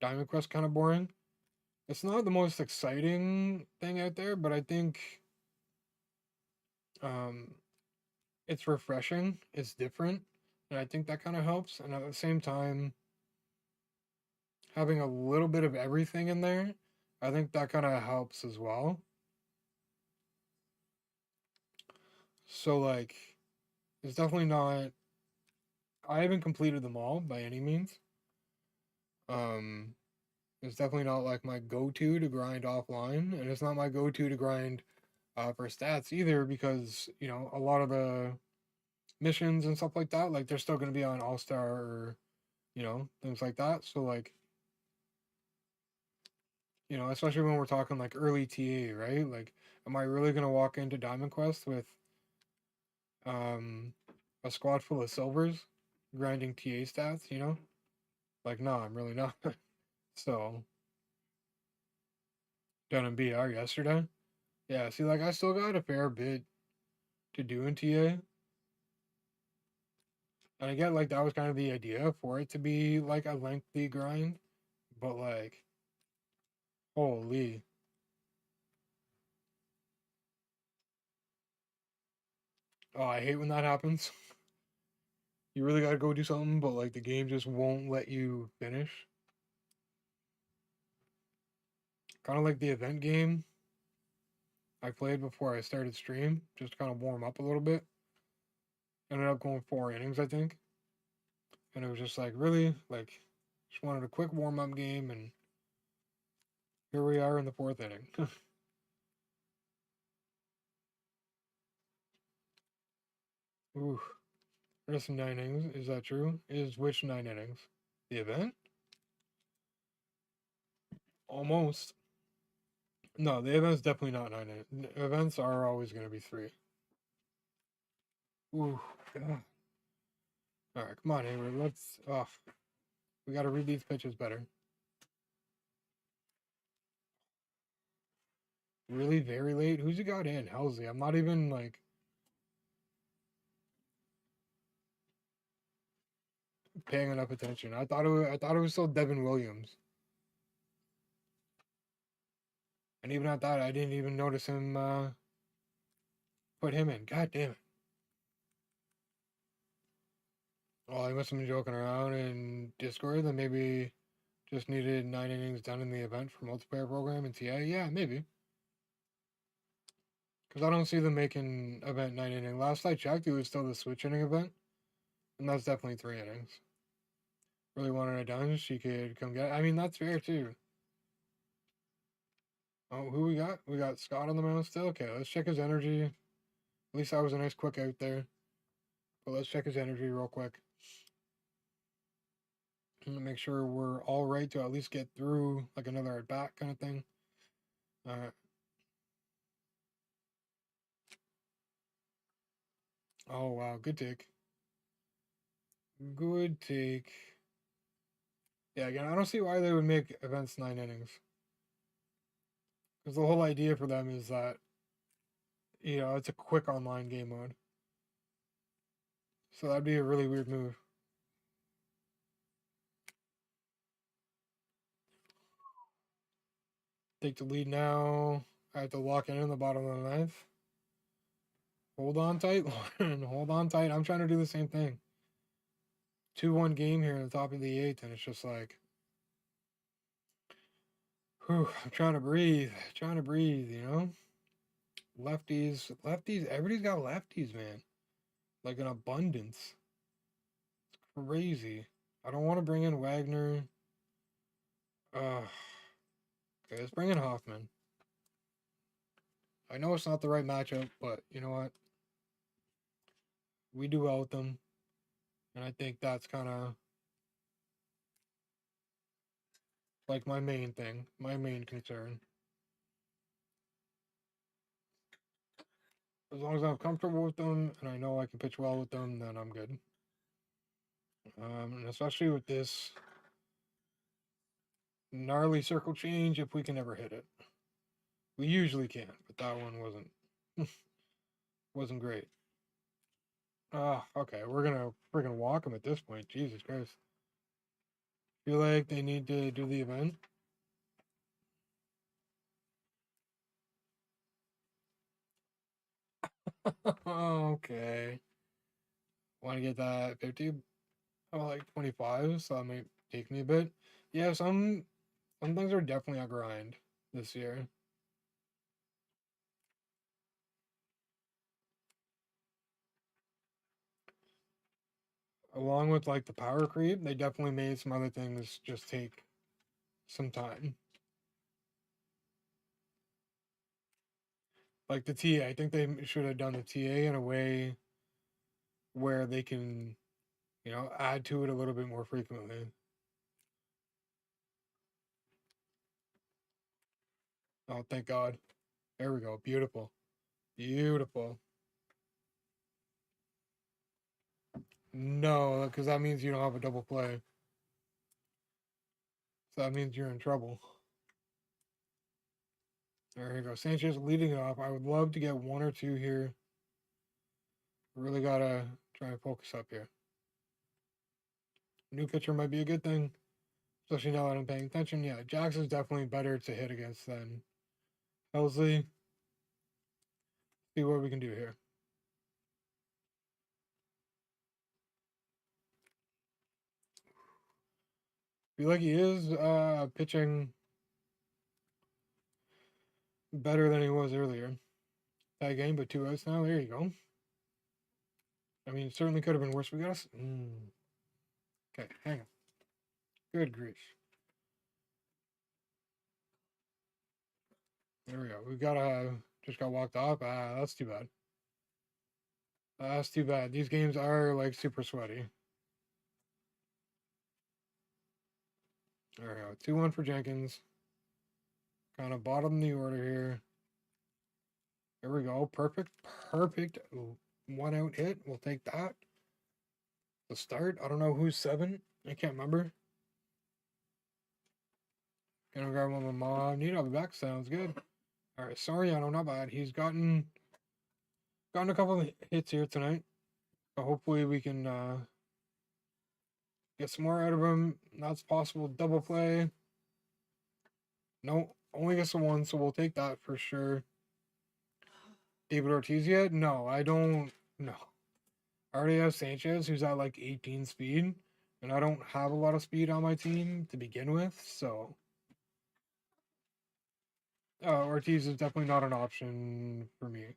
Diamond Quest kind of boring. It's not the most exciting thing out there, but I think um, it's refreshing. It's different, and I think that kind of helps. And at the same time, having a little bit of everything in there, I think that kind of helps as well. So like, it's definitely not. I haven't completed them all by any means. Um, it's definitely not like my go-to to grind offline, and it's not my go-to to grind for stats either because you know a lot of the missions and stuff like that, like they're still going to be on All Star or you know things like that. So like you know, especially when we're talking like early TA, right? Like, am I really going to walk into Diamond Quest with um a squad full of silvers grinding TA stats? You know, like no, I'm really not. So done in BR yesterday. Yeah, see, like I still got a fair bit to do in TA. And I get like that was kind of the idea for it to be like a lengthy grind, but like, holy. Oh, I hate when that happens. You really gotta go do something, but like the game just won't let you finish. Kind of like the event game I played before I started stream, just to kind of warm up a little bit. Ended up going 4 innings, I think. And it was just like, really? Like, just wanted a quick warm up game, and here we are in the fourth inning. Ooh, there's 9 innings. Is that true? Is which 9 innings? The event? Almost. No, the event's definitely not 9 innings. Events are always going to be 3. Ooh, God. All right, come on, Hayward. Let's. Oh, we got to read these pitches better. Really very late. Who's he got in? Helsley. I'm not even like paying enough attention. I thought it was still Devin Williams. And even at that, I didn't even notice him put him in. God damn it. Well, I must have been joking around in Discord that maybe just needed 9 innings done in the event for multiplayer program and TA. Yeah, maybe. Because I don't see them making event 9 inning. Last I checked, it was still the switch inning event. And that's definitely 3 innings. Really wanted it done, she could come get it. I mean, that's fair too. Oh, who we got? We got Scott on the mound still? Okay, let's check his energy. At least that was a nice quick out there. But let's check his energy real quick. Make sure we're all right to at least get through like another at bat kind of thing. Oh wow, good take. Good take. Yeah, again, I don't see why they would make events 9 innings. Because the whole idea for them is that, it's a quick online game mode. So that'd be a really weird move. Take the lead now. I have to lock in the bottom of the ninth. Hold on tight, Lauren. Hold on tight. I'm trying to do the same thing. 2-1 game here in the top of the eighth, and it's just like, whew, I'm trying to breathe. Lefties. Everybody's got lefties, man. Like an abundance. It's crazy. I don't want to bring in Wagner. Okay, let's bring in Hoffman. I know it's not the right matchup, but you know what? We do well with them. And I think that's kind of like my main thing, my main concern. As long as I'm comfortable with them and I know I can pitch well with them, then I'm good. And especially with this gnarly circle change, if we can ever hit it. We usually can, but that one wasn't great. Okay, we're gonna freaking walk them at this point. Jesus Christ. Feel like they need to do the event. Okay. Want to get that 50? Oh, like 25, so that might take me a bit. Yeah, some things are definitely a grind this year. Along with like the power creep, they definitely made some other things just take some time. Like the TA, I think they should have done the TA in a way where they can, add to it a little bit more frequently. Oh, thank God. There we go. Beautiful. Beautiful. No, because that means you don't have a double play. So that means you're in trouble. There you go. Sanchez leading it off. I would love to get one or two here. Really gotta try and focus up here. New pitcher might be a good thing, especially now that I'm paying attention. Yeah, Jax is definitely better to hit against than Helsley. See what we can do here. Feel like he is pitching better than he was earlier. That game, but 2 outs now. There you go. I mean, it certainly could have been worse. We got us. Okay, hang on. Good grief. There we go. We just got walked off. That's too bad. That's too bad. These games are like super sweaty. There we go. 2-1 for Jenkins. Kind of bottom the order here. There we go. Perfect. 1 out hit. We'll take that. The start. I don't know who's 7. I can't remember. Gonna grab one with my mom. Need to be back. Sounds good. All right, Soriano, not bad. He's gotten a couple of hits here tonight. So hopefully we can get some more out of him. That's possible. Double play. No, only gets the one, so we'll take that for sure. David Ortiz yet? No, I don't. No. I already have Sanchez, who's at like 18 speed, and I don't have a lot of speed on my team to begin with, so. Ortiz is definitely not an option for me.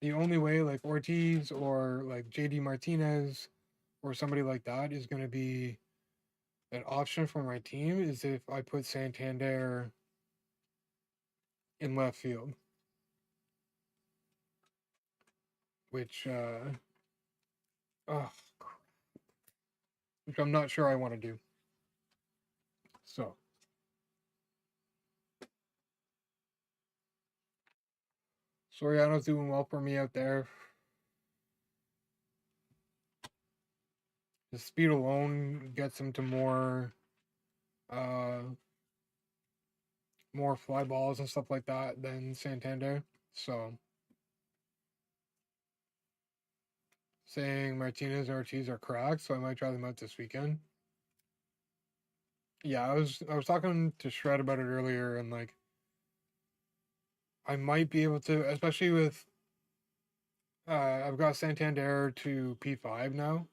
The only way, like Ortiz or like JD Martinez or somebody like that, is going to be an option for my team is if I put Santander in left field, which oh, which I'm not sure I want to do. So Soriano's doing well for me out there. The speed alone gets him to uh more fly balls and stuff like that than Santander. So saying Martinez and Ortiz are cracked, so I might try them out this weekend. Yeah, I was talking to Shred about it earlier, and like I might be able to, especially with I've got Santander to P5 now,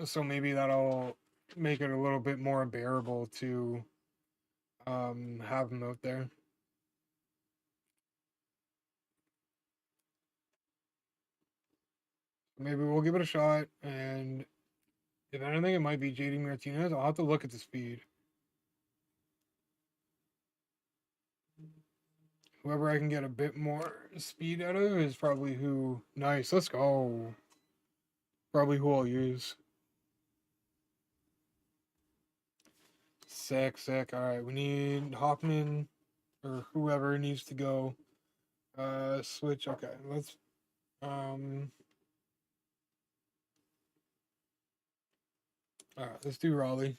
so maybe that'll make it a little bit more bearable to have him out there. Maybe we'll give it a shot, and if anything, it might be JD Martinez. I'll have to look at the speed. Whoever I can get a bit more speed out of is probably who. Nice, let's go. Probably who I'll use. Sick, sick. All right, we need Hoffman or whoever needs to go. Switch. Okay, let's. All right, let's do Raleigh.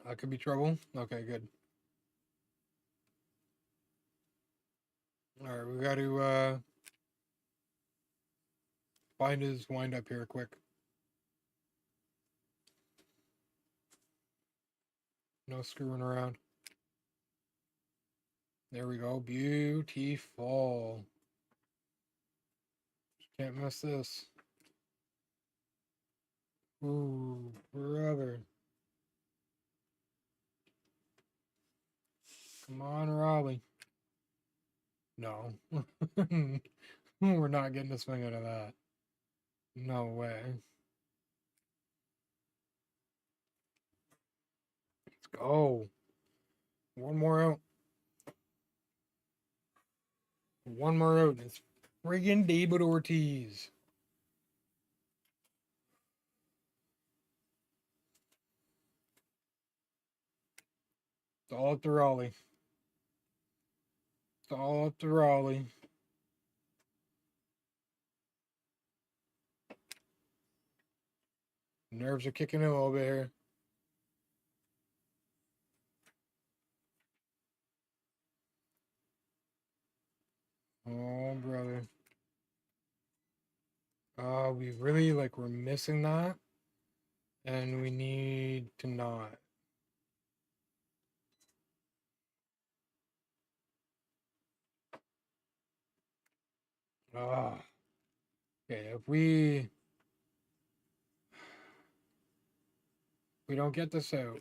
That could be trouble. Okay, good. All right, we got to find his wind up here quick. No screwing around. There we go. Beautiful. Can't miss this. Ooh, brother. Come on, Raleigh. No. We're not getting a swing out of that. No way. Let's go. One more out. One more out. It's friggin' David Ortiz. It's all up to Raleigh. It's all up to Raleigh. Nerves are kicking in a little bit here. Oh, brother. We really, like, we're missing that. And we need to not. Ah. Okay, if we don't get this out,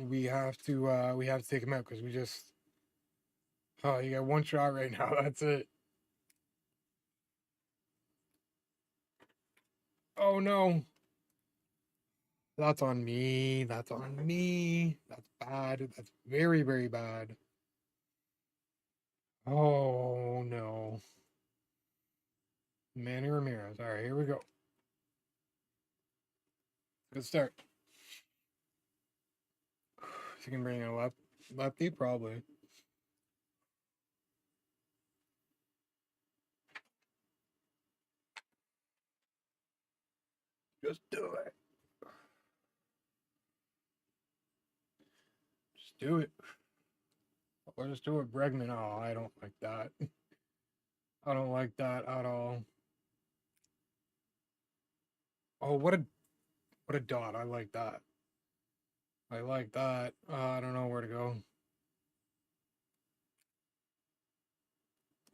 we have to take him out because we just you got one shot right now. That's it. Oh no. That's on me. That's on me. That's bad. That's very, very bad. Oh no. Manny Ramirez. All right, here we go. Good start. If you can bring in a lefty, probably. Just do it. Just do it. Or just do it, Bregman. Oh, I don't like that. I don't like that at all. Oh, what a dot. I like that. I like that. I don't know where to go.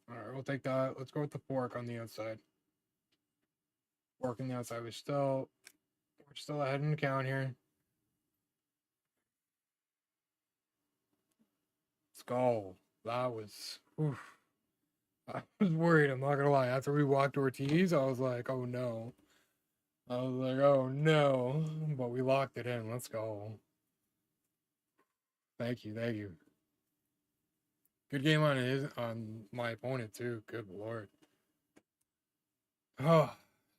All right, we'll take that. Let's go with the fork on the outside. Fork on the outside. We're still ahead in the count here. Let's go. That was. Oof. I was worried. I'm not gonna lie. After we walked Ortiz, I was like, oh no. I was like, oh no. But we locked it in. Let's go. Thank you. Thank you. Good game on my opponent too. Good lord. Oh,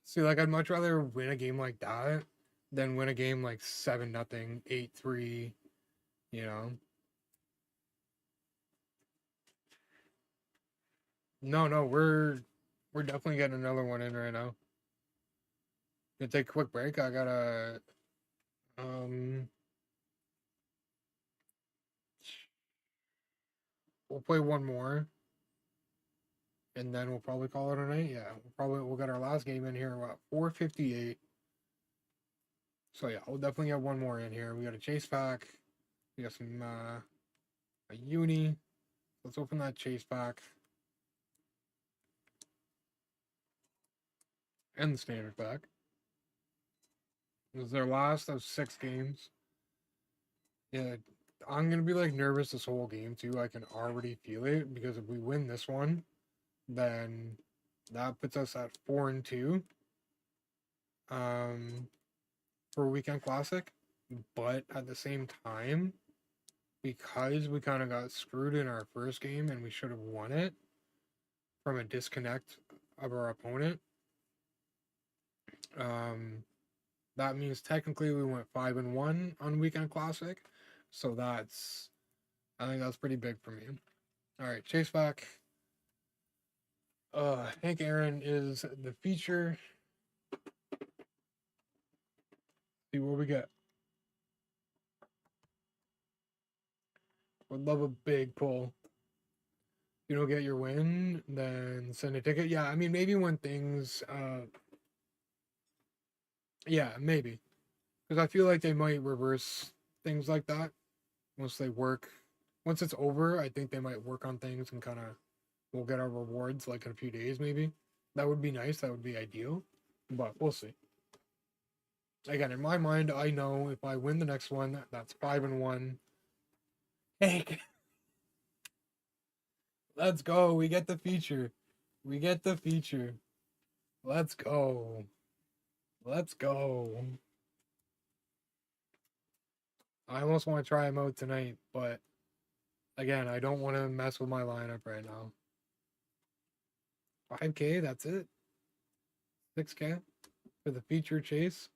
see, like I'd much rather win a game like that than win a game like 7-0, 8-3. You know. No, no, we're definitely getting another one in right now. Gonna take a quick break. I gotta um. We'll play one more, and then we'll probably call it a night. Yeah, we'll get our last game in here. What 4:58. So yeah, we'll definitely get one more in here. We got a chase pack. We got some a uni. Let's open that chase pack and the standard pack. This is their last of 6 games. Yeah, I'm gonna be like nervous this whole game too. I can already feel it because if we win this one, then that puts us at 4-2. For weekend classic. But at the same time, because we kind of got screwed in our first game and we should have won it from a disconnect of our opponent, um, that means technically we went 5-1 on weekend classic. So I think that's pretty big for me. All right, chase back. Hank Aaron is the feature. See what we get. Would love a big pull. If you don't get your win, then send a ticket. Yeah, I mean maybe when things yeah, maybe. Because I feel like they might reverse things like that once they work. Once it's over, I think they might work on things and kind of we'll get our rewards like in a few days, maybe. That would be nice. That would be ideal. But we'll see. Again, in my mind, I know if I win the next one, that's 5-1. Hey, let's go. We get the feature. We get the feature. Let's go. Let's go. I almost want to try him out tonight, but again, I don't want to mess with my lineup right now. 5K, that's it. 6K for the feature chase.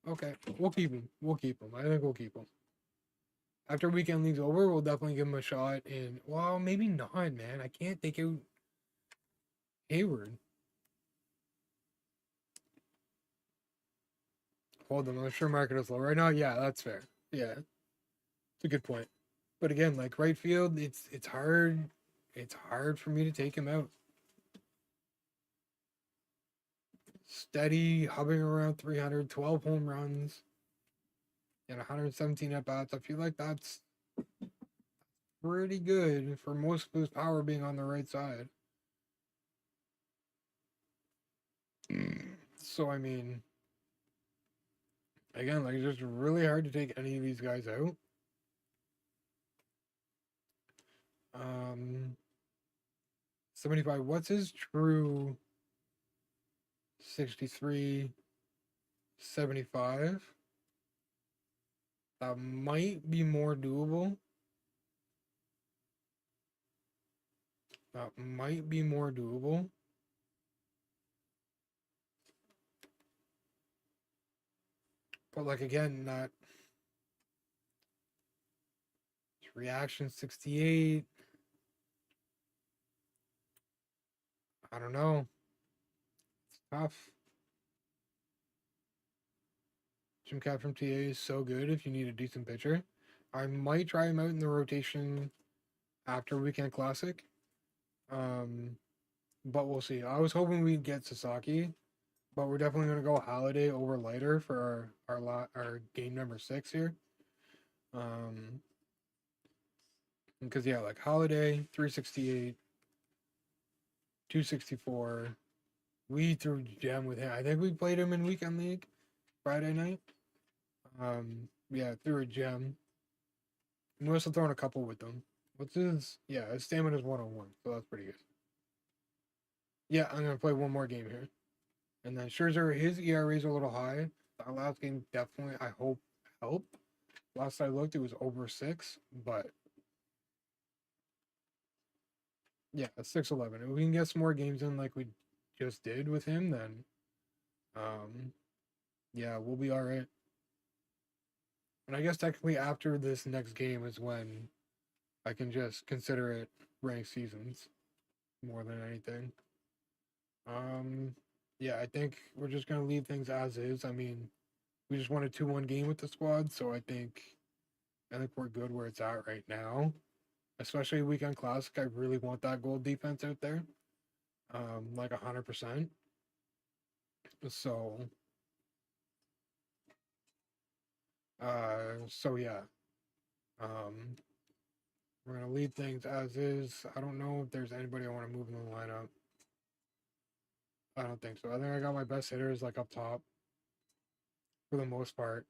Okay, we'll keep him. We'll keep him. I think we'll keep him. After weekend league's over, we'll definitely give him a shot. And well, maybe not, man. I can't take out Hayward. Hold on, I'm sure market is low right now. Yeah, that's fair. Yeah, it's a good point. But again, like right field, it's hard. It's hard for me to take him out. Steady, hovering around 300, 12 home runs, and 117 at bats. I feel like that's pretty good for most of his power being on the right side. So I mean, again, like it's just really hard to take any of these guys out. 75. What's his true 63, 75? That might be more doable. That might be more doable. But like again, that reaction 68. I don't know. It's tough. Jim Cat from TA is so good if you need a decent pitcher. I might try him out in the rotation after Weekend Classic. Um, but we'll see. I was hoping we'd get Sasaki, but we're definitely gonna go Holiday over Lighter for our game number 6 here. Because yeah, like Holiday 368, 264. We threw Gem with him. I think we played him in Weekend League Friday night. Yeah, threw a Gem. We must have thrown a couple with them. What's his? Yeah, his stamina is 101, so that's pretty good. Yeah, I'm gonna play one more game here, and then Scherzer, his ERA is a little high. That last game definitely, I hope, helped. Last I looked, it was over 6, but yeah, 6-11. If we can get some more games in like we just did with him, then um, yeah, we'll be all right. And I guess technically after this next game is when I can just consider it ranked seasons more than anything. Um, yeah, I think we're just gonna leave things as is. I mean, we just won a 2-1 game with the squad, so I think we're good where it's at right now. Especially Weekend Classic, I really want that gold defense out there, like 100%. So, so yeah, um, we're gonna leave things as is. I don't know if there's anybody I want to move in the lineup. I don't think so. I think I got my best hitters like up top for the most part.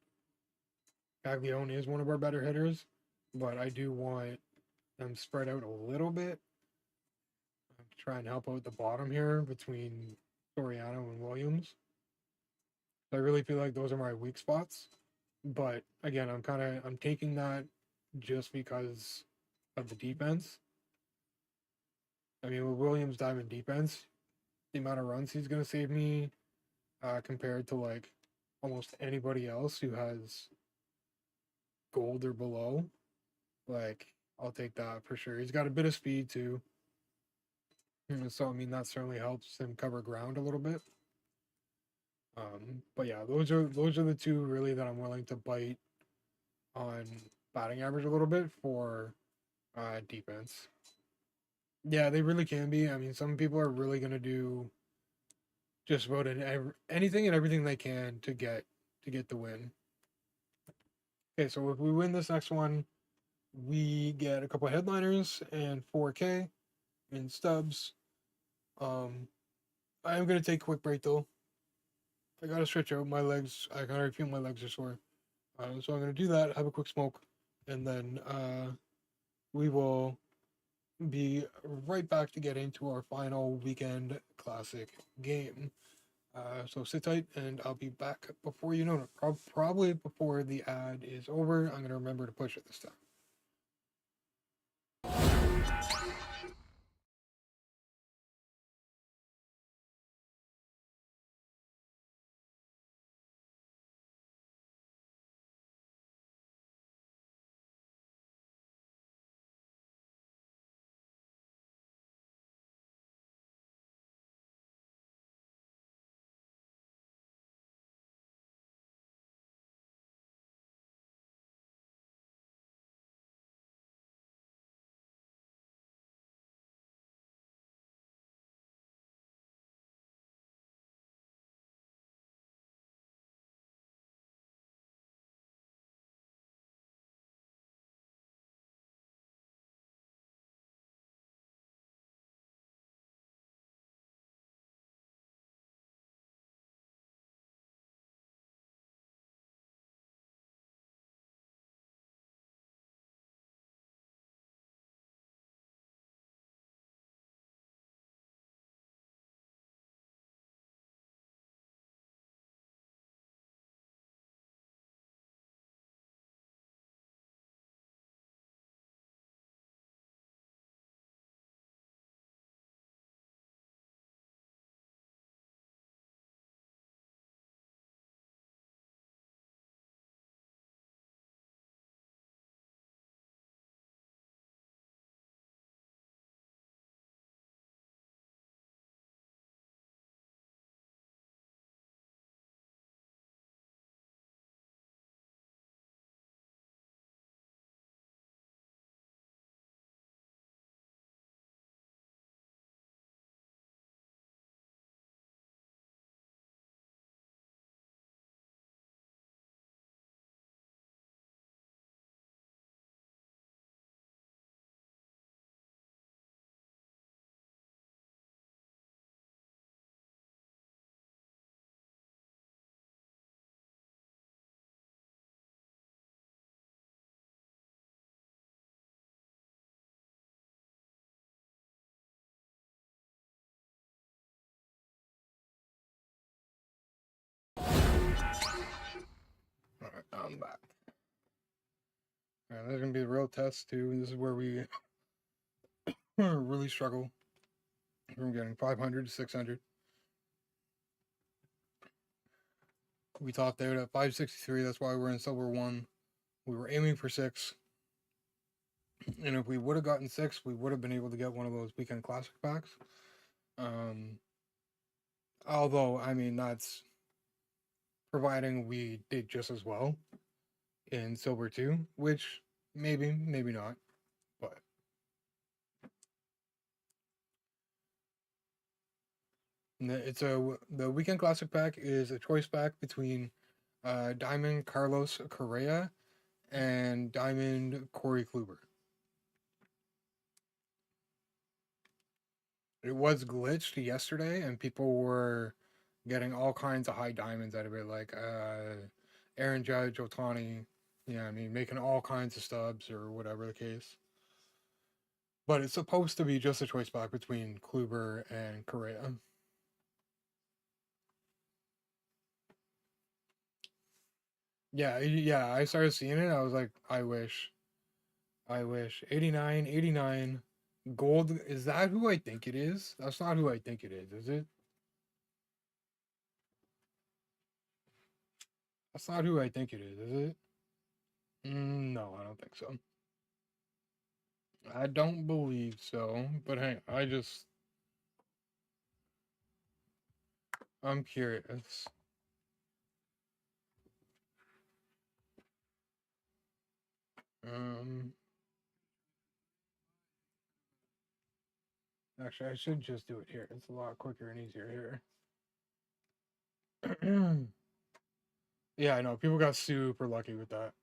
Caglione is one of our better hitters, but I do want them spread out a little bit. I'm trying to help out the bottom here between Soriano and Williams. I really feel like those are my weak spots. But again, I'm taking that just because of the defense. I mean, with Williams' diamond defense, the amount of runs he's going to save me compared to like almost anybody else who has gold or below, like I'll take that for sure. He's got a bit of speed too. So I mean that certainly helps him cover ground a little bit. But yeah, those are the two really that I'm willing to bite on batting average a little bit for defense. Yeah, they really can be. I mean, some people are really gonna do just about anything and everything they can to get the win. Okay, so if we win this next one, we get a couple headliners and 4K in stubs. I am gonna take a quick break though. I gotta stretch out my legs. I gotta feel my legs are sore. So I'm gonna do that. Have a quick smoke, and then we will be right back to get into our final weekend classic game. So sit tight, and I'll be back before you know it. Probably before the ad is over. I'm gonna remember to push it this time. I'm back. Alright, that's gonna be the real test too. This is where we really struggle from getting 500 to 600. We topped out at 563. That's why we're in silver 1. We were aiming for 6. And if we would have gotten 6, we would have been able to get one of those weekend classic packs. Although, I mean, that's providing we did just as well in silver 2, which maybe not, but the weekend classic pack is a choice pack between Diamond Carlos Correa and Diamond Corey Kluber. It was glitched yesterday, and people were getting all kinds of high diamonds out of it, like Aaron Judge, Otani, yeah, I mean, making all kinds of stubs or whatever the case. But it's supposed to be just a choice pack between Kluber and Correa. Yeah, I started seeing it. I was like, I wish. 89, 89. Gold, is that who I think it is? That's not who I think it is it? That's not who I think it is it? No, I don't think so. I don't believe so. But hey, I'm curious. Um, Actually, I should just do it here. It's a lot quicker and easier here. Yeah, I know. People got super lucky with that.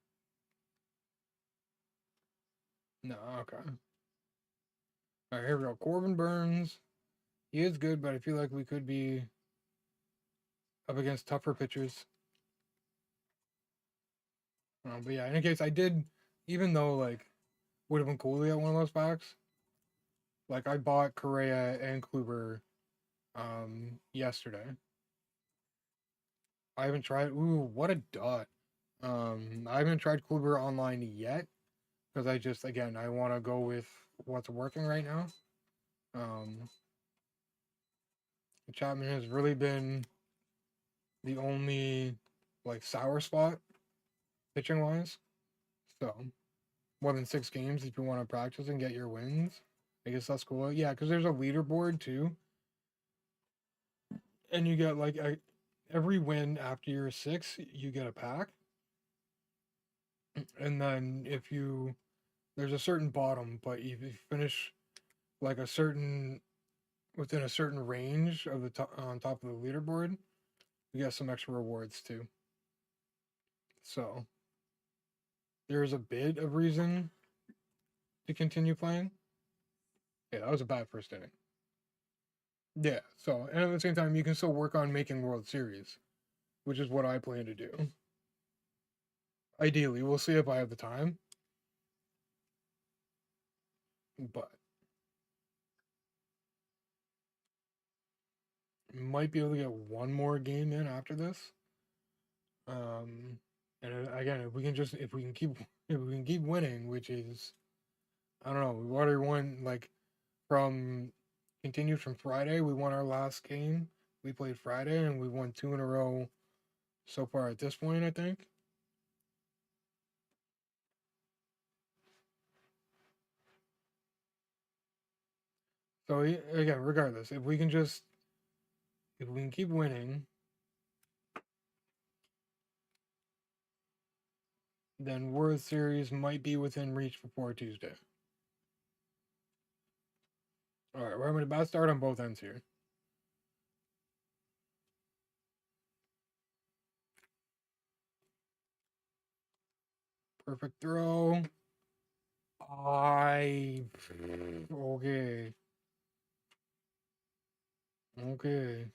No, okay. All right, here we go. Corbin Burns. He is good, but I feel like we could be up against tougher pitchers. But yeah, in any case, I did, even though like would have been cool to get one of those packs. Like I bought Correa and Kluber yesterday. I haven't tried. Ooh, what a dot. I haven't tried Kluber online yet because I just again I want to go with what's working right now. Um, Chapman has really been the only like sour spot pitching wise. So more than 6 games if you want to practice and get your wins. I guess that's cool. Yeah, because there's a leaderboard too, and you get like every win after your 6, you get a pack, and then if you there's a certain bottom, but if you finish like a certain within a certain range of the top on top of the leaderboard, you get some extra rewards too. So there's a bit of reason to continue playing. Yeah, that was a bad first inning. Yeah, so and at the same time, you can still work on making World Series, which is what I plan to do. Ideally, we'll see if I have the time, but might be able to get one more game in after this. And again, if we can keep winning, which is I don't know, we already won like from continued from Friday. We won our last game. We played Friday and we won 2 in a row so far at this point, I think. So again, regardless, if we can keep winning, then World Series might be within reach before Tuesday. All right, we're having a bad start on both ends here. Perfect throw. Okay. Okay.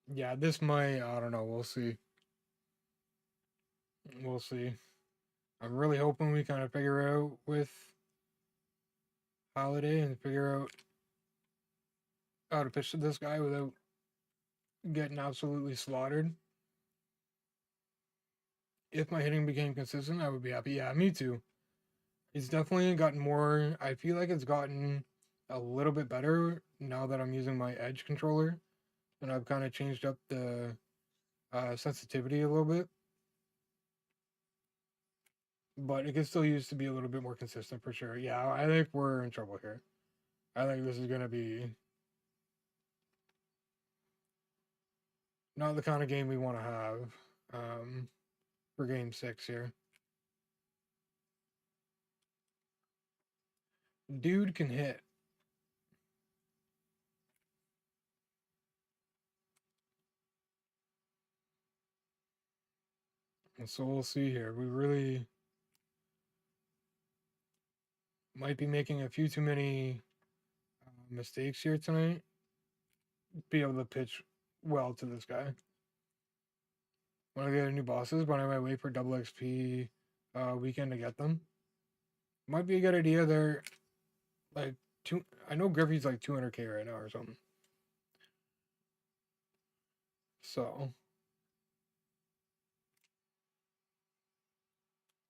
Yeah, this might. I don't know. We'll see. We'll see. I'm really hoping we kind of figure out with Holiday and figure out how to pitch to this guy without getting absolutely slaughtered. If my hitting became consistent, I would be happy. Yeah, me too. It's definitely gotten more. I feel like it's gotten a little bit better now that I'm using my Edge controller, and I've kind of changed up the sensitivity a little bit. But it can still use to be a little bit more consistent for sure. Yeah, I think we're in trouble here. I think this is gonna be not the kind of game we want to have for game 6 here. Dude can hit. And so we'll see here. We really might be making a few too many mistakes here tonight. Be able to pitch well to this guy. One of the other new bosses, but I might wait for double XP weekend to get them. Might be a good idea. They're like two. I know Griffey's like 200k right now or something. So,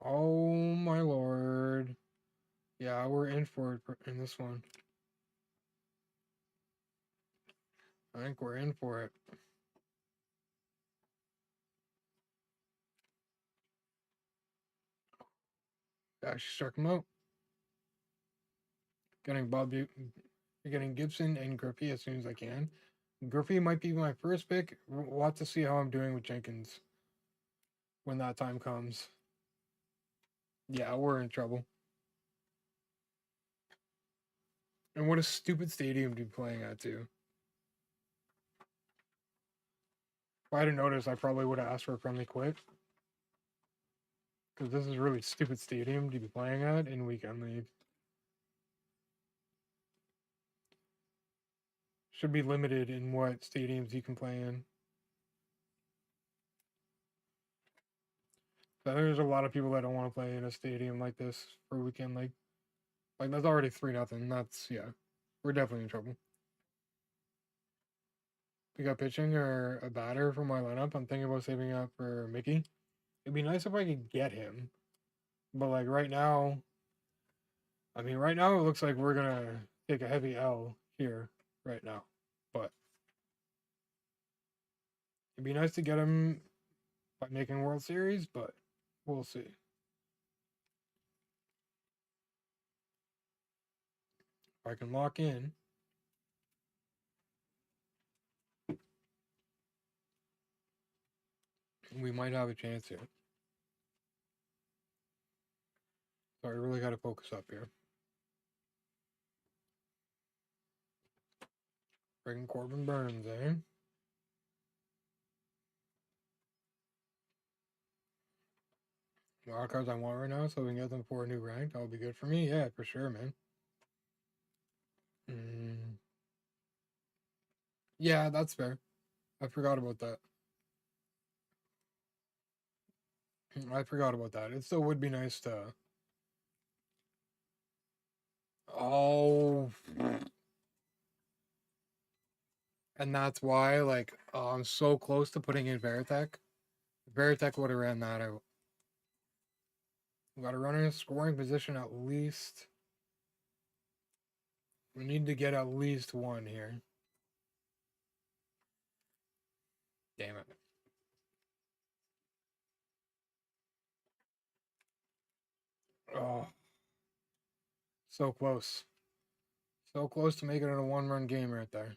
oh my lord, yeah, we're in for it in this one. I think we're in for it. Actually struck him out. Getting getting Gibson and Griffey as soon as I can. Griffey might be my first pick. We'll have to see how I'm doing with Jenkins when that time comes. Yeah, we're in trouble. And what a stupid stadium to be playing at, too. If I hadn't noticed, I probably would have asked for a friendly quit. Because this is a really stupid stadium to be playing at in weekend league. Should be limited in what stadiums you can play in. So there's a lot of people that don't want to play in a stadium like this for weekend league. Like, that's already 3-0. That's, yeah. We're definitely in trouble. We got pitching or a batter for my lineup. I'm thinking about saving up for Mickey. It'd be nice if I could get him. But, like, right now, I mean, right now it looks like we're going to take a heavy L here right now. But it'd be nice to get him by making World Series, but we'll see. If I can lock in. We might have a chance here. So I really got to focus up here. Friggin' Corbin Burns, eh? A lot of cards I want right now, so we can get them for a new rank. That would be good for me. Yeah, for sure, man. Yeah, that's fair. I forgot about that. I forgot about that. It still would be nice to. Oh. And that's why, like, I'm so close to putting in Veritek. Veritek would have ran that out. We got a runner in scoring position at least. We need to get at least one here. Damn it. Oh. So close. So close to making it a 1-run game right there.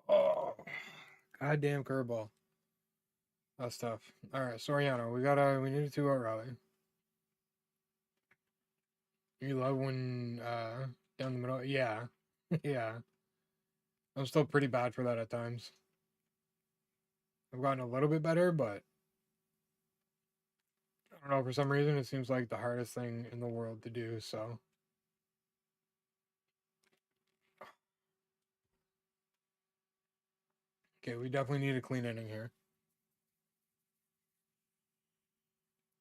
Oh. Goddamn curveball. That's tough. Alright, Soriano, we need a 2-out rally. You love when down the middle. Yeah. Yeah. I'm still pretty bad for that at times. I've gotten a little bit better, but I don't know, for some reason it seems like the hardest thing in the world to do, so. Okay, we definitely need a clean inning here.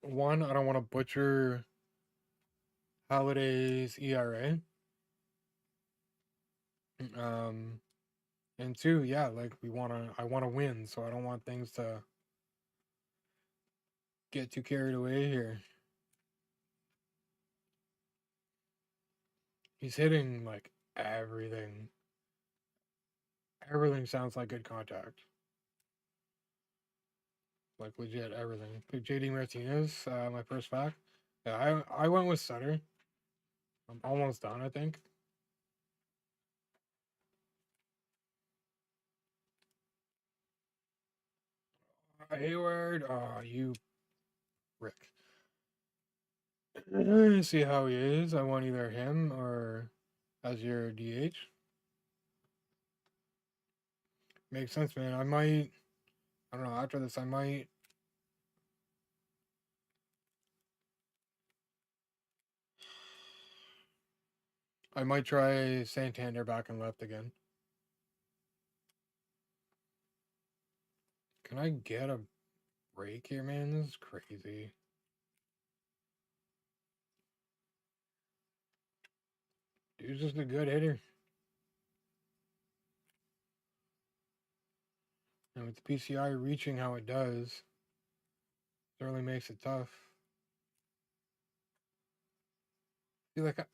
One, I don't want to butcher Holiday's ERA. And two, yeah, like I want to win, so I don't want things to get too carried away here. He's hitting like everything. Everything sounds like good contact. Like legit everything. Pick JD Martinez, my first pack. Yeah, I went with Sutter. I'm almost done, I think. Hayward, oh, you Rick. See how he is. I want either him or as your DH. Makes sense, man. I don't know, after this, I might try Santander back and left again. Can I get a break here, man? This is crazy. Dude's just a good hitter. And with the PCI reaching how it does, certainly makes it tough. I feel like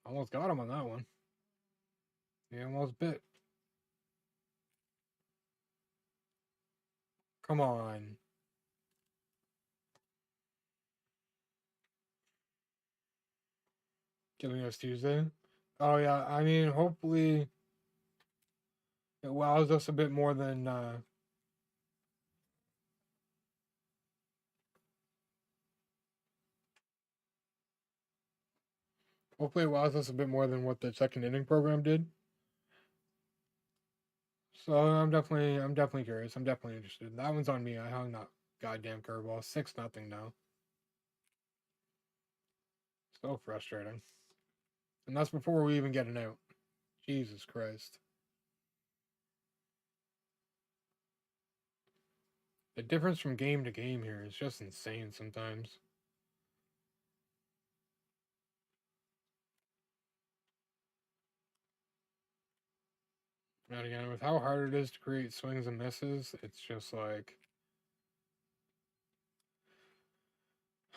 almost got him on that one. He almost bit. Come on. Giving us Tuesday. Oh yeah, I mean, hopefully it wows us a bit more than hopefully it wows us a bit more than what the second inning program did. So I'm definitely curious. I'm definitely interested. That one's on me. I hung that goddamn curveball. 6-0 now. So frustrating. And that's before we even get an out. Jesus Christ. The difference from game to game here is just insane sometimes. And again, with how hard it is to create swings and misses, it's just like,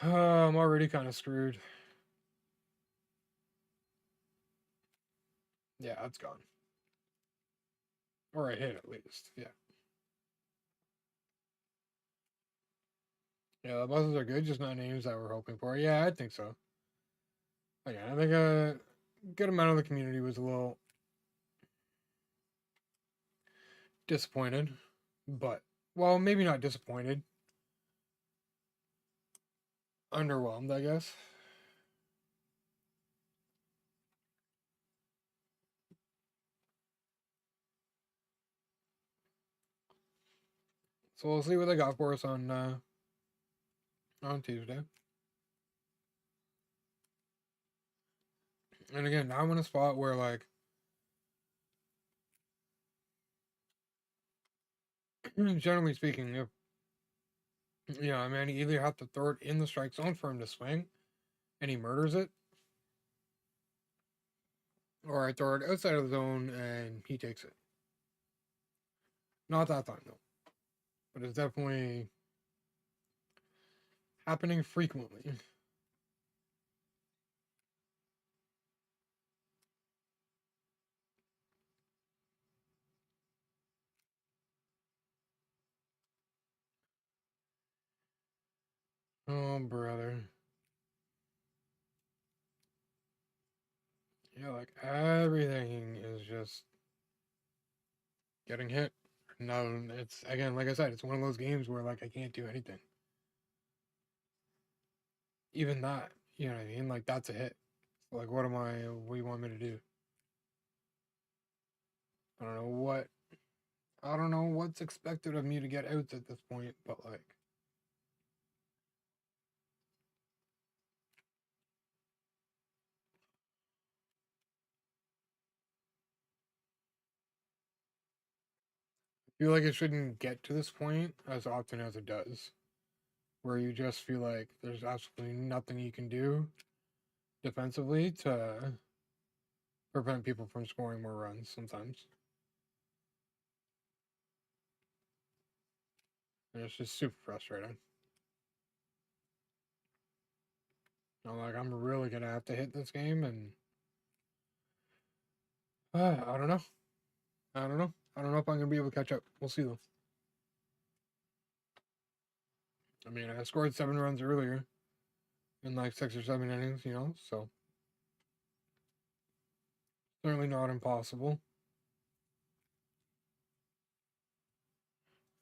I'm already kind of screwed. Yeah, that's gone. Or I hit at least. Yeah. Yeah, the buzzes are good, just not names that we're hoping for. Yeah, I think so. Again, I think a good amount of the community was a little disappointed, but well, maybe not disappointed. Underwhelmed, I guess. So we'll see what they got for us on Tuesday. And again, now I'm in a spot where like generally speaking, if I mean, you either have to throw it in the strike zone for him to swing, and he murders it, or I throw it outside of the zone and he takes it. Not that time though, but it's definitely happening frequently. Oh brother, yeah, like everything is just getting hit. No, it's again, like I said, it's one of those games where like I can't do anything. Even that, you know what I mean? Like that's a hit. So, like, what do you want me to do? I don't know what I don't know what's expected of me to get outs at this point, but like I feel like it shouldn't get to this point as often as it does, where you just feel like there's absolutely nothing you can do defensively to prevent people from scoring more runs sometimes. And it's just super frustrating. I'm like, I'm really gonna have to hit this game, and I don't know. I don't know. I don't know if I'm gonna be able to catch up. We'll see though. I mean, I scored 7 runs earlier in like 6 or 7 innings, so certainly not impossible.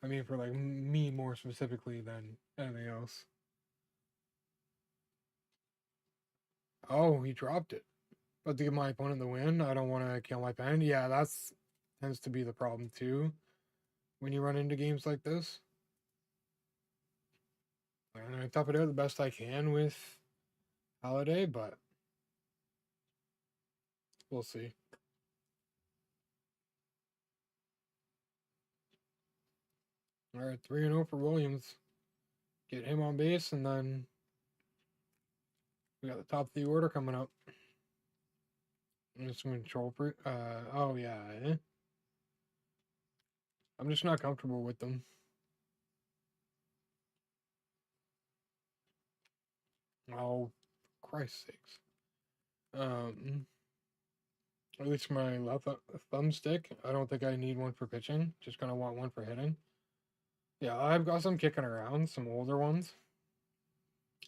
I mean, for like me more specifically than anything else. Oh, he dropped it. But to give my opponent the win, I don't want to kill my pen. Yeah, that's tends to be the problem too when you run into games like this. And I tough it out the best I can with Holiday, but we'll see. All right, 3-0 for Williams. Get him on base, and then we got the top of the order coming up. Some control. Oh yeah. I'm just not comfortable with them. Oh, Christ's sakes. At least my left thumbstick. I don't think I need one for pitching. Just gonna want one for hitting. Yeah, I've got some kicking around, some older ones,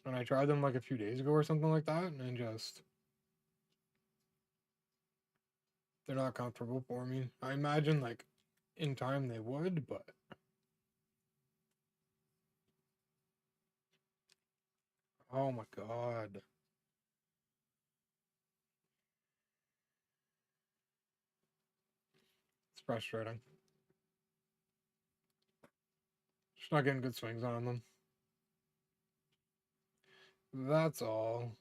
and I tried them like a few days ago or something like that, and just they're not comfortable for me. I imagine like in time they would, but oh my god, it's frustrating. Just not getting good swings on them. That's all.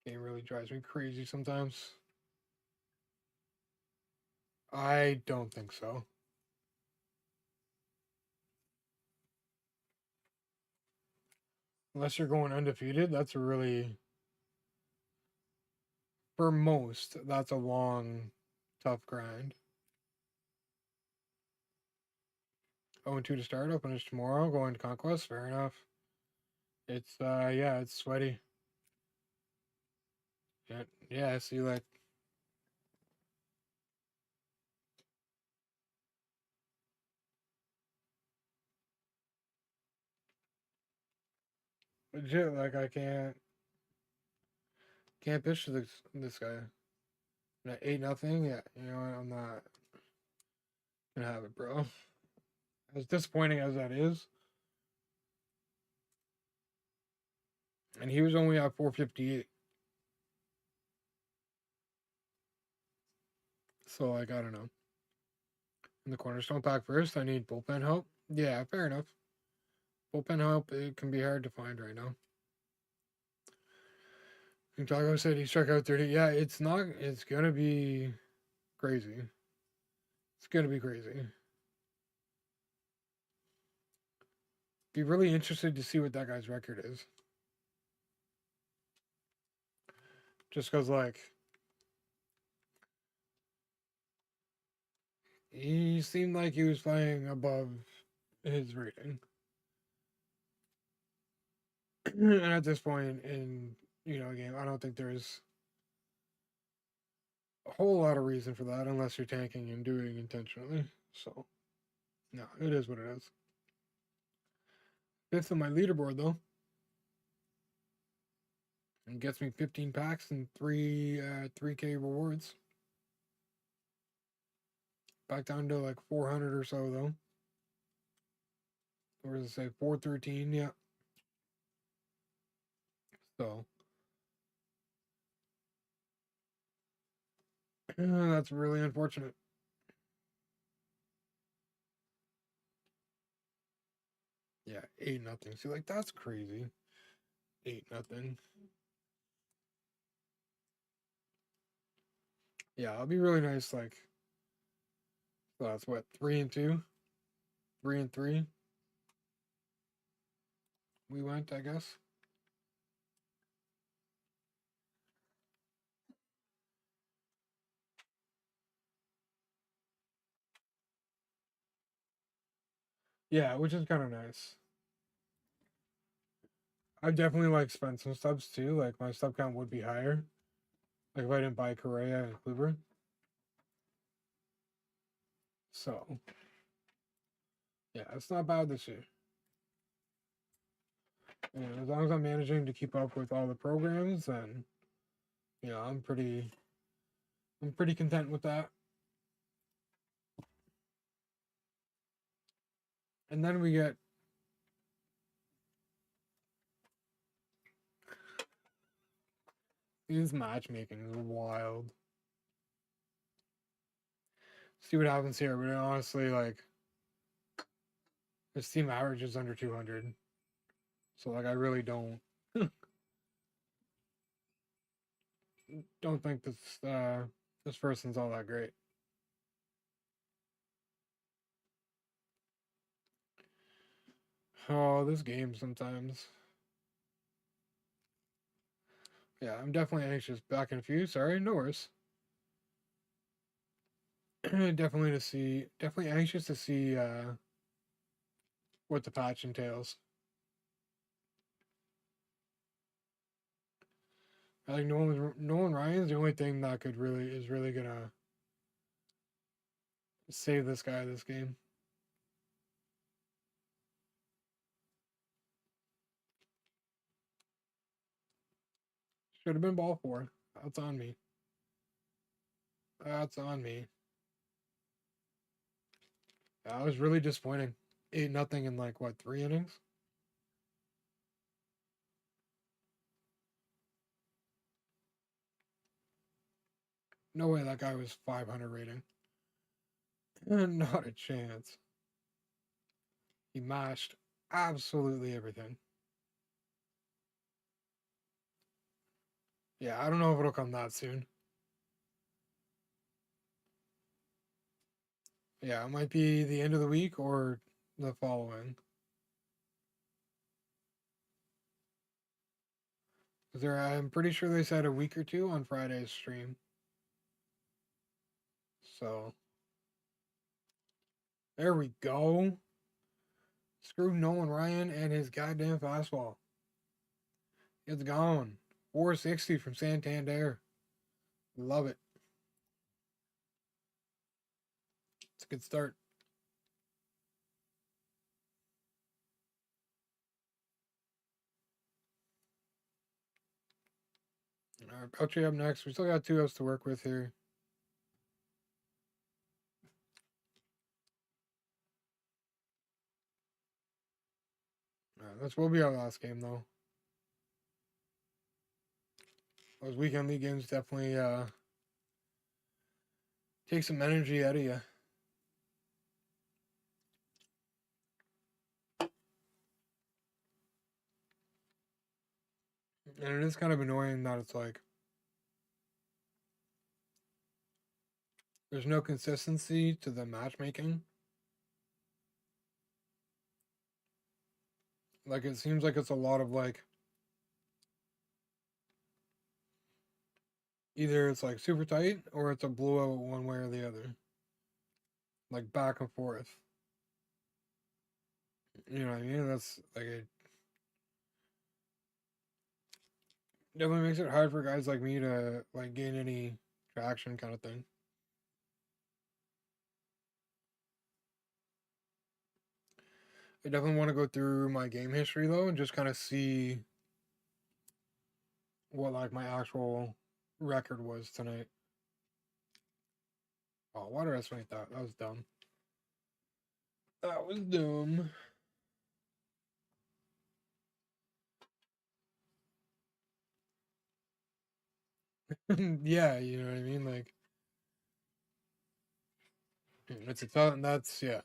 Game really drives me crazy sometimes. I don't think so. Unless you're going undefeated, that's a really, for most, that's a long, tough grind. 0-2 to start, opens tomorrow, going to Conquest, fair enough. It's, yeah, it's sweaty. Yeah, I see, like, legit, like, I can't pitch to this guy. At 8-0, yeah, you know what, I'm not gonna have it, bro. As disappointing as that is, and he was only at 458. So, like, I don't know. In the Cornerstone pack first, I need bullpen help. Yeah, fair enough. Bullpen help, it can be hard to find right now. And Taco said he struck out 30. Yeah, it's not, it's gonna be crazy. It's gonna be crazy. Be really interested to see what that guy's record is. Just because, like, he seemed like he was playing above his rating. And at this point in, a game, I don't think there's a whole lot of reason for that unless you're tanking and doing intentionally. So, no, it is what it is. Fifth on my leaderboard, though. And gets me 15 packs and 3K rewards. Back down to like 400 or so, though. Or does it say 413? Yeah. So, that's really unfortunate. Yeah, 8-0. See, like, that's crazy. 8-0. Yeah, it'll be really nice. Like, so that's what, 3-2, 3-3. we went, I guess. Yeah, which is kind of nice. I definitely like spent some subs too. Like my sub count would be higher. Like if I didn't buy Correa and Kluber. So yeah, it's not bad this year. And as long as I'm managing to keep up with all the programs, then I'm pretty content with that. And then we get these matchmaking is wild. See what happens here. But honestly, like this team average is under 200, so like I really don't think this person's all that great. Oh, this game sometimes. Yeah, I'm definitely anxious. Back in a few. Sorry, no worries. Definitely anxious to see what the patch entails. I think Nolan Ryan's the only thing that is really gonna save this guy this game. Should have been ball four. That's on me. That's on me. That was really disappointing. 8-0 in like what, 3 innings? No way that guy was 500 rating. Not a chance. He mashed absolutely everything. Yeah, I don't know if it'll come that soon. Yeah, it might be the end of the week or the following. I'm pretty sure they said a week or two on Friday's stream. So there we go. Screw Nolan Ryan and his goddamn fastball. It's gone. 460 from Santander. Love it. It's a good start. All right, Beltry up next. We still got 2 outs to work with here. All right, this will be our last game, though. Those weekend league games definitely take some energy out of you. And it is kind of annoying that it's like there's no consistency to the matchmaking. Like it seems like it's a lot of like either it's like super tight or it's a blowout one way or the other. Like back and forth. You know what I mean? That's like it definitely makes it hard for guys like me to like gain any traction kind of thing. I definitely want to go through my game history though and just kind of see what like my actual record was tonight. Oh, why did I swing that? That was dumb. That was dumb. Yeah, you know what I mean? Like it's a tough that's yeah.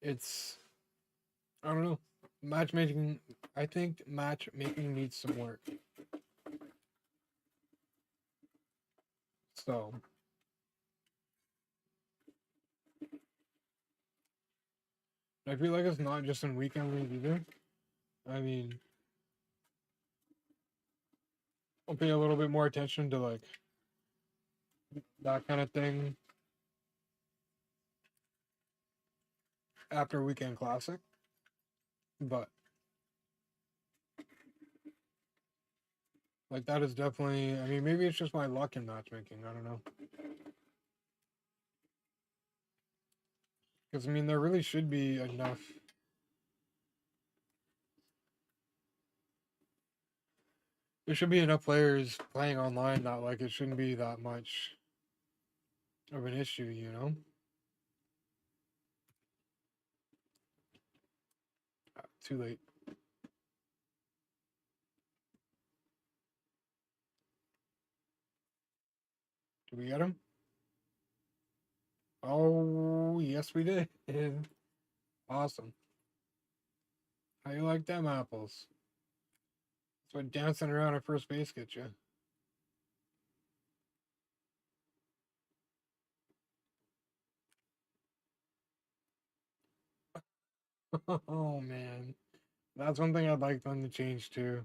It's I don't know. Matchmaking I think matchmaking needs some work. So I feel like it's not just in weekend league either. I mean, I'll pay a little bit more attention to like that kind of thing after weekend classic. But like that is definitely. I mean, maybe it's just my luck in matchmaking. I don't know. Because I mean, there really should be enough. There should be enough players playing online that like it shouldn't be that much of an issue, you know? Too late. Did we get him? Oh, yes, we did. Awesome. How you like them apples? That's what dancing around at first base gets you. Oh, man. That's one thing I'd like them to change too.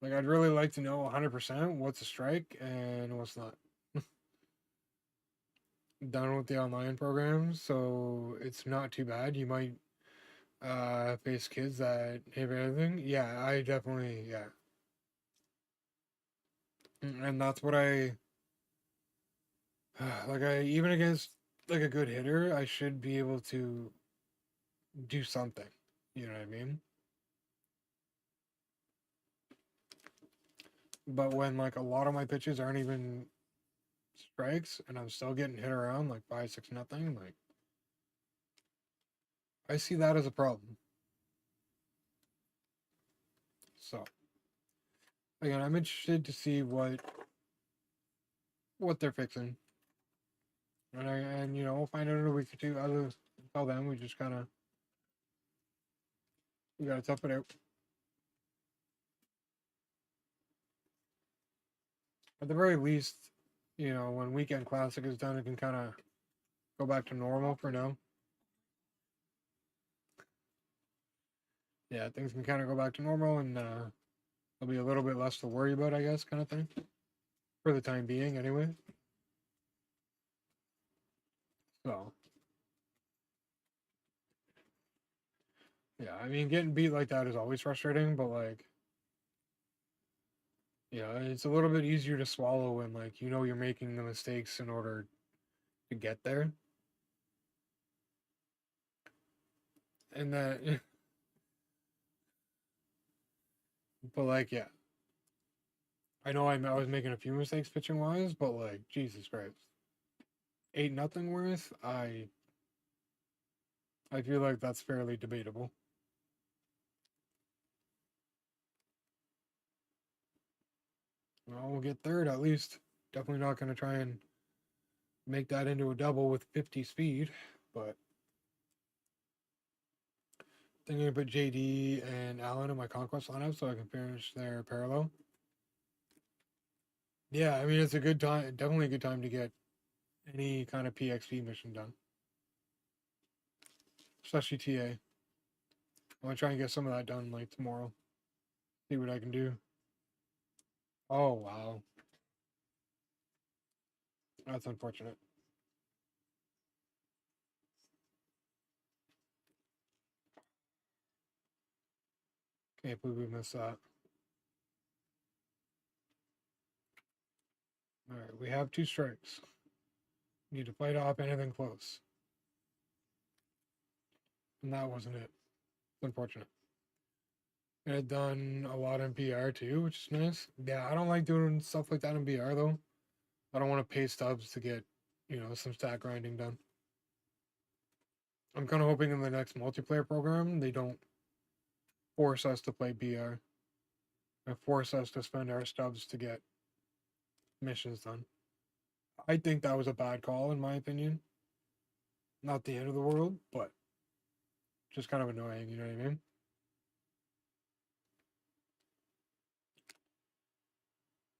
Like, I'd really like to know 100% what's a strike and what's not. Done with the online programs, so it's not too bad. You might face kids that have anything. Yeah, I definitely, yeah. And that's what I like. I even against like a good hitter, I should be able to do something. You know what I mean? But when like a lot of my pitches aren't even strikes, and I'm still getting hit around like 5-6-0, like I see that as a problem. So again, I'm interested to see what they're fixing, and you know we'll find out in a week or two. Until then, we just kind of we gotta tough it out. At the very least, you know, when weekend classic is done, it can kind of go back to normal for now. Yeah, things can kind of go back to normal, and there'll be a little bit less to worry about, I guess, kind of thing, for the time being, anyway. So, yeah, I mean, getting beat like that is always frustrating, but like, yeah, it's a little bit easier to swallow when like you know you're making the mistakes in order to get there, and that, but like, yeah, I know I was making a few mistakes pitching wise, but like, Jesus Christ, 8-0 worth, I feel like that's fairly debatable. Well, we'll get third at least. Definitely not going to try and make that into a double with 50 speed, but thinking about JD and Allen in my conquest lineup so I can finish their parallel. Yeah, I mean it's a good time, definitely a good time to get any kind of PXP mission done, especially TA. I'm gonna try and get some of that done like tomorrow. See what I can do. Oh wow, that's unfortunate. Can't believe we missed that. All right, we have 2 strikes. Need to fight off anything close, and that wasn't it. It's unfortunate. I had done a lot in BR too, which is nice. Yeah, I don't like doing stuff like that in BR though. I don't want to pay stubs to get, you know, some stat grinding done. I'm kind of hoping in the next multiplayer program they don't force us to play BR and force us to spend our stubs to get missions done. I think that was a bad call in my opinion. Not the end of the world, but just kind of annoying, you know what I mean?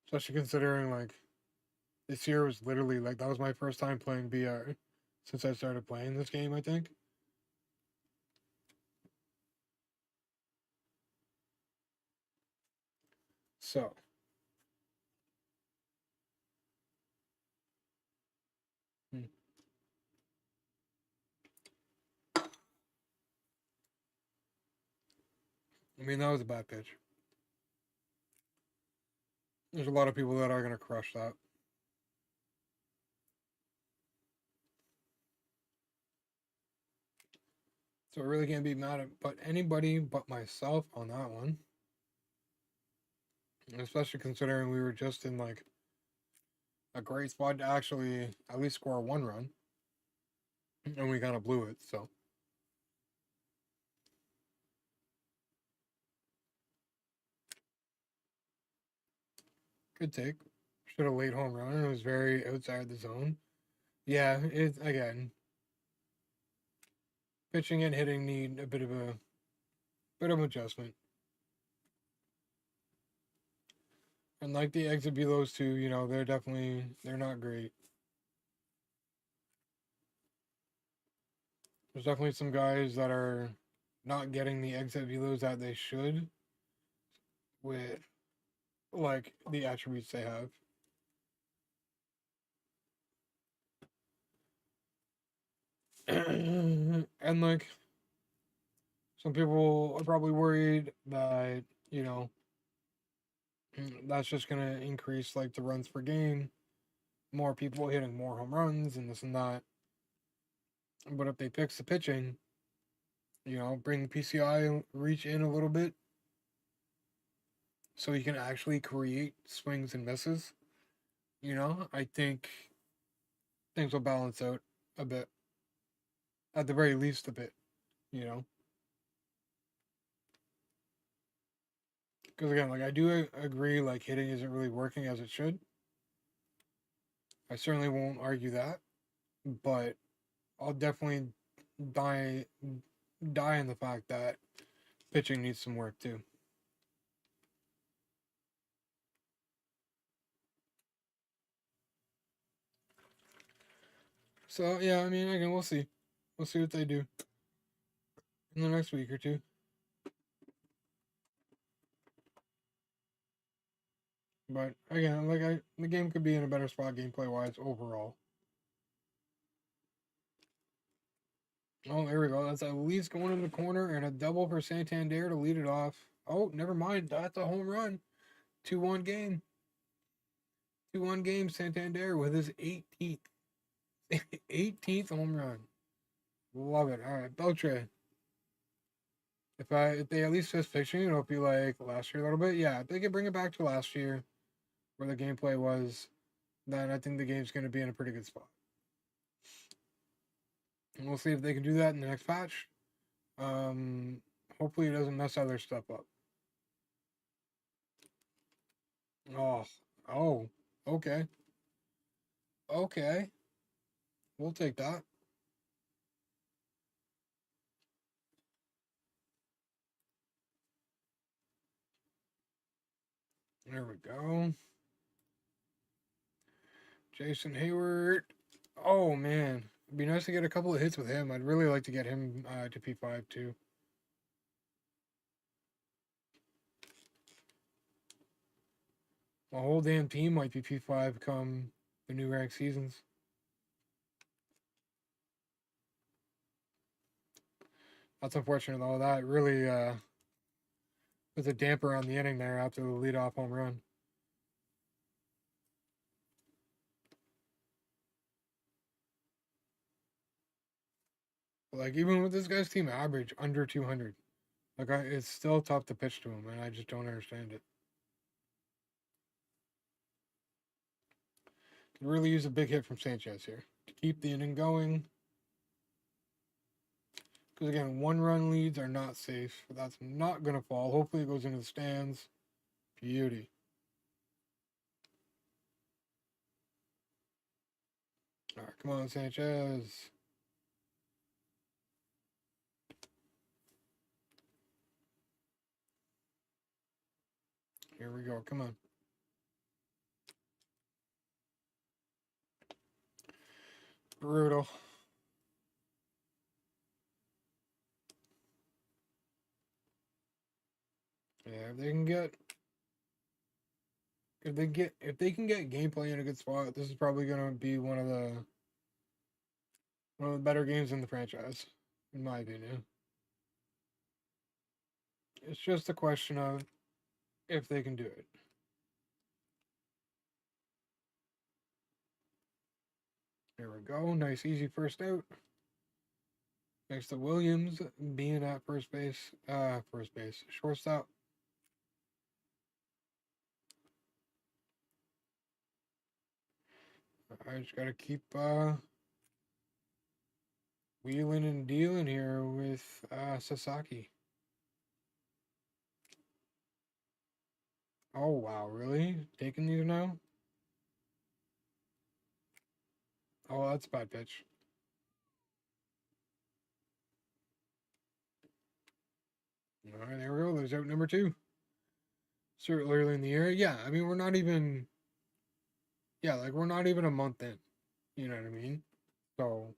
Especially considering like this year was literally like that was my first time playing BR. since I started playing this game, I think. So, I mean, that was a bad pitch. There's a lot of people that are going to crush that. So I really can't be mad at anybody but myself on that one. Especially considering we were just in like a great spot to actually at least score one run. And we kind of blew it, so. Good take. Should have late home run. It was very outside the zone. Yeah, it again. Pitching and hitting need a bit of adjustment. And like the exit belows too, they're not great. There's definitely some guys that are not getting the exit velos that they should with like the attributes they have. And like some people are probably worried that, that's just gonna increase like the runs per game, more people hitting more home runs and this and that. But if they fix the pitching, bring the PCI reach in a little bit so you can actually create swings and misses, I think things will balance out a bit. At the very least, a bit, you know? Because again, like, I do agree, like, hitting isn't really working as it should. I certainly won't argue that, but I'll definitely die in the fact that pitching needs some work too. So yeah, I mean, again, we'll see. We'll see what they do in the next week or two. But again, the game could be in a better spot gameplay wise overall. Oh, there we go. That's at least going in the corner and a double for Santander to lead it off. Oh, never mind. That's a home run. 2-1 game. 2-1 game. Santander with his 18th 18th home run. Love it. All right, Beltre. If they at least fist pitching, it'll be like last year a little bit. Yeah, if they can bring it back to last year, where the gameplay was, then I think the game's going to be in a pretty good spot. And we'll see if they can do that in the next patch. Hopefully it doesn't mess other stuff up. Oh, okay. Okay. We'll take that. There we go. Jason Hayward. Oh, man. It'd be nice to get a couple of hits with him. I'd really like to get him to P5 too. The whole damn team might be P5 come the new rank seasons. That's unfortunate though. That really was a damper on the inning there after the leadoff home run. Like even with this guy's team average under 200, like it's still tough to pitch to him, and I just don't understand it. Could really use a big hit from Sanchez here to keep the inning going. Because again, 1-run leads are not safe. That's not going to fall. Hopefully it goes into the stands. Beauty. All right, come on, Sanchez. Here we go. Come on. Brutal. if they can get gameplay in a good spot, this is probably gonna be one of the better games in the franchise, in my opinion. It's just a question of if they can do it. There we go. Nice, easy first out. Next to Williams being at first base, shortstop. I just gotta keep wheeling and dealing here with Sasaki. Oh wow, really? Taking these now? Oh, that's a bad pitch. All right, there we go. There's out number 2. Certainly early in the year. Yeah, I mean, we're not even. Yeah, like we're not even a month in. You know what I mean? So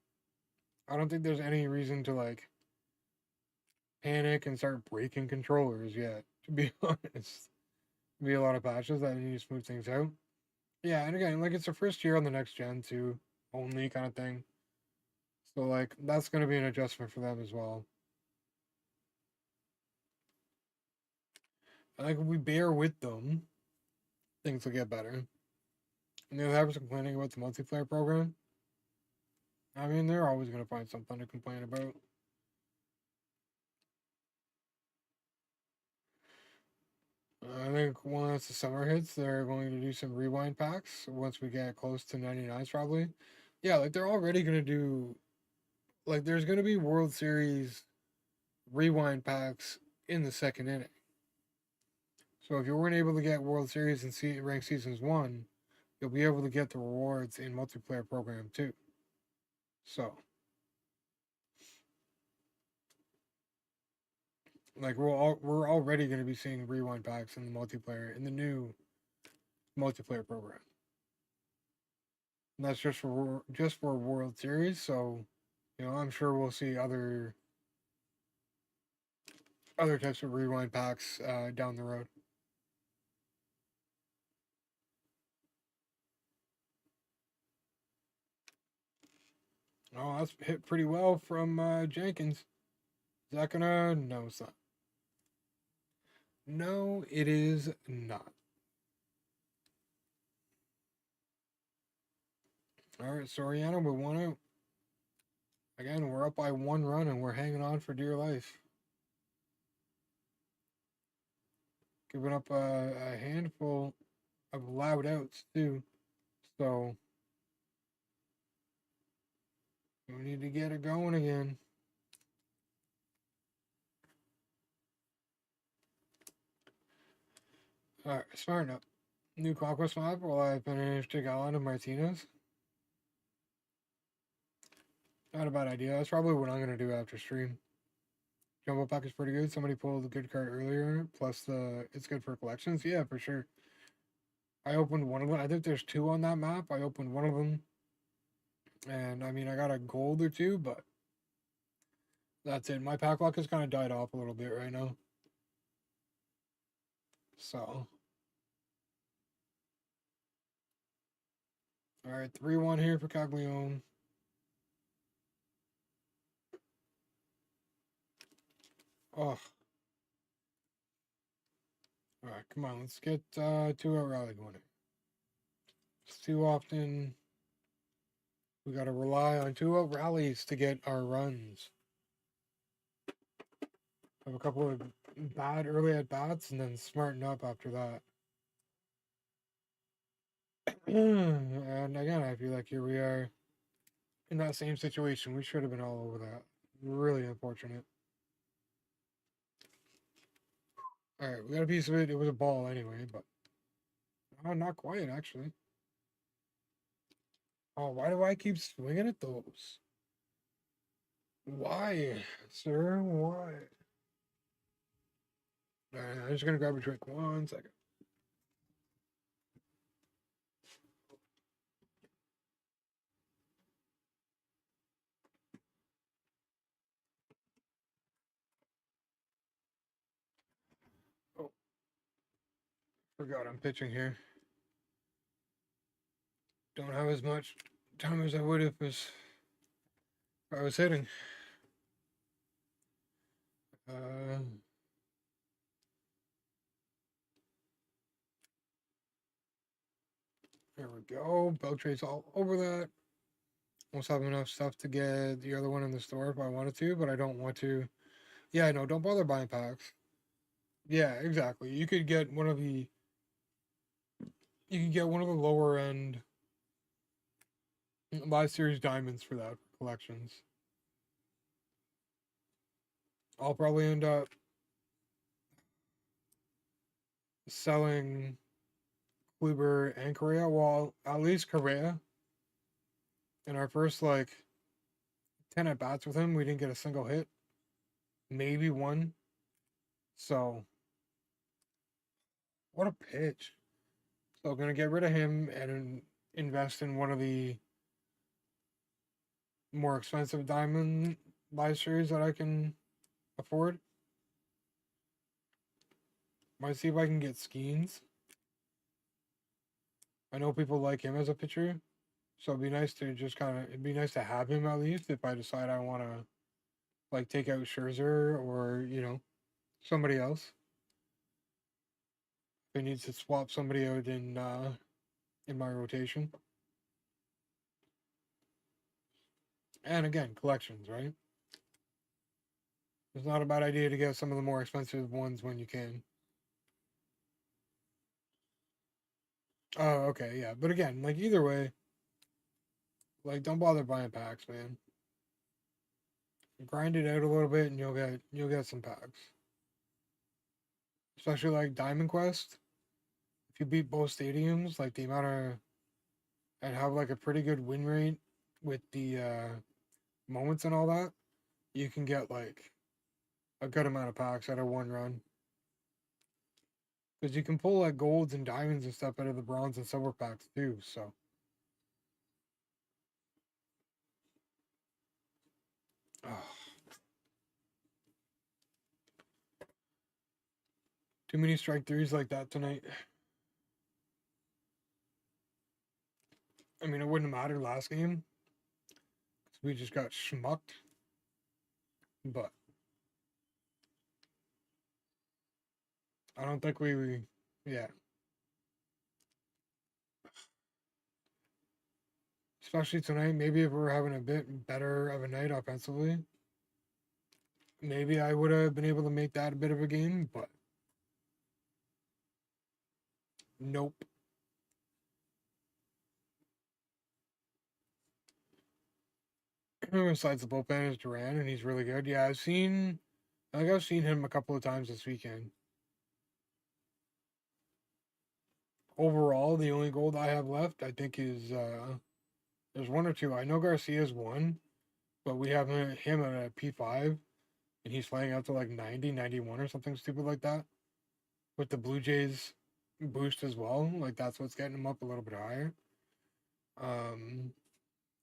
I don't think there's any reason to like panic and start breaking controllers yet. To be honest, be a lot of patches that need to smooth things out. Yeah, and again, like it's the first year on the next gen too, only kind of thing. So like that's gonna be an adjustment for them as well. Like if we bear with them, things will get better. And the other complaining about the multiplayer program. I mean, they're always gonna find something to complain about. I think once the summer hits, they're going to do some rewind packs. Once we get close to 99s, probably. Yeah, like they're already gonna do. Like, there's gonna be World Series rewind packs in the second inning. So if you weren't able to get World Series and rank seasons 1, you'll be able to get the rewards in multiplayer program too. So, like we're already going to be seeing rewind packs in the multiplayer in the new multiplayer program. And that's just for World Series. So, I'm sure we'll see other types of rewind packs down the road. Oh, that's hit pretty well from Jenkins. Is that gonna? No, it's not. No, it is not. All right, Soriano, we one out. Again, we're up by 1 run and we're hanging on for dear life. Giving up a handful of loud outs too. So we need to get it going again. All right, smart up. New conquest map while I finish Tagalon and Martinez. Not a bad idea. That's probably what I'm gonna do after stream. Jumbo pack is pretty good. Somebody pulled a good card earlier. Plus it's good for collections. Yeah, for sure. I opened one of them. I think there's 2 on that map. I opened one of them, and I mean I got a gold or 2, but that's it. My pack luck has kind of died off a little bit right now. So, all right, 3-1 here for Caglione. Oh, all right, come on, let's get 2-out rally going. It's too often we got to rely on 2-out rallies to get our runs. Have a couple of bad early at bats and then smarten up after that. And again, I feel like here we are in that same situation. We should have been all over that. Really unfortunate. All right, we got a piece of it. It was a ball anyway, but not quite actually. Oh, why do I keep swinging at those? Why, sir? Why? All right, I'm just gonna grab a drink. 1 second. Oh, Forgot I'm pitching here. Don't have as much time as I would if I was hitting. Uh, there we go. Bell trade's all over that. Almost have enough stuff to get the other one in the store if I wanted to, but I don't want to. Yeah, no, don't bother buying packs. Yeah, exactly. You could get one of the lower end live series diamonds for that for collections. I'll probably end up selling Kluber and Correa. Well, at least Correa. In our first like 10 at bats with him, we didn't get a single hit, maybe one. So what a pitch! So I'm gonna get rid of him and invest in one of the more expensive diamond live series that I can afford. Might see if I can get Skeens. I know people like him as a pitcher, so it'd be nice to have him at least if I decide I want to like take out Scherzer or somebody else. If I need to swap somebody out in my rotation. And again, collections, right? It's not a bad idea to get some of the more expensive ones when you can. Oh, okay, yeah. But again, like either way, like don't bother buying packs, man. Grind it out a little bit and you'll get some packs. Especially like Diamond Quest. If you beat both stadiums, like the amount of and have like a pretty good win rate with the moments and all that, you can get like a good amount of packs out of one run. Because you can pull like golds and diamonds and stuff out of the bronze and silver packs too. So, oh, too many strike threes like that tonight. I mean, it wouldn't have mattered last game because we just got schmucked. But I don't think yeah. Especially tonight, maybe if we were having a bit better of a night offensively, maybe I would have been able to make that a bit of a game, but nope. Besides the bullpen is Duran, and he's really good. Yeah, I've seen him a couple of times this weekend. Overall, the only gold I have left, I think, is there's one or two. I know Garcia's one, but we have him at a P5, and he's playing out to like 90, 91 or something stupid like that. With the Blue Jays boost as well, like that's what's getting him up a little bit higher. Um,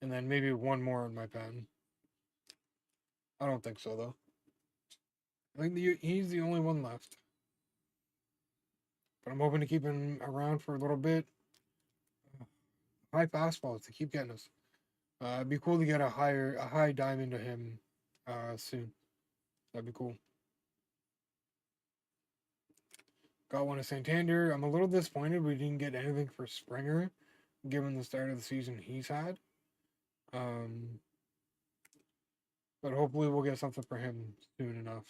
and then maybe one more in my pen. I don't think so though. I think he's the only one left. But I'm hoping to keep him around for a little bit. High fastballs to keep getting us. It'd be cool to get a high diamond to him soon. That'd be cool. Got one of Santander. I'm a little disappointed we didn't get anything for Springer, given the start of the season he's had. Um, but hopefully we'll get something for him soon enough.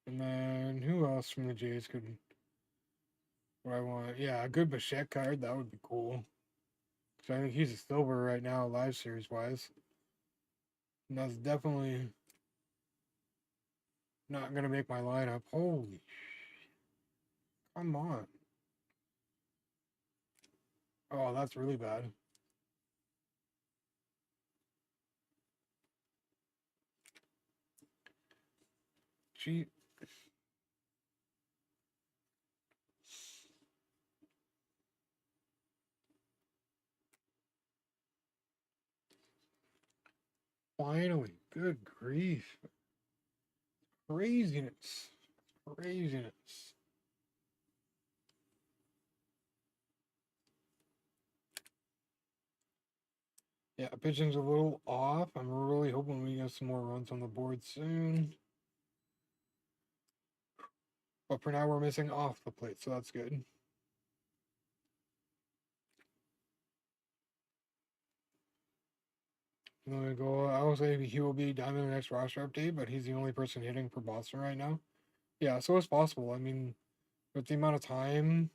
And then who else from the Jays could? What I want? Yeah, a good Bichette card. That would be cool. Because I think he's a silver right now, live series wise. And that's definitely not gonna make my lineup. Holy, come on! Oh, that's really bad. Gee, finally, good grief! Craziness. Craziness. Yeah, pitching's a little off. I'm really hoping we get some more runs on the board soon. But for now, we're missing off the plate, so that's good. I'm gonna go. I will say he will be down in the next roster update, but he's the only person hitting for Boston right now. Yeah, so it's possible. I mean, with the amount of time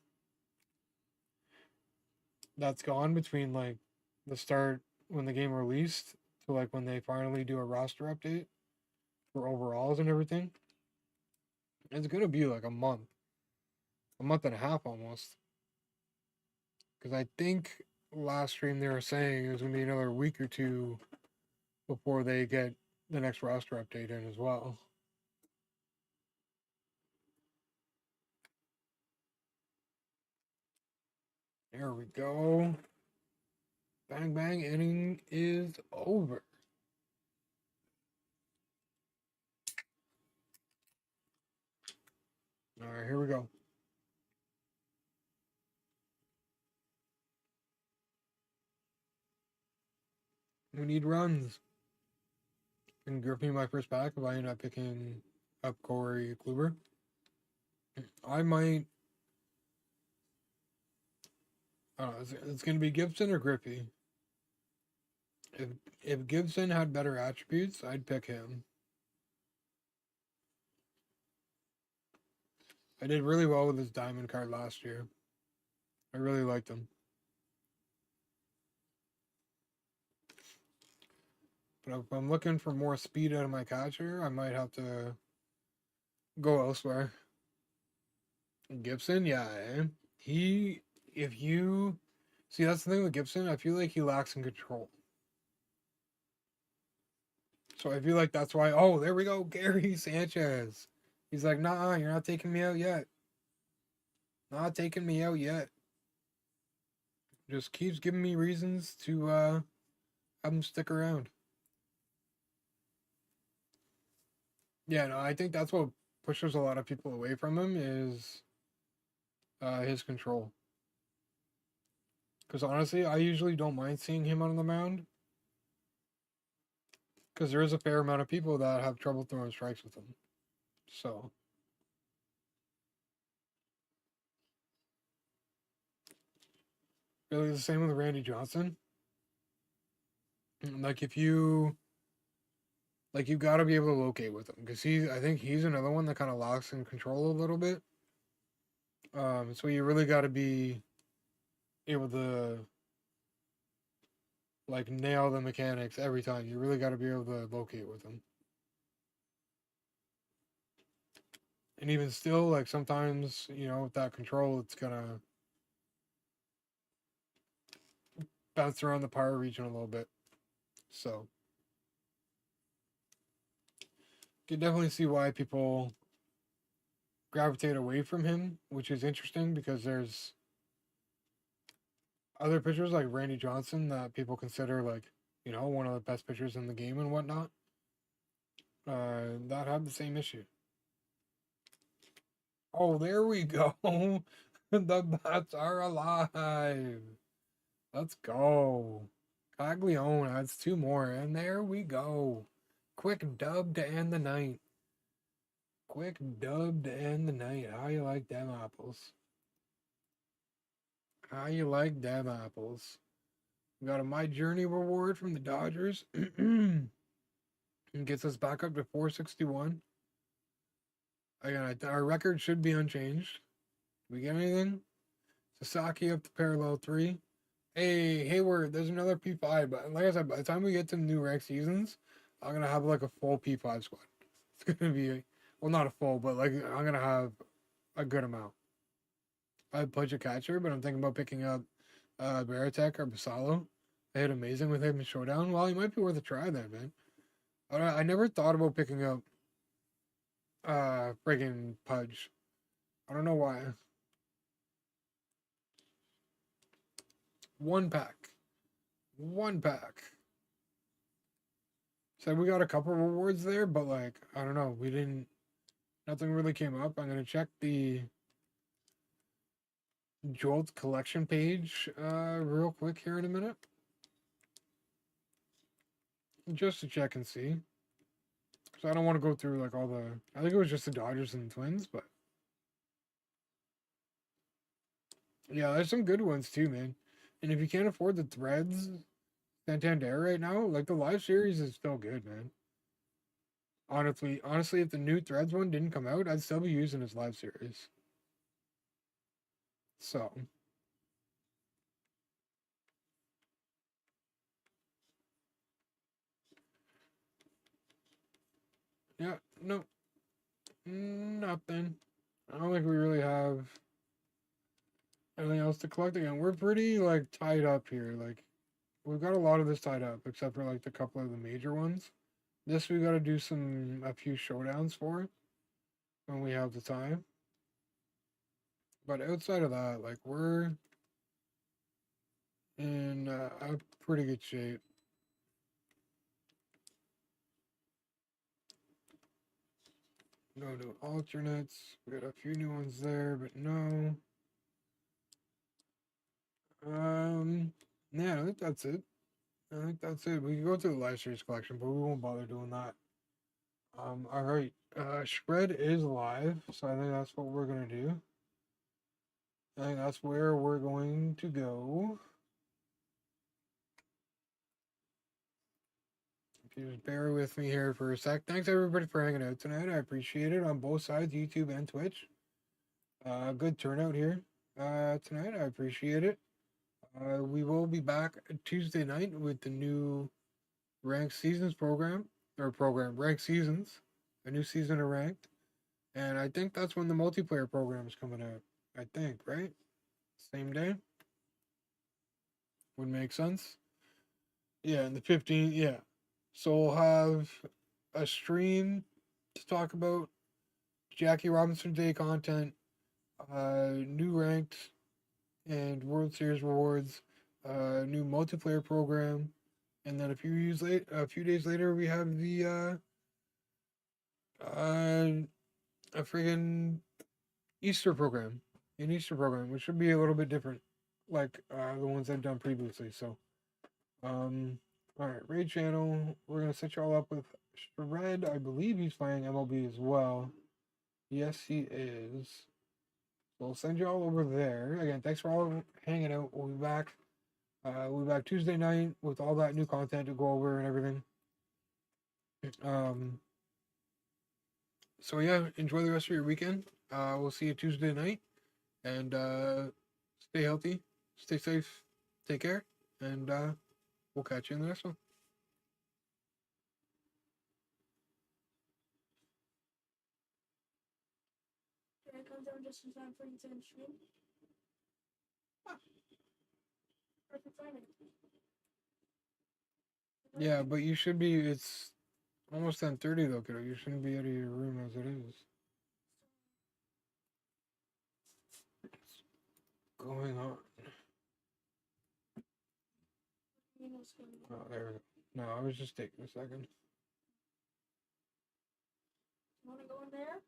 that's gone between like the start when the game released to like when they finally do a roster update for overalls and everything, it's gonna be like a month and a half almost. Because I think last stream they were saying it was gonna be another week or two before they get the next roster update in as well. There we go. Bang bang, inning is over. All right, here we go. We need runs. And Griffey my first back if I end up picking up Corey Kluber. I might. I don't know. It's going to be Gibson or Griffey. If Gibson had better attributes, I'd pick him. I did really well with his diamond card last year. I really liked him. But if I'm looking for more speed out of my catcher, I might have to go elsewhere. Gibson, yeah. If you see, that's the thing with Gibson. I feel like he lacks in control. So I feel like that's why. Oh, there we go, Gary Sanchez. He's like, nah, you're not taking me out yet. Not taking me out yet. Just keeps giving me reasons to have him stick around. Yeah, no, I think that's what pushes a lot of people away from him is his control. Because honestly, I usually don't mind seeing him on the mound. Because there is a fair amount of people that have trouble throwing strikes with him. So. Really the same with Randy Johnson. Like if you got to be able to locate with him because I think he's another one that kind of locks in control a little bit. So you really got to be able to like nail the mechanics every time. You really got to be able to locate with him. And even still, like sometimes, with that control, it's gonna bounce around the power region a little bit. So you can definitely see why people gravitate away from him, which is interesting because there's other pitchers like Randy Johnson that people consider like, one of the best pitchers in the game and whatnot, that have the same issue. Oh, there we go. The bats are alive. Let's go. Caglione adds two more, and there we go. Quick dub to end the night. Quick dub to end the night. How you like them apples? How you like them apples? We got a My Journey reward from the Dodgers. And gets us back up to 461. Again, our record should be unchanged. Do we get anything? Sasaki up to parallel 3. Hey, Hayward, there's another P5. But like I said, by the time we get to the new rank seasons, I'm going to have like a full P5 squad. It's going to be, well, not a full, but like I'm going to have a good amount. I pledge a catcher, but I'm thinking about picking up Baratek or Basalo. They hit amazing with him in Showdown. Well, he might be worth a try then, man. I never thought about picking up friggin' Pudge. I don't know why. One pack. Said we got a couple rewards there, but like, I don't know. We didn't Nothing really came up. I'm gonna check the Jolt collection page real quick here in a minute. Just to check and see. So I don't want to go through like all the... I think it was just the Dodgers and the Twins, but... Yeah, there's some good ones too, man. And if you can't afford the Threads Santander right now, like the live series is still good, man. Honestly, if the new Threads one didn't come out, I'd still be using his live series. So... Yeah, no, nothing. I don't think we really have anything else to collect again. We're pretty like tied up here. Like we've got a lot of this tied up, except for like the couple of the major ones. This we got to do a few showdowns for when we have the time. But outside of that, like we're in a pretty good shape. No new alternates. We got a few new ones there, but no. Yeah, I think that's it. I think that's it. We can go to the live series collection, but we won't bother doing that. All right. Shred is live, so I think that's what we're gonna do. I think that's where we're going to go. If you just bear with me here for a sec. Thanks everybody for hanging out tonight. I appreciate it on both sides, YouTube and Twitch. Good turnout here tonight. I appreciate it. We will be back Tuesday night with the new Ranked Seasons Ranked Seasons, a new season of Ranked. And I think that's when the multiplayer program is coming out. I think, right? Same day? Would make sense. Yeah, and the 15th, yeah. So we'll have a stream to talk about Jackie Robinson Day content, new ranked and World Series rewards, new multiplayer program, and then a few days later, we have a friggin' Easter program, which should be a little bit different, like the ones I've done previously. So, all right, raid channel. We're gonna set y'all up with Shred. I believe he's playing MLB as well. Yes, he is. So I'll send y'all over there. Again, thanks for all hanging out. We'll be back. We'll be back Tuesday night with all that new content to go over and everything. So yeah, enjoy the rest of your weekend. We'll see you Tuesday night, and stay healthy, stay safe, take care, and we'll catch you in the next one. Can I come down just in time for you to end stream? Perfect timing. Yeah, but you should be. It's almost 10:30 though, kiddo. You shouldn't be out of your room as it is. What's going on? Oh, there we go. No, I was just taking a second. You want to go in there?